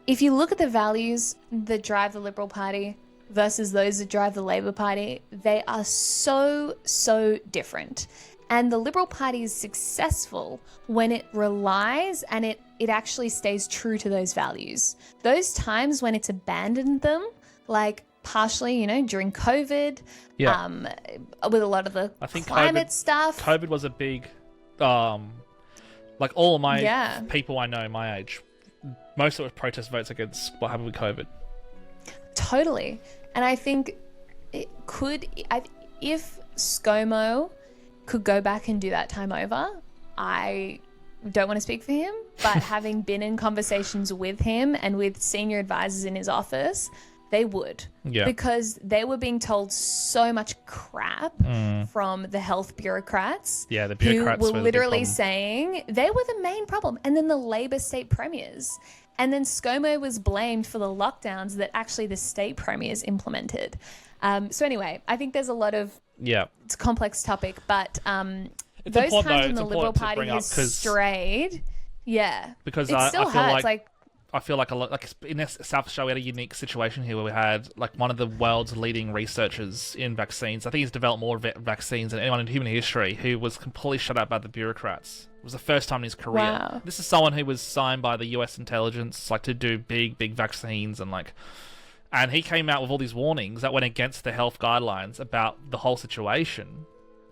If you look at the values that drive the Liberal Party versus those that drive the Labor Party, they are so different. And the Liberal Party is successful when it relies and it actually stays true to those values. Those times when it's abandoned them, like partially, during COVID, with a lot of the climate stuff. COVID was a big... like all of my people I know my age, most of it was protest votes against what happened with COVID. Totally. And I think it could, if ScoMo could go back and do that time over, I don't want to speak for him, but having been in conversations with him and with senior advisors in his office, they would. Yeah. Because they were being told so much crap from the health bureaucrats. Yeah, the bureaucrats who were literally saying they were the main problem. And then the Labor state premiers. And then ScoMo was blamed for the lockdowns that actually the state premiers implemented. So anyway, I think there's a lot of... It's a complex topic, but those times when the Liberal Party has strayed... Yeah. Because it still hurts. I feel like a lot, like in South Australia, we had a unique situation here where we had like one of the world's leading researchers in vaccines. I think he's developed more vaccines than anyone in human history, who was completely shut out by the bureaucrats. It was the first time in his career. Wow. This is someone who was signed by the US intelligence, like to do big vaccines and he came out with all these warnings that went against the health guidelines about the whole situation,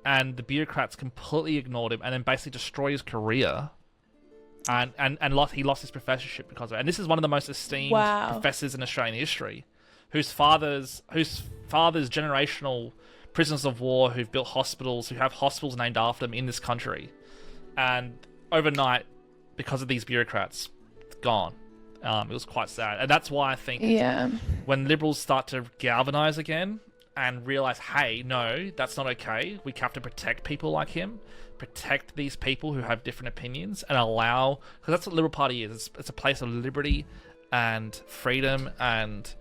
and the bureaucrats completely ignored him and then basically destroyed his career. And he lost his professorship because of it. And this is one of the most esteemed professors in Australian history, whose father's generational prisoners of war who've built hospitals, who have hospitals named after them in this country. And overnight, because of these bureaucrats, gone. It was quite sad. And that's why I think when Liberals start to galvanise again and realise, hey, no, that's not okay. We have to protect people like him. Protect these people who have different opinions and allow, because that's what the Liberal Party is. It's a place of liberty and freedom and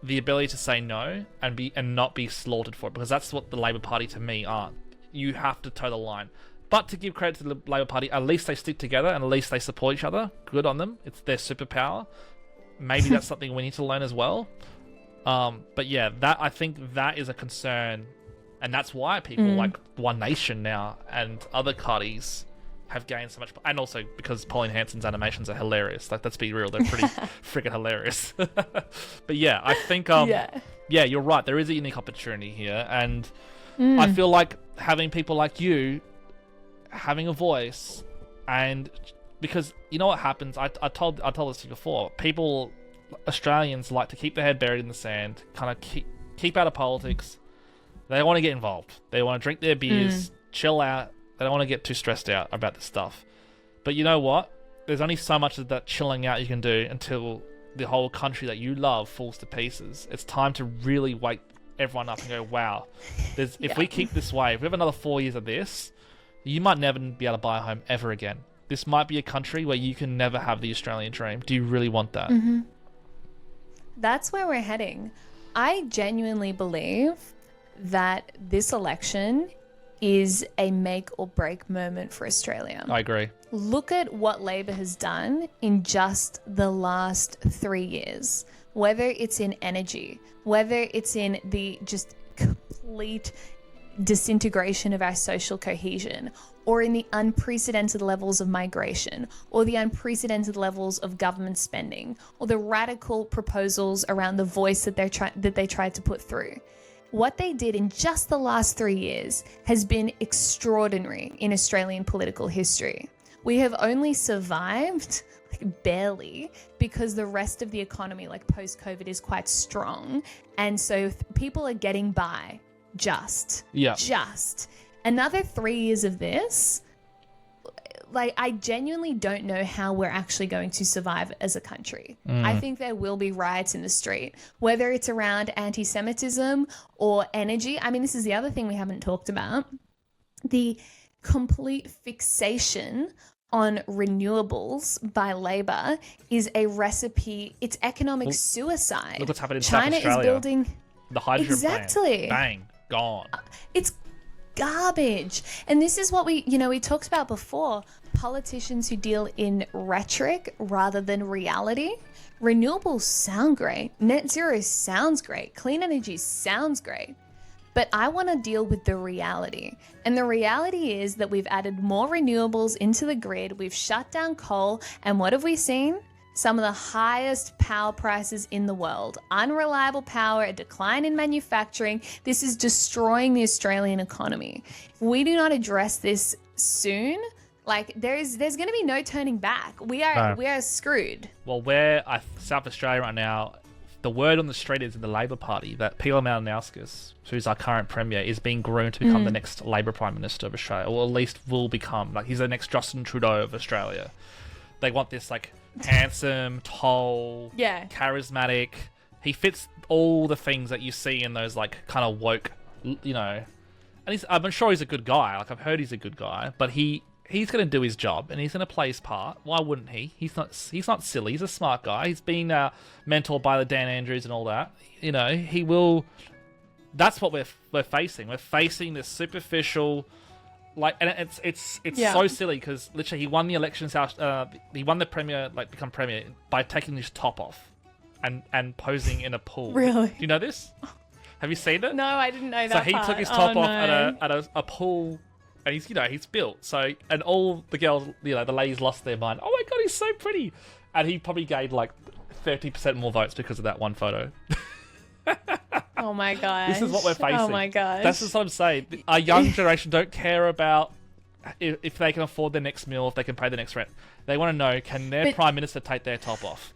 the ability to say no and not be slaughtered for it, because that's what the Labor Party to me are. You have to toe the line. But to give credit to the Labor Party, at least they stick together and at least they support each other. Good on them. It's their superpower. Maybe that's something we need to learn as well. But yeah, I think that is a concern. And that's why people like One Nation now and other parties have gained so much... And also because Pauline Hanson's animations are hilarious. Like, let's be real, they're pretty freaking hilarious. But yeah, I think... you're right. There is a unique opportunity here. And I feel like having people like you having a voice, and... Because you know what happens? I told this to you before. Australians like to keep their head buried in the sand, kind of keep out of politics. They don't want to get involved. They want to drink their beers, chill out. They don't want to get too stressed out about this stuff. But you know what? There's only so much of that chilling out you can do until the whole country that you love falls to pieces. It's time to really wake everyone up and go, wow, if we keep this way, if we have another 4 years of this, you might never be able to buy a home ever again. This might be a country where you can never have the Australian dream. Do you really want that? Mm-hmm. That's where we're heading. I genuinely believe that this election is a make or break moment for Australia. I agree. Look at what Labor has done in just the last 3 years, whether it's in energy, whether it's in the just complete disintegration of our social cohesion, or in the unprecedented levels of migration, or the unprecedented levels of government spending, or the radical proposals around the voice that they tried to put through. What they did in just the last 3 years has been extraordinary in Australian political history. We have only survived, barely, because the rest of the economy, post-COVID, is quite strong. And so people are getting by just. Another 3 years of this, I genuinely don't know how we're actually going to survive as a country. I think there will be riots in the street, whether it's around antisemitism or energy. I mean, this is the other thing we haven't talked about. The complete fixation on renewables by Labor is a recipe. It's economic suicide. Look what's happening in China South Australia. is building... The hydrogen Exactly. plant. Bang. Gone. It's garbage. And this is what we talked about before. Politicians who deal in rhetoric rather than reality. Renewables sound great. Net zero sounds great. Clean energy sounds great. But I want to deal with the reality. And the reality is that we've added more renewables into the grid. We've shut down coal. And what have we seen? Some of the highest power prices in the world. Unreliable power, a decline in manufacturing. This is destroying the Australian economy. If we do not address this soon, there's going to be no turning back. We are screwed. Well, South Australia right now, the word on the street is in the Labor Party that Peter Malinauskas, who's our current Premier, is being groomed to become the next Labor Prime Minister of Australia, or at least will become. He's the next Justin Trudeau of Australia. They want this, handsome, tall, charismatic. He fits all the things that you see in those kind of woke, And I'm sure he's a good guy. I've heard he's a good guy, but he's going to do his job and he's going to play his part. Why wouldn't he? He's not silly. He's a smart guy. He's been mentored by the Dan Andrews and all that. He will. That's what we're facing. We're facing this superficial. And it's so silly because literally he won the elections. He won the premier, become premier by taking his top off, and posing in a pool. Really? Do you know this? Have you seen it? No, I didn't know that. So he took his top off at a pool, and he's built. So and all the girls, the ladies lost their mind. Oh my god, he's so pretty, and he probably gained 30% more votes because of that one photo. Oh my god! This is what we're facing. Oh my god! That's just what I'm saying. Our young generation don't care about if they can afford their next meal, if they can pay the next rent. They want to know, can their prime minister take their top off?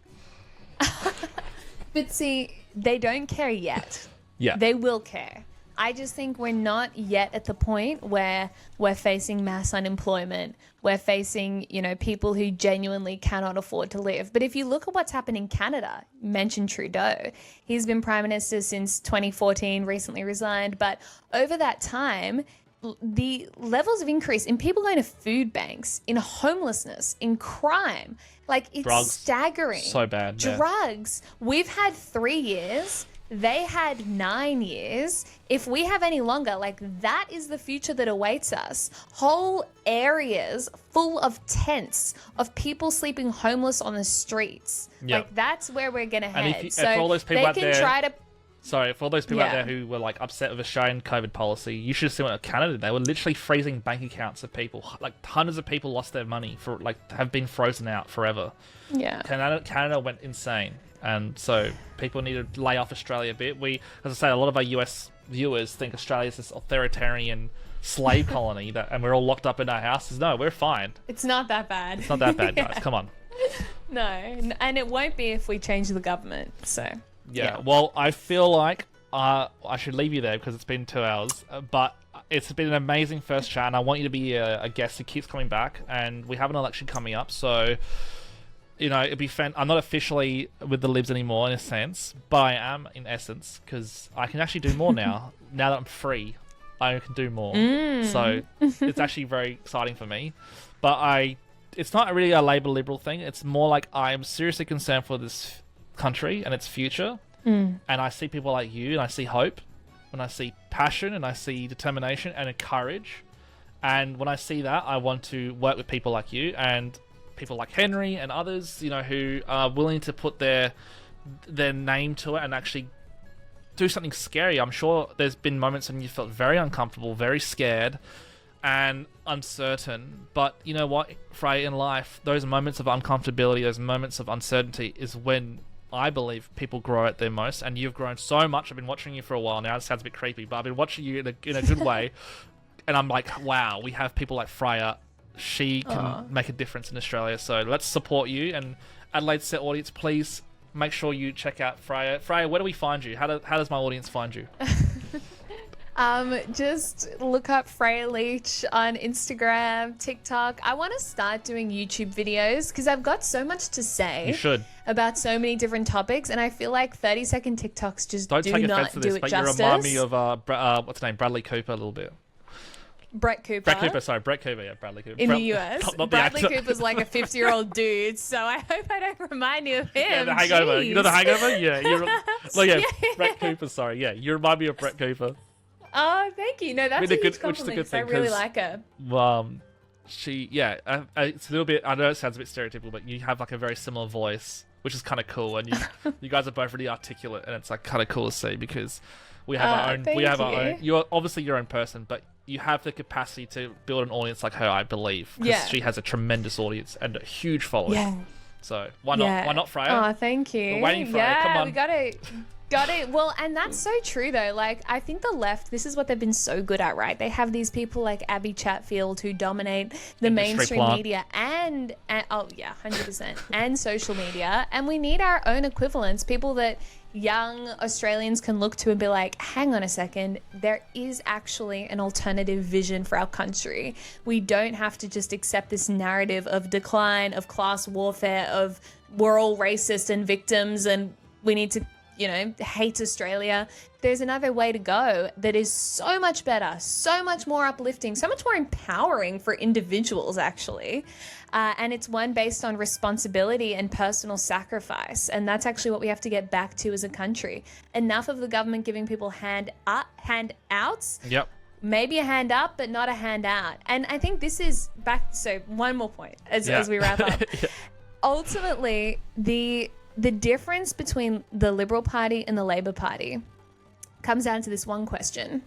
But see, they don't care yet. Yeah. They will care. I just think we're not yet at the point where we're facing mass unemployment. We're facing, people who genuinely cannot afford to live. But if you look at what's happened in Canada, mention Trudeau. He's been Prime Minister since 2014, recently resigned. But over that time, the levels of increase in people going to food banks, in homelessness, in crime, it's drugs. Staggering. So bad. Drugs. Yeah. We've had 3 years. They had 9 years. If we have any longer, that is the future that awaits us. Whole areas full of tents of people sleeping homeless on the streets. Yep. That's where we're going to head. And for all those people out there, Sorry, for all those people out there who were upset with Australian COVID policy, you should have seen what Canada did. They were literally freezing bank accounts of people. Hundreds of people lost their money have been frozen out forever. Yeah. Canada went insane. And so people need to lay off Australia a bit. As I say, a lot of our US viewers think Australia is this authoritarian slave colony and we're all locked up in our houses. No, we're fine. It's not that bad. It's not that bad, guys. Come on. No, and it won't be if we change the government. So yeah. Well, I feel like I should leave you there because it's been 2 hours. But it's been an amazing first chat, and I want you to be a guest who keeps coming back. And we have an election coming up, so it'd be fun. I'm not officially with the Libs anymore in a sense, but I am in essence, because I can actually do more now. Now that I'm free, I can do more. So it's actually very exciting for me. But it's not really a Labour Liberal thing. It's more like I'm seriously concerned for this country and its future. And I see people like you, and I see hope, and I see passion, and I see determination and courage. And when I see that, I want to work with people like you and people like Henry and others, who are willing to put their name to it and actually do something scary. I'm sure there's been moments when you felt very uncomfortable, very scared, and uncertain. But you know what, Freya, in life, those moments of uncomfortability, those moments of uncertainty is when I believe people grow at their most. And you've grown so much. I've been watching you for a while now. It sounds a bit creepy, but I've been watching you in a good way. And I'm like, wow, we have people like Freya. She can make a difference in Australia. So let's support you. And Adelaide Set audience, please make sure you check out Freya. Freya, where do we find you? How does my audience find you? Just look up Freya Leach on Instagram, TikTok. I want to start doing YouTube videos because I've got so much to say. You should. About so many different topics, and I feel like 30-second TikToks just don't do take not offense to do this, it but justice. you remind me of what's his name, Bradley Cooper a little bit. Brett Cooper. Brett Cooper, yeah, Bradley Cooper. In the US. Not Bradley Cooper's like a 50-year-old dude, so I hope I don't remind you of him. Yeah, The Hangover. Jeez. You know The Hangover? Yeah, Brett Cooper, sorry. Yeah, you remind me of Brett Cooper. Oh, thank you. No, that's a huge compliment because I really like her. It's a little bit, I know it sounds a bit stereotypical, but you have like a very similar voice, which is kind of cool, and you guys are both really articulate, and it's like kind of cool to see because we have our own. You're obviously your own person, but you have the capacity to build an audience like her, I believe, because she has a tremendous audience and a huge following. Yeah. So why not? Why not, Freya? Oh, thank you. We're waiting, Freya. Come on. We got it. Well, and that's so true though. Like, I think the left, this is what they've been so good at, right? They have these people like Abby Chatfield who dominate the mainstream media and 100%, and social media. And we need our own equivalents, people that young Australians can look to and be like, hang on a second, there is actually an alternative vision for our country. We don't have to just accept this narrative of decline, of class warfare, of we're all racist and victims and we need to hate Australia. There's another way to go that is so much better, so much more uplifting, so much more empowering for individuals, actually. And it's one based on responsibility and personal sacrifice. And that's actually what we have to get back to as a country. Enough of the government giving people handouts. Yep. Maybe a hand up, but not a handout. And I think this is back. So one more point as we wrap up. Ultimately, the difference between the Liberal Party and the Labor Party comes down to this one question.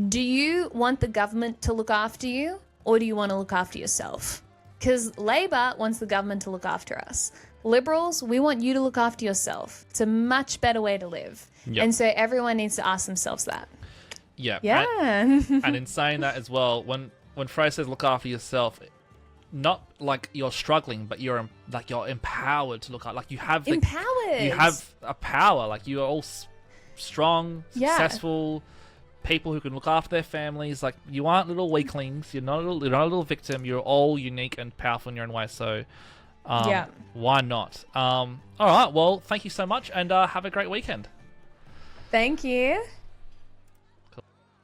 Do you want the government to look after you, or do you want to look after yourself? Because Labor wants the government to look after us. Liberals, we want you to look after yourself. It's a much better way to live. Yep. And so everyone needs to ask themselves that. Yeah. Yeah. And in saying that as well, when Freya says look after yourself, not like you're struggling, but you're empowered to look at, like you have a power, like you are all strong, successful people who can look after their families. Like you aren't little weaklings, you're not a little victim, you're all unique and powerful in your own way. So why not? All right, well, thank you so much, and have a great weekend. Thank you.